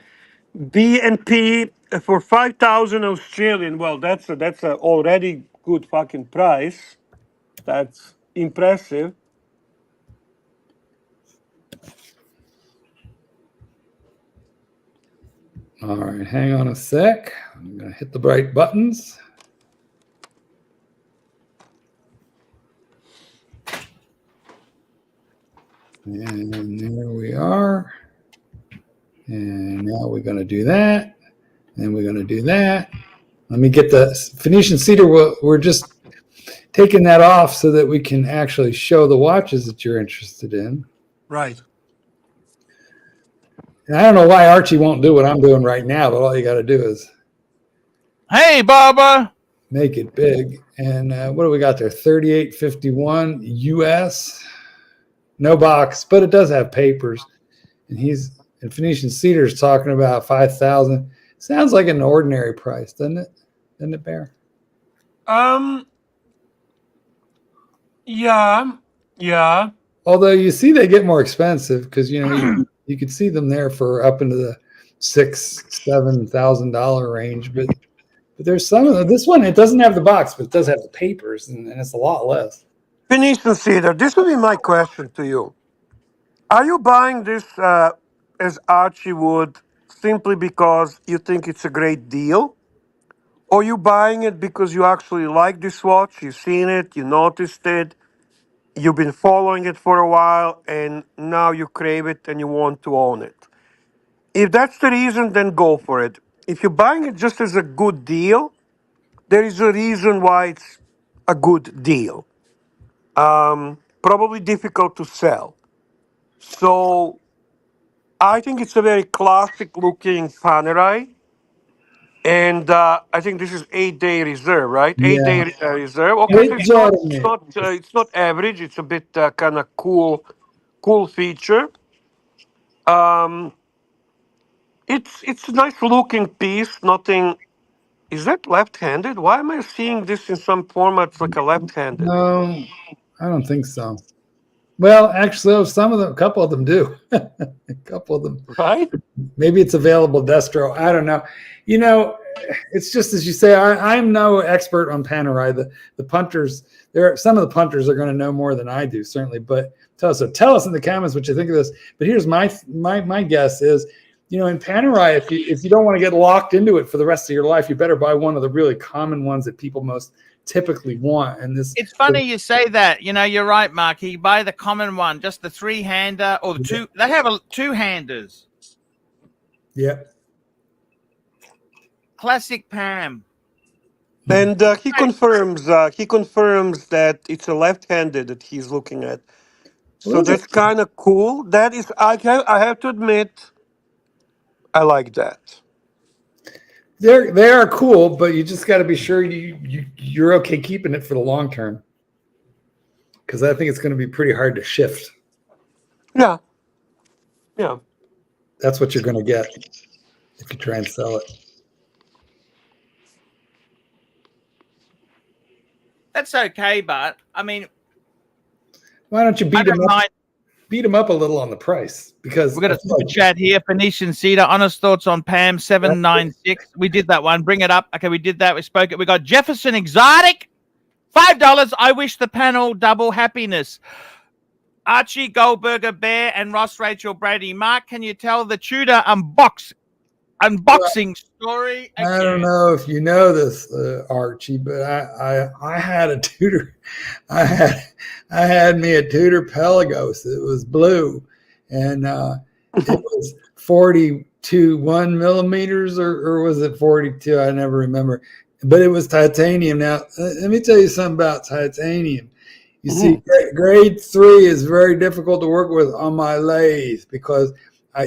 BNP for 5,000 Australian. Well, that's a already good fucking price. That's impressive. All right, hang on a sec. I'm gonna hit the right buttons. And there we are. And now we're going to do that. And we're going to do that. Let me get the Phoenician cedar. We're just taking that off so that we can actually show the watches that you're interested in. Right. And I don't know why Archie won't do what I'm doing right now, but all you got to do is Hey, Baba. make it big. And what do we got there? 3851 US. No box, but it does have papers. And Phoenician cedar is talking about 5,000. Sounds like an ordinary price, doesn't it? Doesn't it, Bear? Yeah. Although you see, they get more expensive because you could see them there for up into the $6,000-$7,000 range. But there's some of them. This one, it doesn't have the box, but it does have the papers, and it's a lot less. Phoenician Cedar, this would be my question to you. Are you buying this as Archie would simply because you think it's a great deal? Or you buying it because you actually like this watch, you've seen it, you noticed it, you've been following it for a while, and now you crave it and you want to own it? If that's the reason, then go for it. If you're buying it just as a good deal, there is a reason why it's a good deal. Probably difficult to sell. So I think it's a very classic looking Panerai. And I think this is 8-day reserve, right? Yeah. 8-day reserve. Okay, so it's not average. It's a bit kind of cool feature. It's a nice looking piece. Nothing. Is that left-handed? Why am I seeing this in some formats like a left-handed? No, I don't think so. Well, actually, some of them, a couple of them do. A couple of them. Right? Maybe it's available destro. I don't know. You know, it's just as you say. I'm no expert on Panerai. The punters, some of the punters are going to know more than I do, certainly. But tell us in the comments what you think of this. But here's my guess is, you know, in Panerai, if you don't want to get locked into it for the rest of your life, you better buy one of the really common ones that people most typically want. And this, it's funny you say that. You know, you're right, Marky. You buy the common one, just the 3-hander or the two. They have 2-handers. Yep. Classic Pam. And he confirms that it's a left-handed that he's looking at. So that's kind of cool. That is, I have to admit, I like that. They are cool, but you just got to be sure you're okay keeping it for the long term, because I think it's going to be pretty hard to shift. Yeah. That's what you're going to get if you try and sell it. That's okay, but I mean, why don't you beat them up a little on the price? Because we're going to super chat here. Phoenician Cedar, honest thoughts on Pam 796. We did that one. Bring it up. Okay, we did that. We spoke it. We got Jefferson Exotic, $5. I wish the panel double happiness. Archie Goldberger Bear and Ross Rachel Brady. Mark, can you tell the Tudor unboxing story again? I don't know if you know this, Archie, but I had a Tudor. I had me a Tudor Pelagos. It was blue, and it was 42 millimeters, or was it 42? I never remember. But it was titanium. Now, let me tell you something about titanium. You see, grade 3 is very difficult to work with on my lathe because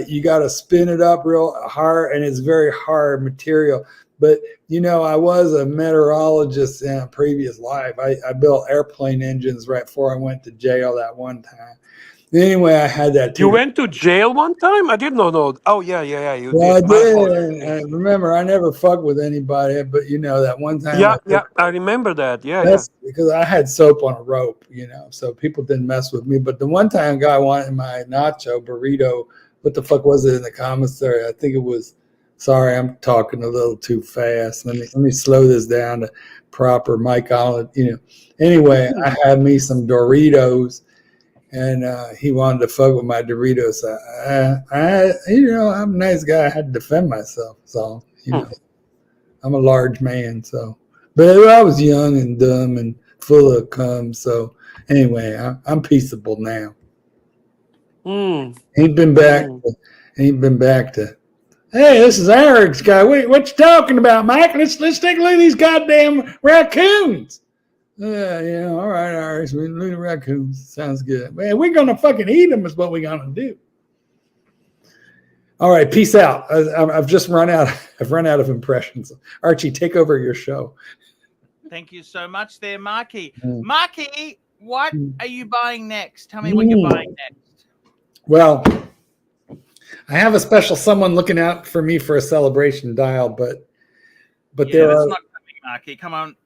you got to spin it up real hard, and it's very hard material. But, you know, I was a meteorologist in a previous life. I built airplane engines right before I went to jail that one time. Anyway, I had that. You went to jail one time? I didn't know. Oh, yeah. You well, did. I did. And remember, I never fucked with anybody, but, you know, that one time. Yeah, I remember that. That's because I had soap on a rope, you know, so people didn't mess with me. But the one time a guy wanted my nacho burrito, what the fuck was it in the commissary? I think it was, sorry, I'm talking a little too fast. Let me slow this down to proper Mike Allen, you know. Anyway, I had me some Doritos, and he wanted to fuck with my Doritos. You know, I'm a nice guy. I had to defend myself. So, you know, I'm a large man. So, but I was young and dumb and full of cum. So, anyway, I'm peaceable now. Ain't been back to. Hey, this is Eric's guy. What you talking about, Mike? Let's take a look at these goddamn raccoons. Yeah, all right. So we look at raccoons. Sounds good. Man, we're gonna fucking eat them. Is what we're gonna do. All right, peace out. I've just run out. I've run out of impressions. Archie, take over your show. Thank you so much, there, Marky. Marky, what are you buying next? Tell me what you're buying next. Well, I have a special someone looking out for me for a celebration dial, but there are not coming, Marky. Come on.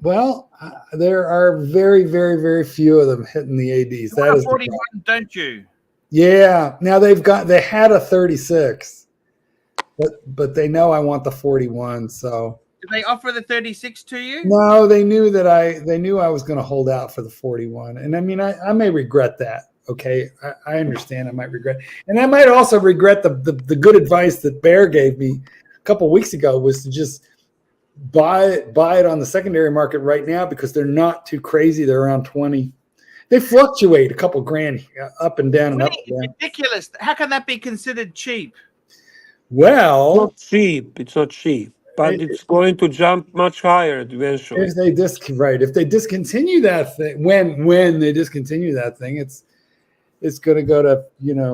Well, there are very, very, very few of them hitting the ADs. That is 41, don't you? Yeah. Now they had a 36, but they know I want the 41. So did they offer the 36 to you? No, they knew I was going to hold out for the 41, and I mean I may regret that. Okay, I understand. I might regret, and I might also regret the good advice that Bear gave me a couple weeks ago was to just buy it on the secondary market right now because they're not too crazy. They're around 20. They fluctuate a couple grand up and down and up and down. Ridiculous. How can that be considered cheap? Well, it's not cheap, but it's going to jump much higher eventually. If they discontinue that thing, when they discontinue that thing, it's going to go to,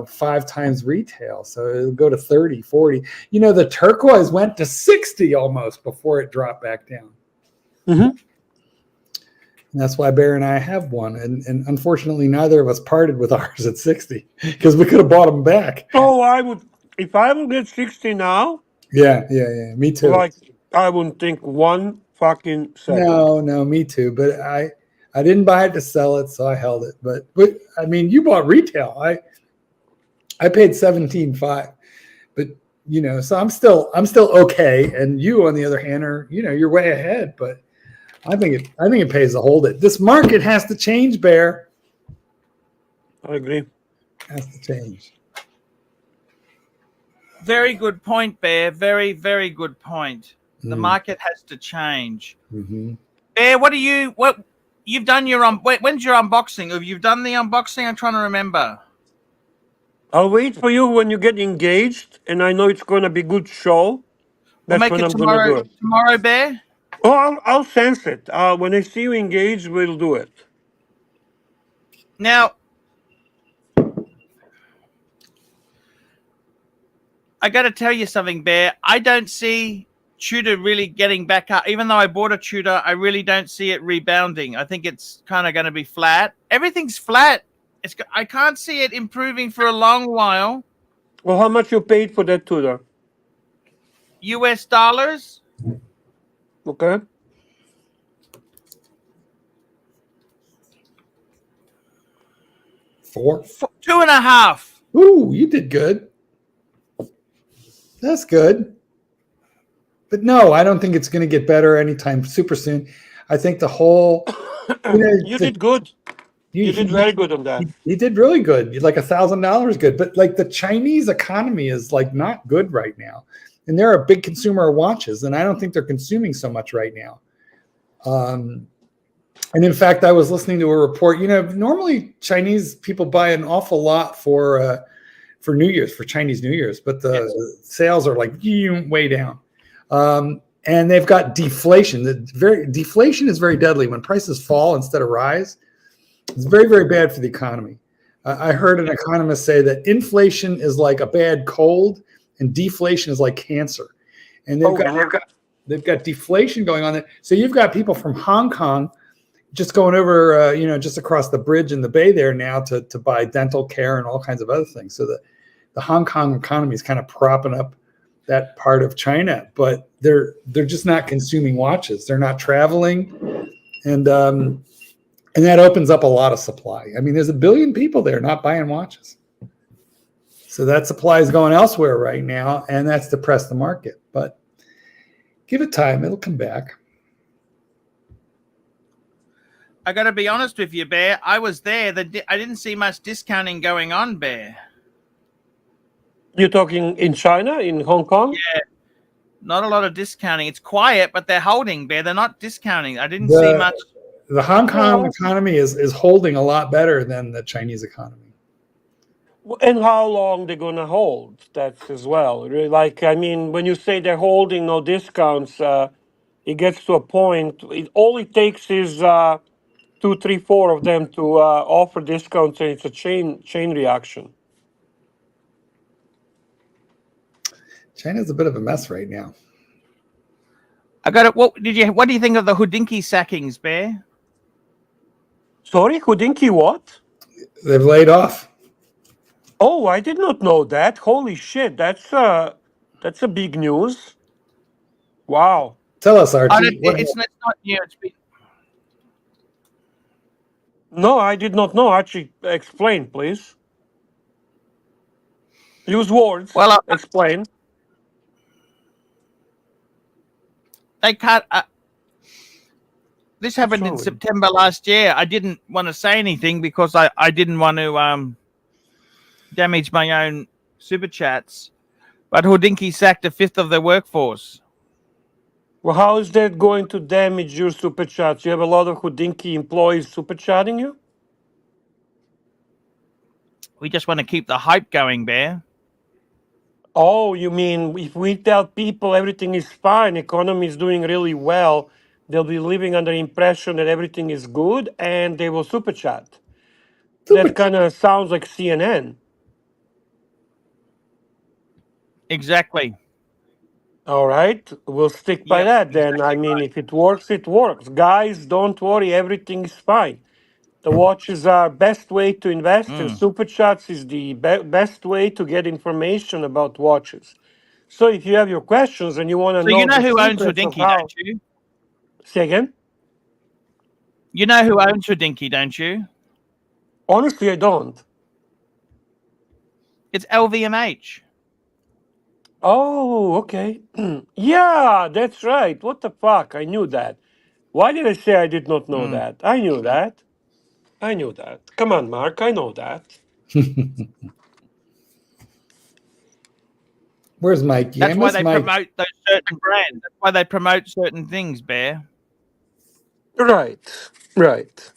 5 times retail. So it'll go to 30, 40. The turquoise went to 60 almost before it dropped back down. And that's why Bear and I have one. And unfortunately, neither of us parted with ours at 60 because we could have bought them back. Oh, if I would get 60 now. Yeah. Me too. I wouldn't think one fucking second. No, me too. But I didn't buy it to sell it, so I held it. But I mean, you bought retail. I paid $17,500, but so I'm still okay. And you, on the other hand, are you're way ahead. But I think it pays to hold it. This market has to change, Bear. I agree. Has to change. Very good point, Bear. Very, very good point. The market has to change. Mm-hmm. Bear, what you've done when's your unboxing? Have you done the unboxing? I'm trying to remember. I'll wait for you when you get engaged, and I know it's going to be a good show. We'll That's make when it I'm going to do it. tomorrow, Bear? Oh, I'll sense it. When I see you engaged, we'll do it. Now, I got to tell you something, Bear. I don't see Tudor really getting back up. Even though I bought a Tudor, I really don't see it rebounding. I think it's kind of going to be flat. Everything's flat. I can't see it improving for a long while. Well, how much you paid for that Tudor? US dollars. Okay. $4. 2.5. Ooh, you did good. That's good. But no, I don't think it's going to get better anytime super soon. I think the whole you did good. You did very good on that. He did really good. Like $1,000 good. But like the Chinese economy is like not good right now. And they're a big consumer of watches, and I don't think they're consuming so much right now. And in fact, I was listening to a report. Normally Chinese people buy an awful lot for New Year's, for Chinese New Year's, but the sales are like way down. And they've got deflation. Deflation is very deadly. When prices fall instead of rise, it's very, very bad for the economy. I heard an economist say that inflation is like a bad cold, and deflation is like cancer. And they've got deflation going on there. So you've got people from Hong Kong just going over, just across the bridge in the bay there now to buy dental care and all kinds of other things. So the Hong Kong economy is kind of propping up that part of China, but they're just not consuming watches. They're not traveling, and that opens up a lot of supply. I mean, there's 1 billion people there not buying watches. So that supply is going elsewhere right now, and that's depressed the market. But give it time; it'll come back. I got to be honest with you, Bear. I was there. I didn't see much discounting going on, Bear. You're talking in China, in Hong Kong? Yeah, not a lot of discounting. It's quiet, but they're holding, Bear. They're not discounting. I didn't see much. The Hong Kong economy is holding a lot better than the Chinese economy. And how long they're going to hold that as well? Like, I mean, when you say they're holding no discounts, it gets to a point. All it takes is 2, 3, 4 of them to offer discounts, and it's a chain reaction. China's a bit of a mess right now. I got it. What do you think of the Hodinkee sackings, Bear? Sorry, Hodinkee what? They've laid off. Oh, I did not know that. Holy shit, that's a big news. Wow. Tell us, Archie. It's not new. It's been... No, I did not know. Archie, explain, please. Use words. Well, explain. They can't. This happened in September last year. I didn't want to say anything because I didn't want to damage my own super chats. But Hodinkee sacked 1/5 of their workforce. Well, how is that going to damage your super chats? You have a lot of Hodinkee employees super chatting you? We just want to keep the hype going, Bear. Oh, you mean if we tell people everything is fine, economy is doing really well, they'll be living under the impression that everything is good and they will super chat. That kind of sounds like CNN. Exactly. All right, we'll stick by that then. Exactly. I mean, if it works, it works. Guys, don't worry, everything is fine. The watches are best way to invest, and super chats is the best way to get information about watches. So if you have your questions and you want to know, you know the who owns secrets of Hodinkee, don't you? Say again? You know who owns Hodinkee, don't you? Honestly, I don't. It's LVMH. Oh, okay. Yeah, that's right. What the fuck? I knew that. Why did I say I did not know that? I knew that. I knew that. Come on, Mark. I know that. Where's Mikey? That's I why miss they Mike. promote those certain brands. That's why they promote certain things, Bear. Right. Right.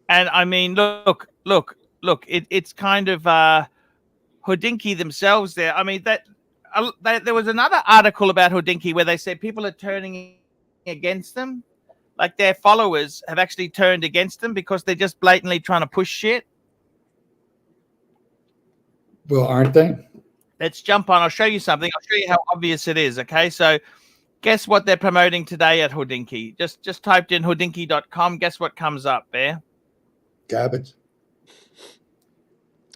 And I mean, look. It's kind of Hodinkee themselves there. I mean, there was another article about Hodinkee where they said people are turning against them. Like their followers have actually turned against them because they're just blatantly trying to push shit. Well, aren't they? Let's jump on. I'll show you something. I'll show you how obvious it is. Okay, so guess what they're promoting today at Hodinkee? Just typed in hodinkee.com. Guess what comes up, Bear? Garbage.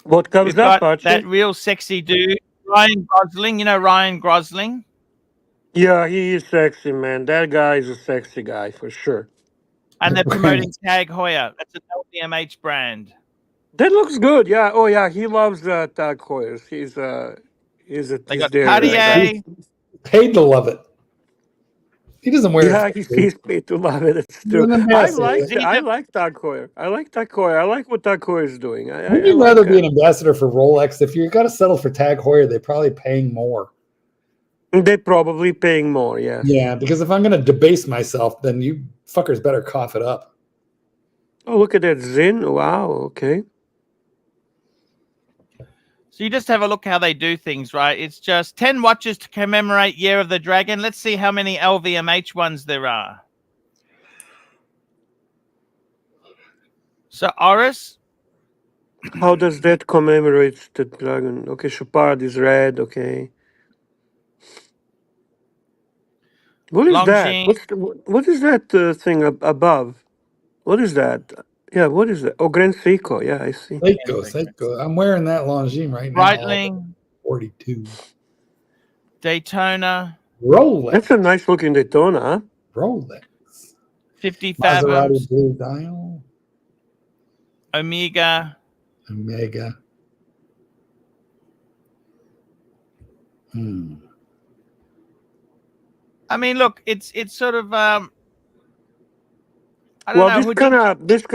What comes We've up, got Archie? that real sexy dude, Ryan Gosling. You know Ryan Gosling? Yeah, he is sexy, man. That guy is a sexy guy for sure. And they're promoting Tag Heuer. That's an LVMH brand. That looks good. Yeah. Oh, yeah. He loves Tag Heuers. He's They he's got there. Cartier. Paid to love it. He doesn't wear Yeah, it. he's paid to love it. It's He's true. an I ambassador. like Tag Heuer. I like Tag Heuer. I like what Tag Heuer is doing. Wouldn't I you like rather be an ambassador for Rolex? If you've got to settle for Tag Heuer, they're probably paying more. They're probably paying more. Yeah. Yeah, because if I'm going to debase myself, then you fuckers better cough it up. Oh, look at that Zin. Wow. Okay. So you just have a look how they do things, right? It's just 10 watches to commemorate Year of the Dragon. Let's see how many LVMH ones there are. So Oris. How does that commemorate the dragon? Okay, Chopard is red. Okay. What is that? Longines. What is that thing above? What is that? Yeah, what is that? Oh, Grand Seiko. Yeah, I see. Seiko. I'm wearing that Longines right now. Breitling. 42. Daytona. Rolex. That's a nice looking Daytona, huh? Rolex. 50 Maserati fathoms. blue dial. Omega. I mean, look, it's sort of I don't know. This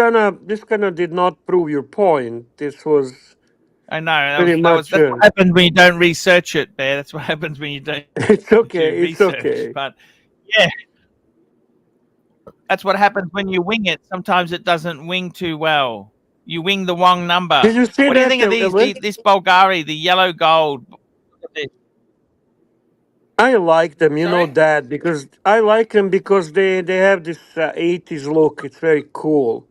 kind of did not prove your point. This was I know pretty much. That's what happens when you don't research it, Bear. That's what happens when you don't. It's okay. Do It's research. okay. But yeah, that's what happens when you wing it. Sometimes it doesn't wing too well. You wing the wrong number. Did you see what do you think of these? This Bulgari, the yellow gold. Look at this. I like them, you know that, because I like them because they have this 80s look. It's very cool.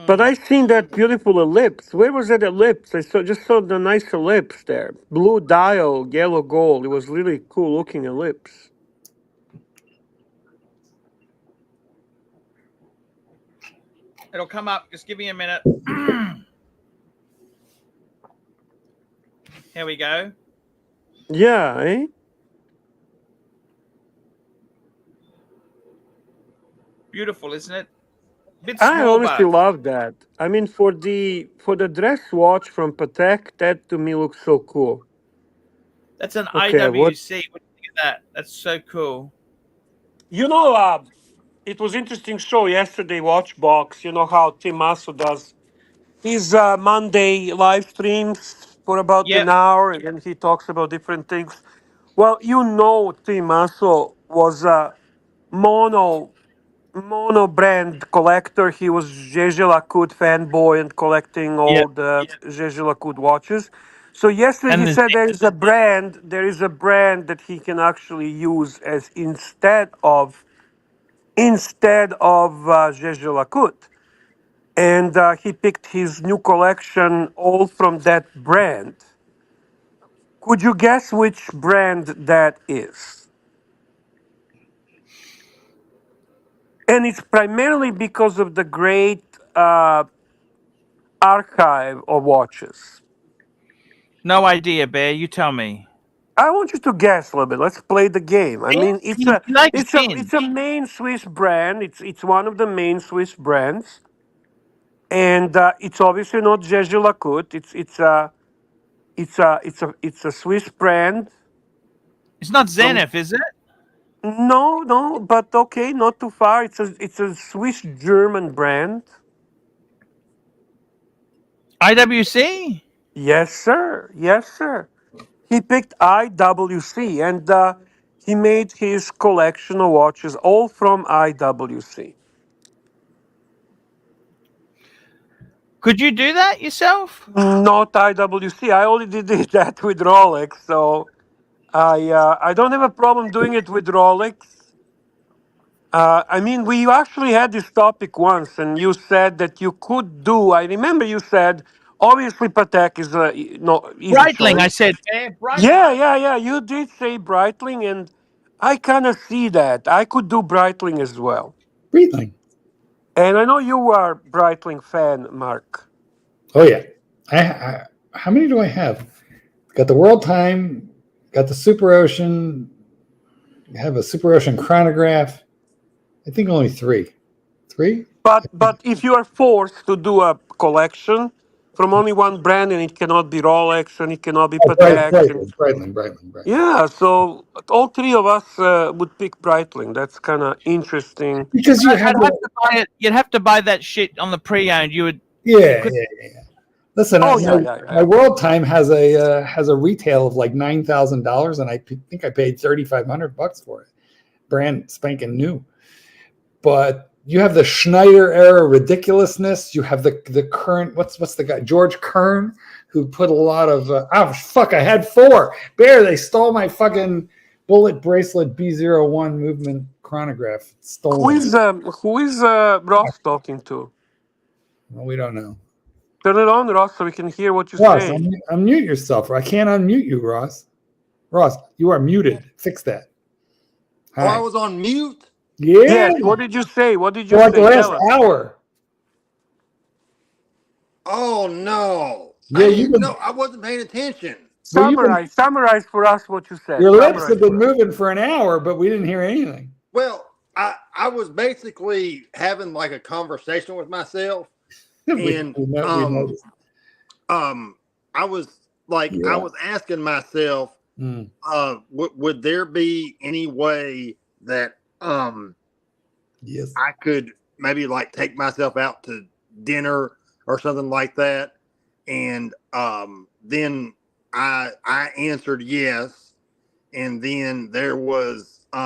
But I seen that beautiful ellipse. Where was that ellipse? I saw the nice ellipse there. Blue dial, yellow gold. It was really cool looking ellipse. It'll come up. Just give me a minute. Here we go. Yeah, eh? Beautiful, isn't it? I honestly love that. I mean, for the dress watch from Patek, that to me looks so cool. That's an Okay, IWC. What do you think of that? That's so cool. You know, it was interesting show yesterday, Watchbox. You know how Tim Masso does his Monday live streams for about an hour, and then he talks about different things. Well, you know, Tim Masso was a mono brand collector. He was Gégé Lacoud fanboy and collecting all the Gégé Lacoud watches. So yesterday he said there is a brand that he can actually use as instead of Gégé Lacoud. And he picked his new collection all from that brand. Could you guess which brand that is? And it's primarily because of the great archive of watches. No idea, Bear. You tell me. I want you to guess a little bit. Let's play the game. I mean, He likes gin. it's a main Swiss brand. It's one of the main Swiss brands, and it's obviously not Jeju-Lacoute. It's a Swiss brand. It's not From Zenith, is it? no, but okay, not too far. It's a Swiss German brand. IWC? Yes, sir. Yes, sir. He picked IWC, and he made his collection of watches all from IWC. Could you do that yourself? Not IWC. I already did that with Rolex, so I don't have a problem doing it with Rolex. I mean, we actually had this topic once, and you said that you could do. I remember you said, obviously, Patek is a easy Breitling, I choice. said. Breitling. Yeah. You did say Breitling, and I kind of see that. I could do Breitling as well. Breathing. And I know you are a Breitling fan, Mark. Oh yeah. How many do I have? Got the World Time. Got the Super Ocean. I have a Super Ocean chronograph. I think only three. Three? But if you are forced to do a collection from only one brand, and it cannot be Rolex, and it cannot be Oh, Patek, and Breitling. yeah, so all three of us would pick Breitling. That's kind of interesting. Because you have I'd have to buy it. You'd have to buy that shit on the pre-owned. You would. yeah. Listen, Oh, my World Time has a retail of like $9,000, and I think I paid $3,500 for it, brand spanking new. But you have the Schneider era ridiculousness. You have the current what's the guy George Kern, who put a lot of I had four. Bear, they stole my fucking bullet bracelet B01 movement chronograph. Stolen. Who is Ross talking to? Well, we don't know. Turn it on, Ross, so we can hear what you Ross, say. unmute yourself. I can't unmute you, Ross. Ross, you are muted. Fix that. Oh, I was on mute? Yeah. What did you say? What did you For say? like the last hour. Oh no. Yeah, I wasn't paying attention. Summarize for us what you said. Your lips have been moving for an hour, but we didn't hear anything. Well, I was basically having like a conversation with myself. And I was like, I was asking myself, would there be any way that yes, I could maybe like take myself out to dinner or something like that? And then I answered yes, and then there was a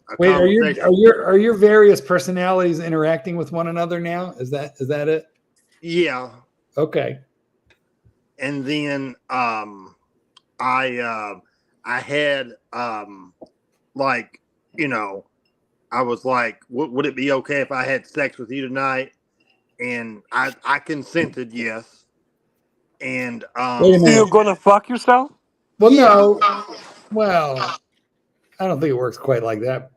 conversation. Are your various personalities interacting with one another now? Is that it? Yeah. Okay. And then I had like, you know, I was like, would it be okay if I had sex with you tonight? And I consented yes. And you're gonna fuck yourself? Well, no. Well, I don't think it works quite like that,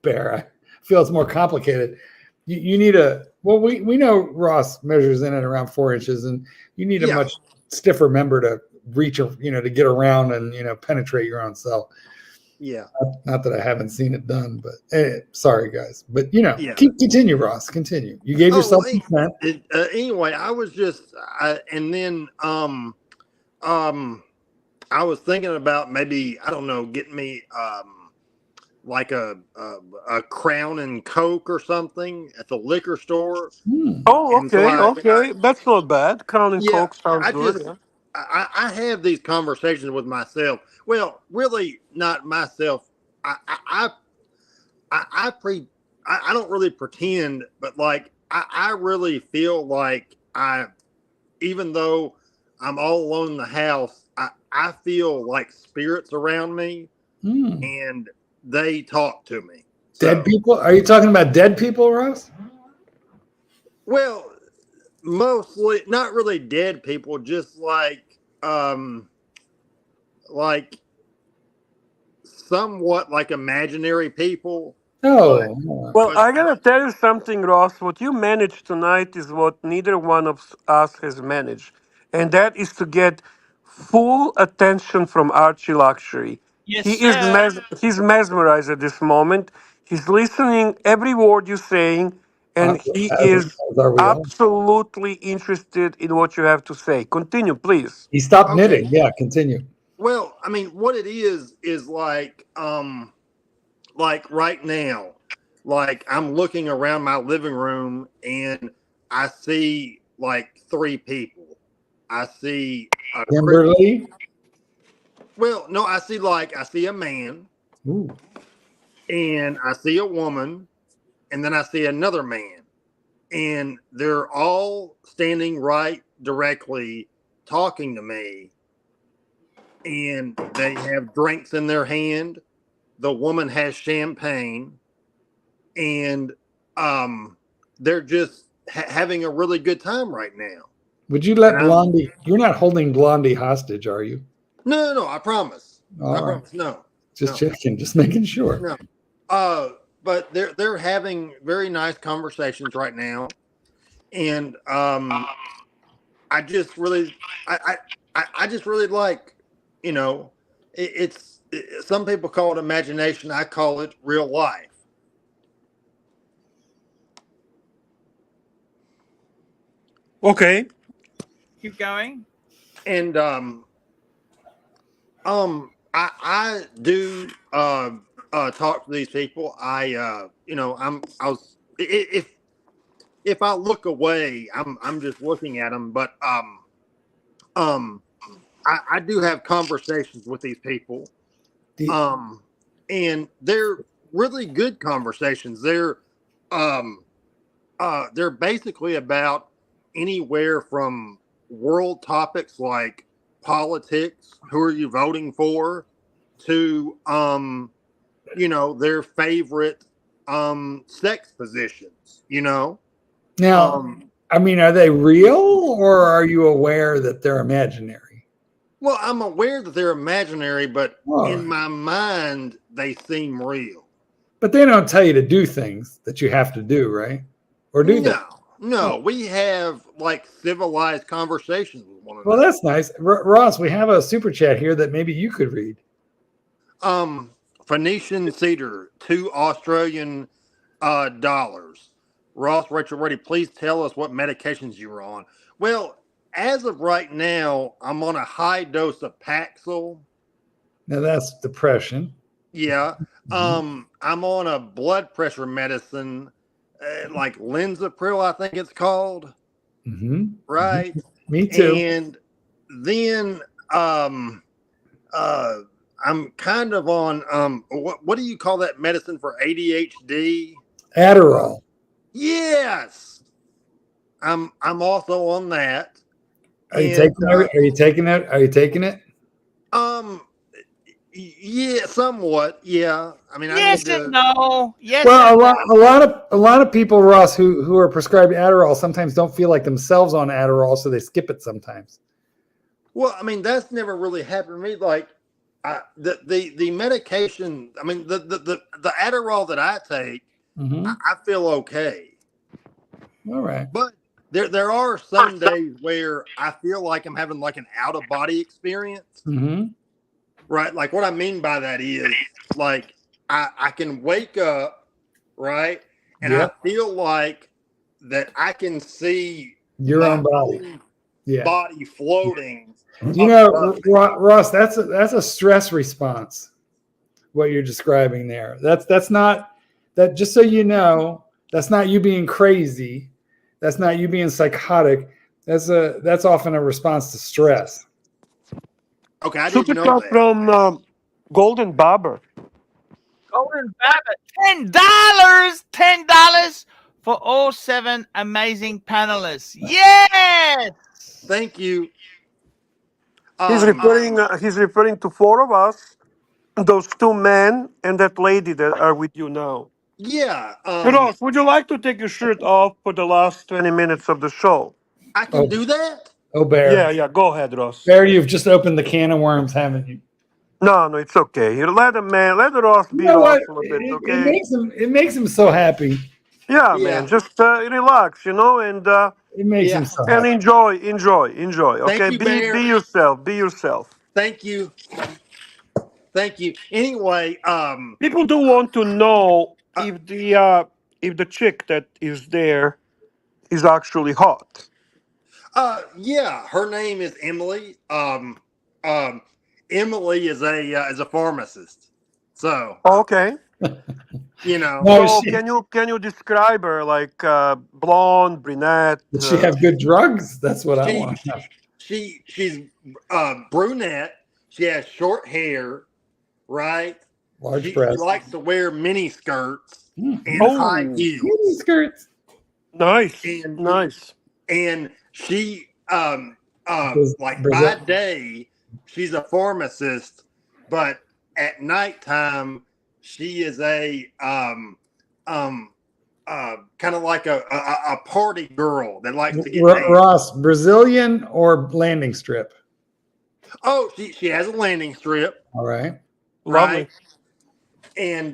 Bear. I feel it's more complicated. You need we know Ross measures in at around 4 inches, and you need a much stiffer member to reach, to get around and, penetrate your own cell. Yeah. Not that I haven't seen it done, but sorry guys. But continue, Ross. Continue. You gave yourself consent. Anyway, I was just and then I was thinking about maybe, I don't know, getting me like a Crown and Coke or something at the liquor store. Oh, okay. That's not bad. Crown and Coke sounds good. I have these conversations with myself. Well, really not myself. I don't really pretend, but like I really feel like even though I'm all alone in the house, I feel like spirits around me, and they talk to me. Dead people? Are you talking about dead people, Ross? Well, mostly not really dead people, just like somewhat like imaginary people. Oh, well, I gotta tell you something, Ross. What you managed tonight is what neither one of us has managed, and that is to get full attention from ArchieLuxury. Yes, He is sir. he's mesmerized at this moment. He's listening every word you're saying, and he is As are we all. absolutely interested in what you have to say. Continue, please. He stopped Okay. knitting. Yeah, continue. Well, I mean, what it is like right now, like I'm looking around my living room and I see like three people. I see a Kimberly. well, no, I see a man Ooh. and I see a woman and then I see another man. And they're all standing right directly talking to me. And they have drinks in their hand. The woman has champagne, and they're just having a really good time right now. Would you let And Blondie? You're not holding Blondie hostage, are you? no, I promise. All I right. promise. No, Just no, checking, just making sure. no. But they're having very nice conversations right now, and I just really, I just really like, you know, some people call it imagination. I call it real life. Okay. Keep going. And I do talk to these people. If I look away, I'm just looking at them. But um, I do have conversations with these people. The- And they're really good conversations. They're basically about anywhere from world topics like politics, who are you voting for, to their favorite sex positions, Now, I mean, are they real or are you aware that they're imaginary? Well, I'm aware that they're imaginary, but All in right. my mind they seem real. But they don't tell you to do things that you have to do, right? Or do they? No, we have like civilized conversations with one another. Well, that's nice. Ross, we have a super chat here that maybe you could read. Phoenician cedar, $2 Australian. Ross Rachel Reddy, please tell us what medications you were on. Well, as of right now, I'm on a high dose of Paxil. Now that's depression. Yeah. I'm on a blood pressure medicine, like Linzapril, I think it's called. Right. Me too. And then I'm kind of on what do you call that medicine for ADHD? Adderall. Yes. I'm also on that. Are you taking it? Are you taking it? Are you taking it? Yeah, somewhat. Yeah. I mean, Yes I need and to. no. Yes. Well, and a lot of people, Ross, who are prescribed Adderall sometimes don't feel like themselves on Adderall, so they skip it sometimes. Well, I mean, that's never really happened to me. Like, the medication. I mean, the Adderall that I take, I feel okay. All right. But there are some days where I feel like I'm having like an out of body experience. Right. Like what I mean by that is like I can wake up, right, and I feel like that I can see your own body. Body floating. You know, Ross, that's a stress response. What you're describing there. That's not that. Just so you know, that's not you being crazy. That's not you being psychotic. That's often a response to stress. Okay, I Super didn't know chat that. from Golden Barber. Golden Barber, $10 for all 7 amazing panelists. Yes. Thank you. He's referring to 4 of us, those 2 men, and that lady that are with you now. Yeah. Ross, would you like to take your shirt off for the last 20 minutes of the show? I can do that. Oh, Bear. Yeah. Go ahead, Ross. Bear, you've just opened the can of worms, haven't you? No, it's okay. You let Ross be Ross a little bit, okay? It makes him so happy. Yeah, man. Just relax, and it makes him so happy. And enjoy. Okay, Thank you, Bear. be yourself. Be yourself. Thank you. Thank you. Anyway, People do want to know if the chick that is there is actually hot. yeah, her name is Emily. Emily is a pharmacist. So, Okay. you know, No, So she, can you describe her like blonde, brunette? did she have good drugs? That's what I she want to know. she's brunette. She has short hair, right? Large She breasts. likes to wear mini skirts and Oh, high Mini heels, skirts. nice, and nice. she like by Brazil. day she's a pharmacist, but at nighttime she is a kind of like a party girl that likes to get down. Ross, Brazilian or landing strip? Oh, she has a landing strip, All right. Lovely. right? And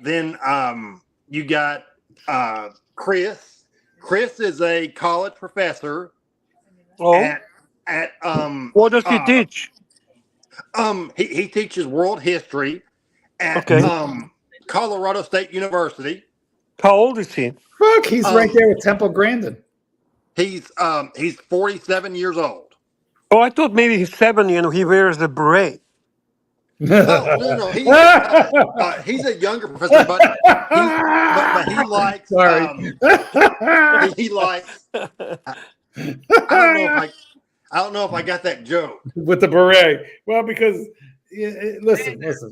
then you got Chris. Chris is a college professor Oh, at what does he teach? he teaches world history at Okay. Colorado State University. How old is he? Fuck, he's right there with Temple Grandin. He's 47 years old. Oh, I thought maybe he's 70 and he wears a beret. Oh no, he's a younger professor, but he likes Sorry. he likes. I don't know if I got that joke. With the beret. Well, because listen. It's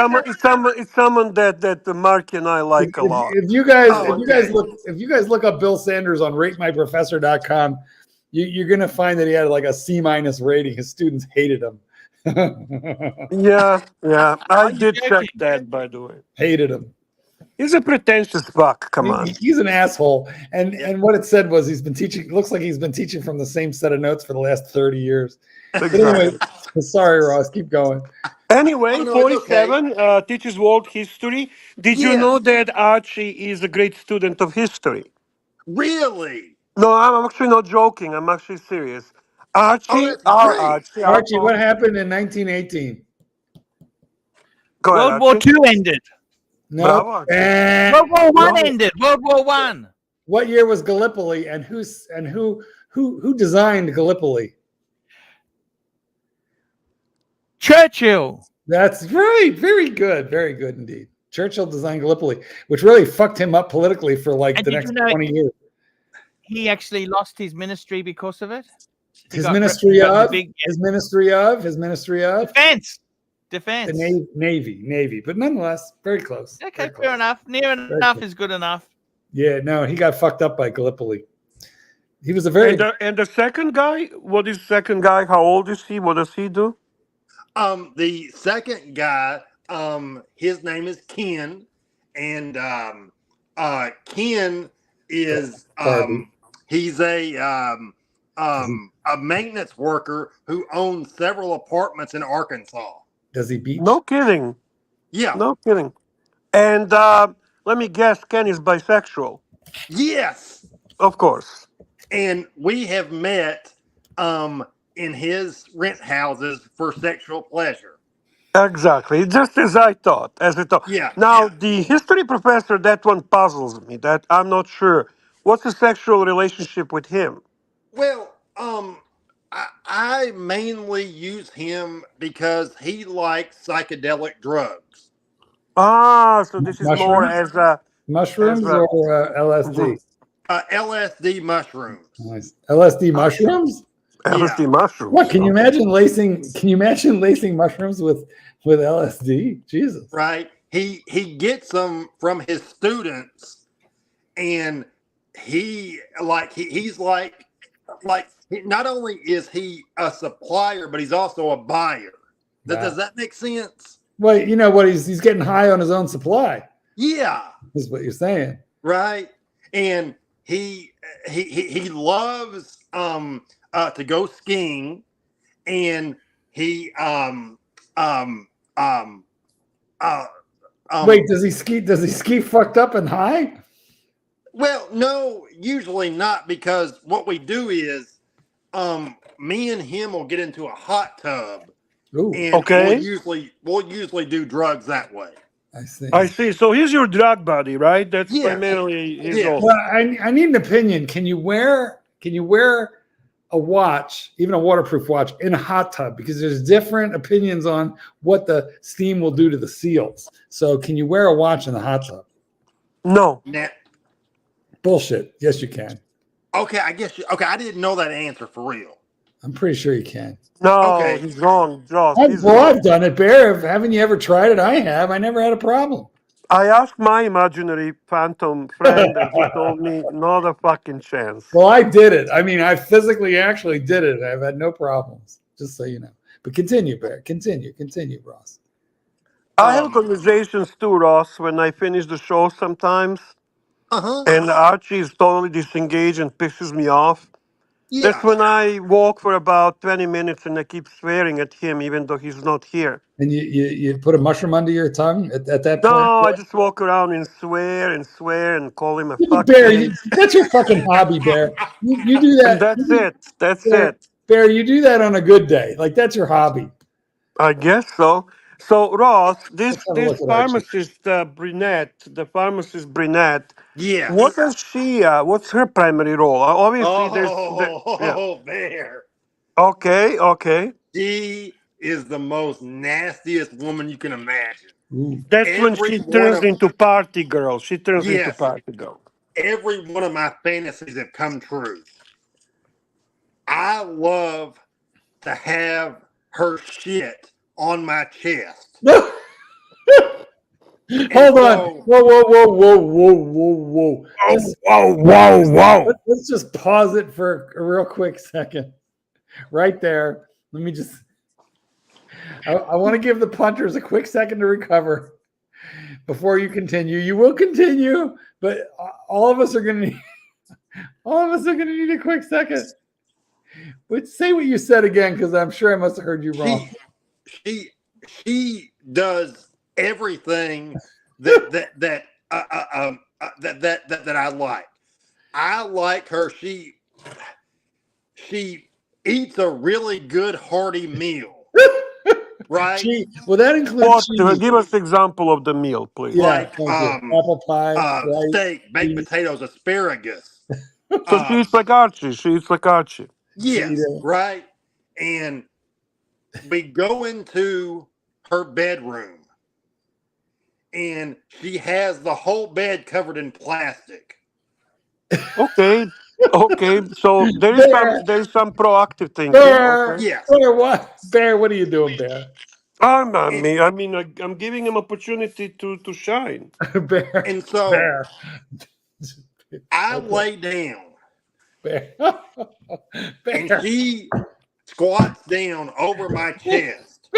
someone that Mark and I like a lot. If you guys Oh, if you guys look up Bill Sanders on ratemyprofessor.com, you're gonna find that he had like a C- rating. His students hated him. Yeah. I you did joking? check that, by the way. Hated him. He's a pretentious fuck. Come on. He's an asshole. And what it said was he's been teaching. Looks like he's been teaching from the same set of notes for the last 30 years. But anyway, sorry, Ross. Keep going. Anyway, Oh, no, it's 47 teaches world history. Did you Yes. know that Archie is a great student of history? Really? No, I'm actually not joking. I'm actually serious. Archie, Oh, that's our great. Archie, our Archie, what happened in 1918? Go ahead, World War Archie. II ended. No. Bravo, Archie. World War One No. ended. World War One. What year was Gallipoli, and who designed Gallipoli? Churchill. That's right. Very good indeed. Churchill designed Gallipoli, which really fucked him up politically for like And the did next you know 20 years. he actually lost his ministry because of it? He His got ministry got the of, big his ministry of defense. the Defense. Navy, but nonetheless, very close. Okay, Very fair close. enough. Near enough is good enough. Yeah, no, he got fucked up by Gallipoli. He was a very And the second guy, what is the second guy? How old is he? What does he do? The second guy, his name is Ken, and Ken is Barbie. he's a maintenance worker who owns several apartments in Arkansas. Does he beat? No kidding. Yeah. No kidding. And let me guess, Ken is bisexual. Yes. Of course. And we have met in his rent houses for sexual pleasure. Exactly. Just as I thought. Yeah. Now, yeah. the history professor, that one puzzles me. That I'm not sure. What's the sexual relationship with him? Well, I mainly use him because he likes psychedelic drugs. Ah, so this is more Mushrooms? as a Mushrooms As a- or LSD? LSD mushrooms. Nice. LSD mushrooms? LSD mushrooms. What can you imagine lacing? Can you imagine lacing mushrooms with LSD? Jesus. Right? He gets them from his students, and he's like not only is he a supplier, but he's also a buyer. Wow. Does that make sense? Well, you know what? He's getting high on his own supply. Yeah. Is what you're saying. Right. And he loves to go skiing, and he Wait, does he ski? Does he ski fucked up and high? well, no, usually not, because what we do is me and him will get into a hot tub, Ooh, and Okay. we'll usually do drugs that way. I see. I see. So he's your drug buddy, right? That's Yes. primarily his Yes. role. Well, I need an opinion. Can you wear a watch, even a waterproof watch, in a hot tub? Because there's different opinions on what the steam will do to the seals. So can you wear a watch in the hot tub? No. Now, Bullshit. Yes, you can. okay, I guess. Okay, I didn't know that answer for real. I'm pretty sure you can. No, Okay. he's wrong, Josh. He's Well, wrong. I've done it, Bear. Haven't you ever tried it? I have. I never had a problem. I asked my imaginary phantom friend, and he told me not a fucking chance. Well, I did it. I mean, I physically actually did it. I've had no problems, just so you know. But continue, Bear. Continue, Ross. I have conversations too, Ross, when I finish the show sometimes, Uh-huh. and Archie is totally disengaged and pisses me off. Yeah. That's when I walk for about 20 minutes and I keep swearing at him even though he's not here. And you put a mushroom under your tongue at that point? No, I just walk around and swear and call him a fuck Bear, name. that's your fucking hobby, Bear. You do that. And that's it. That's Bear, it. Bear, you do that on a good day. Like, that's your hobby. I guess so. So Ross, this Let's have a look at Archie. pharmacist Brunette, the pharmacist Brunette, Yes. what does she? What's her primary role? Obviously, Oh, Bear. Okay. She is the most nastiest woman you can imagine. Ooh. That's when Every she one turns of- into party girl. She turns into Yes. party girl. Every one of my fantasies have come true. I love to have her shit on my chest. Hold on. Whoa. Whoa. Let's just pause it for a real quick second. Right there. Let me just. I want to give the punters a quick second to recover before you continue. You will continue, but all of us are going to need. All of us are going to need a quick second. But say what you said again, because I'm sure I must have heard you wrong. She does everything that I like. I like her. She eats a really good hearty meal. Right? Well, that includes cheese. Give us example of the meal, please. Yeah, Like thank you. Apple pie, rice, steak, baked cheese. potatoes, asparagus. So she eats like Archie. Yes, right. And we go into her bedroom, and she has the whole bed covered in plastic. Okay. So there's some proactive thinking. Bear, Okay. Yes. Bear, what are you doing, Bear? I'm giving him opportunity to shine. Bear. And so Bear. I lay down, Bear. and she squats down over my chest.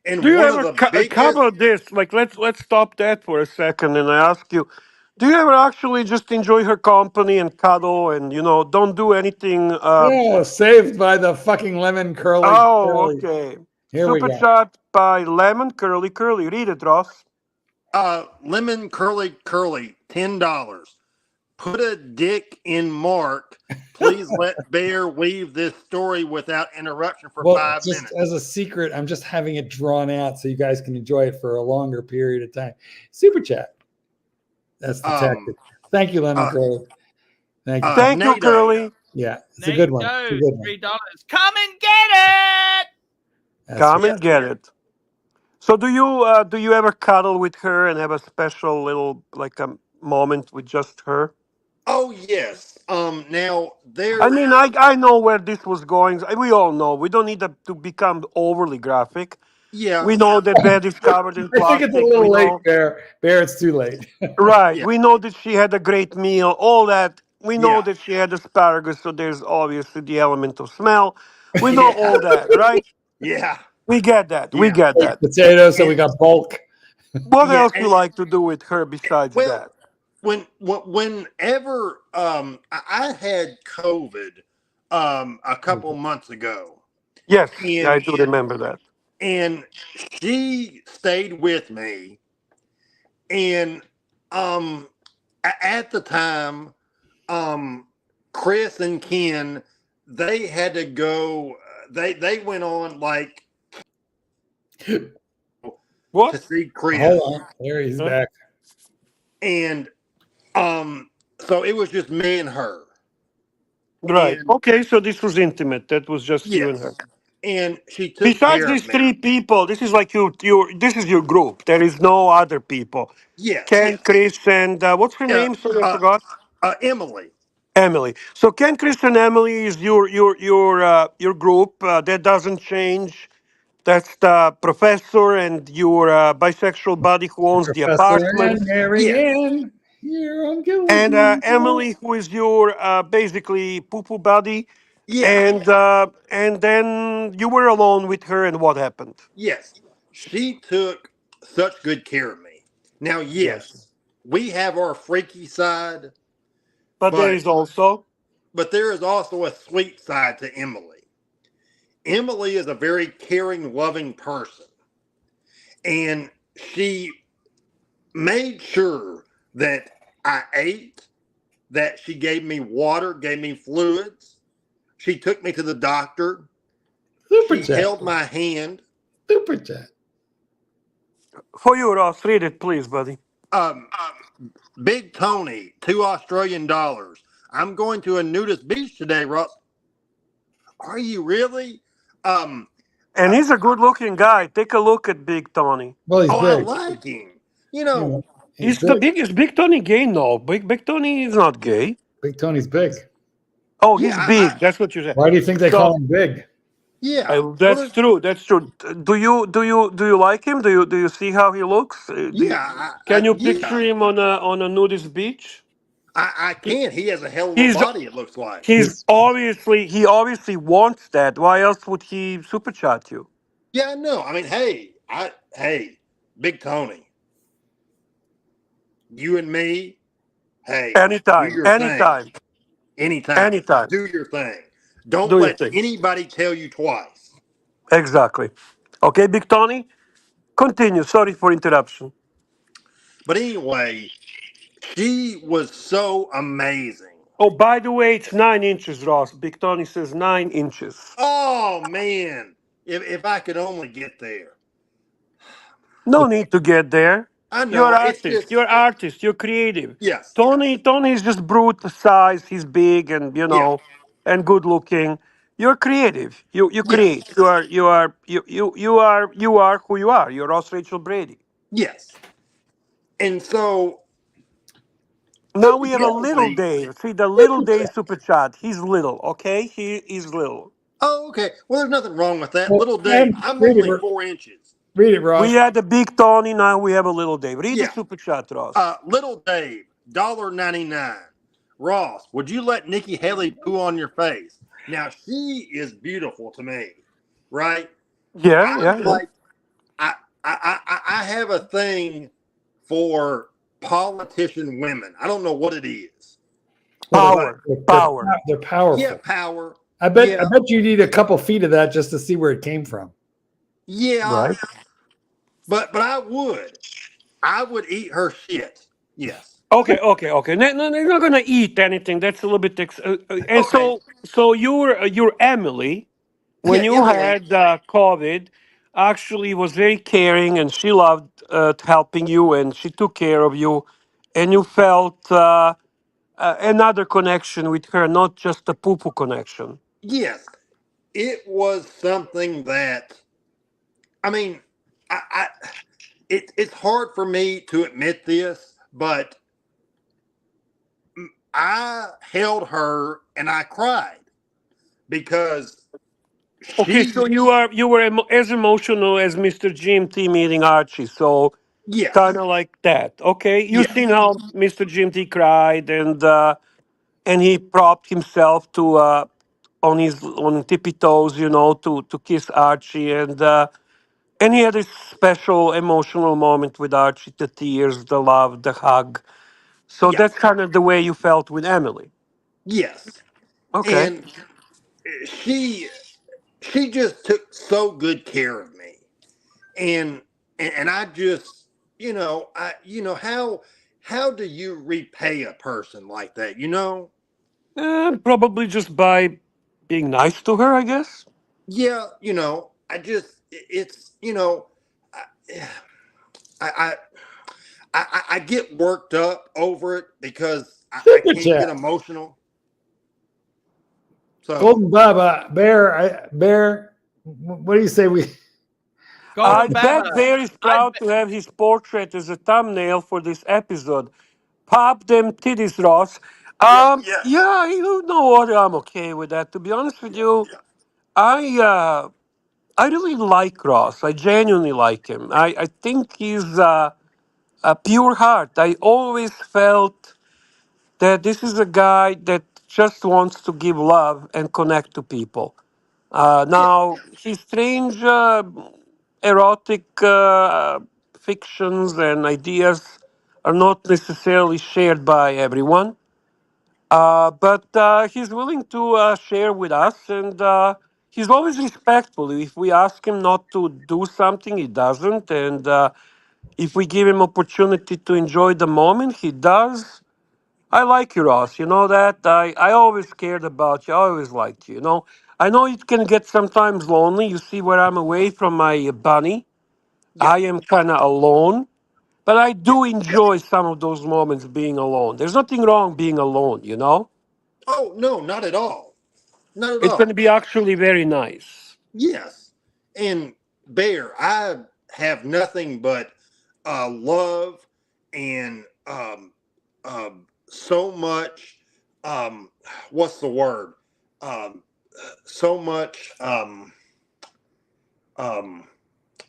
And Do you one ever of the biggest, cover this? Like, let's stop that for a second, and I ask you, do you ever actually just enjoy her company and cuddle, and don't do anything? Oh, saved by the fucking lemon curly. Okay. Here we Super go. chat by Lemon Curly. Read it, Ross. lemon curly, $10. Put a dick in Mark. Please let Bear weave this story without interruption for 5 minutes. As a secret, I'm just having it drawn out so you guys can enjoy it for a longer period of time. Super chat. That's the tactic. Thank you, Lemon Curly. Thank you. Thank you, Curly. Yeah, it's a good one. It's a good one. $3. Come and get it. Come and get it. So do you ever cuddle with her and have a special little like a moment with just her? Oh yes. Now there. I mean, I know where this was going. We all know. We don't need to become overly graphic. Yeah. We know that bed is covered in I think plastic. it's a little late, Bear. Bear, it's too late. Right. Yeah. We know that she had a great meal. All that. We know that she had asparagus, so there's obviously the element of smell. We know all that, right? Yeah. We get that. Yeah. We get that. Potatoes, so we got bulk. What else you like to do with her besides that? Whenever I had COVID a couple months ago. Yes, and, I do remember that. And she stayed with me, and at the time, Chris and Ken, they had to go. They went on like What? to see Chris. Hold on, there he's Huh? back. And so it was just me and her. Right. And Okay, so this was intimate. That was just you and her. yes. And she took Besides care these of me. three people, this is like this is your group. There is no other people. Yes. Ken, Chris, and what's her name? Sorry, I forgot. Emily. Emily. So Ken, Chris, and Emily is your group. That doesn't change. That's the professor and your bisexual buddy who owns the Professor apartment, and Mary Yes. Ann here on and Gilligan. Emily, who is your basically poo-poo buddy. Yeah. And then you were alone with her, and what happened? Yes. She took such good care of me. Now, Yes. yes, we have our freaky side, But there is also. but there is also a sweet side to Emily. Emily is a very caring, loving person. And she made sure that I ate, that she gave me water, gave me fluids. She took me to the doctor. Super She chat. held my hand. Super chat. For you, Ross, read it, please, buddy. Big Tony, $2 Australian. I'm going to a nudist beach today, Ross. Are you really? And he's a good-looking guy. Take a look at Big Tony. Well, he's I big. like him. He's the biggest. Big Tony gay? No, Big Tony is not gay. Big Tony's big. Oh, he's big. That's what you said. Why do you think they call him big? Yeah, that's true. That's true. Do you like him? Do you see how he looks? Can you picture him on a nudist beach? I can. He has a hell of a body, it looks like. He obviously wants that. Why else would he super chat you? Yeah, I know. I mean, hey, Big Tony, you and me, hey, Anytime, do your anytime, thing. Anytime. anytime. Do your thing. Don't Do your let thing. anybody tell you twice. Exactly. Okay, Big Tony, continue. Sorry for interruption. But anyway, she was so amazing. Oh, by the way, it's 9 inches, Ross. Big Tony says 9 inches. Oh man, if I could only get there. No need to get there. I know. You're It's artist. just You're artist. You're creative. yes. Tony is just brute size. He's big and and good looking. You're creative. You create. You are who you are. You're Ross Rachel Brady. Yes. And so Now we have a little evidently- Dave. See the little Dave super chat. He's little. Okay, he is little. Oh, okay. Well, there's nothing wrong with that. Well, Little Dave, I'm read only it. 4 inches. Read it, Ross. We had a big Tony. Now we have a little Dave. Read Yeah. the super chat, Ross. Little Dave, $1.99. Ross, would you let Nikki Haley poo on your face? Now she is beautiful to me, right? Yeah. Like I have a thing for politician women. I don't know what it is. Power. They're powerful. Yeah, power. I bet you need a couple feet of that just to see where it came from. Yeah. Right. But I would eat her shit. Yes. Okay. No, they're not gonna eat anything. That's a little bit. And so you're Emily. When Yeah, you Emily. had COVID, actually was very caring, and she loved helping you, and she took care of you, and you felt another connection with her, not just a poo-poo connection. Yes. It was something that I mean, it's hard for me to admit this, but I held her and I cried because Okay, so you were as emotional as Mr. GMT meeting Archie, so yes. kind of like that. Okay, you've seen how Mr. GMT cried and he propped himself to on tippy toes, to kiss Archie, and he had a special emotional moment with Archie, the tears, the love, the hug. So Yes. that's kind of the way you felt with Emily. Yes. Okay. And she just took so good care of me. And I just, how do you repay a person like that, Probably just by being nice to her, I guess. Yeah, I just it's I, I get worked up over it because I Super can't chat. get emotional. So Golden Baba, Bear, what do you say we? Golden Bet Baba. Bear is proud to have his portrait as a thumbnail for this episode. Pop them titties, Ross. Yeah, you know what? I'm okay with that. To be honest with you, I really like Ross. I genuinely like him. I think he's a pure heart. I always felt that this is a guy that just wants to give love and connect to people. yeah. Now, his strange erotic fictions and ideas are not necessarily shared by everyone, but he's willing to share with us, and he's always respectful. If we ask him not to do something, he doesn't, and if we give him opportunity to enjoy the moment, he does. I like you, Ross. You know that. I always cared about you. I always liked you. You know. I know it can get sometimes lonely. You see, where I'm away from my bunny, Yeah. I am kind of alone. But I Yeah. do enjoy some of those moments being alone. There's nothing wrong being alone. You know. Oh no, not at all. Not at It's going to all. be actually very nice. Yes. And Bear, I have nothing but love and so much what's the word? So much um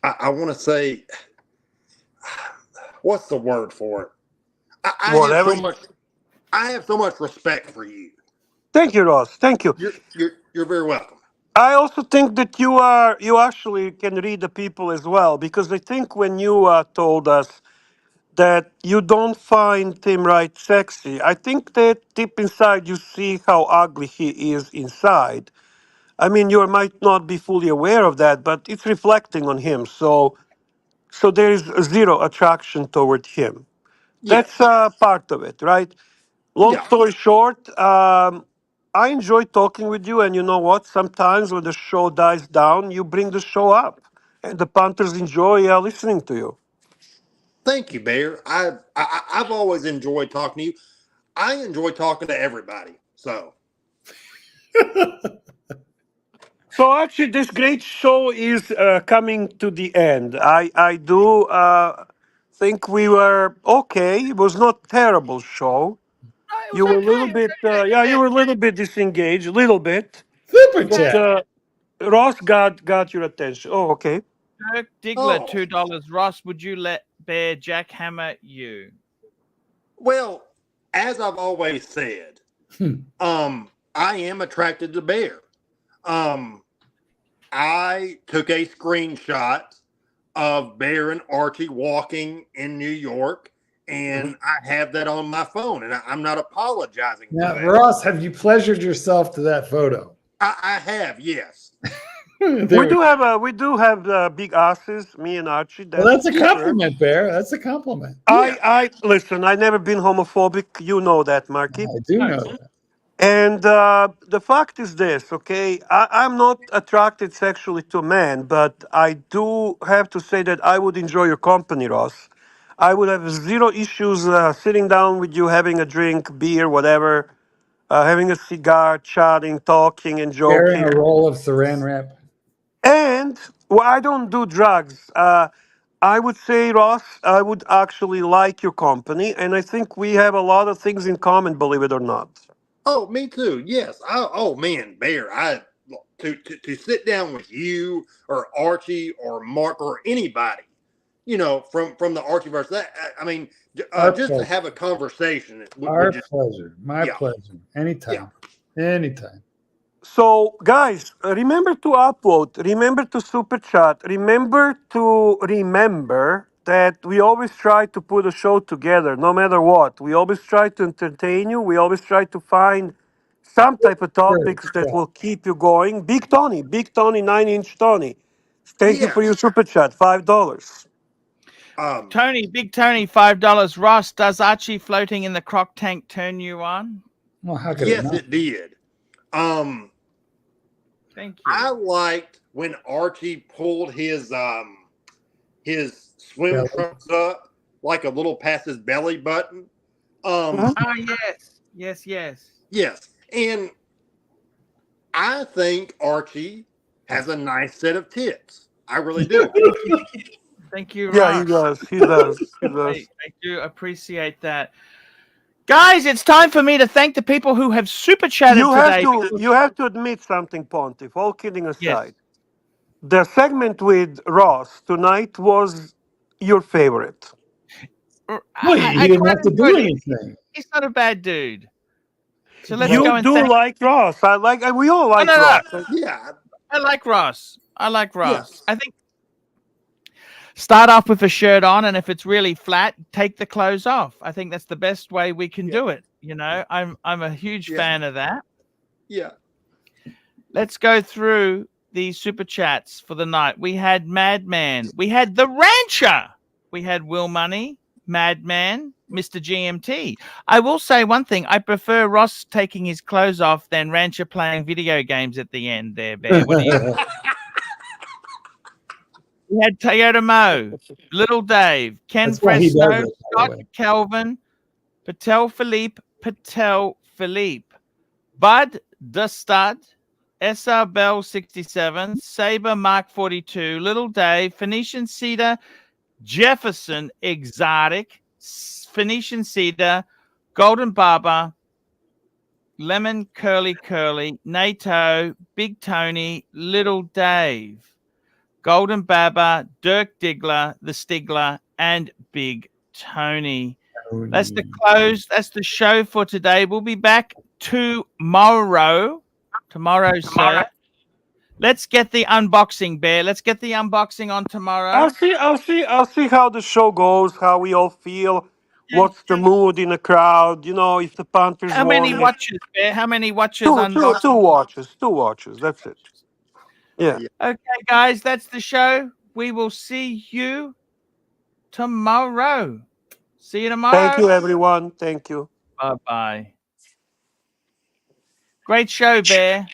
I want to say what's the word for it? I have Whatever. so much I have so much respect for you. Thank you, Ross. Thank you. You're very welcome. I also think that you actually can read the people as well, because I think when you told us that you don't find Tim Wright sexy, I think that deep inside you see how ugly he is inside. I mean, you might not be fully aware of that, but it's reflecting on him. So there is zero attraction toward him. That's Yes. part of it, right? Long Yeah. story short, I enjoy talking with you, and you know what? Sometimes when the show dies down, you bring the show up, and the punters enjoy listening to you. Thank you, Bear. I've always enjoyed talking to you. I enjoy talking to everybody. So So actually, this great show is coming to the end. I do think we were okay. It was not terrible show. Oh, it was You were a little okay. bit, yeah, you were a little bit disengaged, a little bit. Super But chat. Ross got your attention. Oh, okay. Dirk Diggler, oh $2. Ross, would you let Bear jackhammer you? well, as I've always said, Hmm. I am attracted to Bear. Um I took a screenshot of Bear and Archie walking in New York, and I have that on my phone, and I'm not apologizing for Now, that. Ross, have you pleasured yourself to that photo? I have, yes. We do have big asses, me and Archie. Well, That's that's a for sure. compliment, Bear. That's a compliment. Yeah. I listen. I never been homophobic. You know that, Marky. I do know that. And the fact is this, okay? I'm not attracted sexually to men, but I do have to say that I would enjoy your company, Ross. I would have zero issues sitting down with you, having a drink, beer, whatever, having a cigar, chatting, talking, and Sharing a joking. roll of saran wrap. And well, I don't do drugs. I would say, Ross, I would actually like your company, and I think we have a lot of things in common, believe it or not. Oh, me too. Yes. Oh man, Bear. To sit down with you or Archie or Mark or anybody, from the Archieverse. I mean, Our just to pleasure. have a conversation Our would just pleasure. My yeah pleasure. yeah. Anytime. Anytime. So, guys, remember to upvote, remember to super chat, remember that we always try to put a show together, no matter what. We always try to entertain you. We always try to find some type of Sure. topics that Yeah. will keep you going. Big Tony, 9-inch Tony. Thank you for your Yes. super chat, $5. Um. Big Tony, $5. Ross, does Archie floating in the croc tank turn you on? Well, how could it Yes, not? it did. Um. Thank I you. liked when Archie pulled his swim Belly. trunks up like a little past his belly button. Ah, yes. Yes, and I think Archie has a nice set of tits. I really do. Thank you, Yeah, he Ross. does. He does. He does. I do appreciate that. Guys, it's time for me to thank the people who have super chatted today. You have to admit something, Pontiff. All kidding Yes. aside, the segment with Ross tonight was your favorite. He didn't have to do enjoyed it. anything. He's not a bad dude. So let's You go and do thank. like Ross. We all like no. Ross. Yeah, I like Ross. Yes. I think start off with a shirt on, and if it's really flat, take the clothes off. I think that's the best way we can do it. You know, I'm a huge fan of that. Yeah. Let's go through these super chats for the night. We had Madman. We had the Rancher. We had Will Money, Madman, Mr. GMT. I will say one thing. I prefer Ross taking his clothes off than Rancher playing video games at the end there, Bear. What do you We had Toyota Mo, Little Dave, Ken That's why he does Fresno, it, by the Scott way. Kelvin, Patel Philippe, Bud the Stud, SR Bell 67, Saber Mark 42, Little Dave, Phoenician Cedar, Jefferson Exotic, Phoenician Cedar, Golden Barber, Lemon Curly, NATO, Big Tony, Little Dave, Golden Baba, Dirk Diggler, the Stigler, and Big Tony. That's the close. That's the show for today. We'll be back tomorrow. Tomorrow, sir. Let's get the unboxing, Bear. Let's get the unboxing on tomorrow. I'll see how the show goes, how we all feel, what's the mood in the crowd, if the Panthers How many won. watches, Bear? How many watches Two unboxing? two watches, that's it. Yeah. Okay, guys, that's the show. We will see you tomorrow. See you tomorrow. Thank you, everyone. Thank you. Bye-bye. Great show, Bear.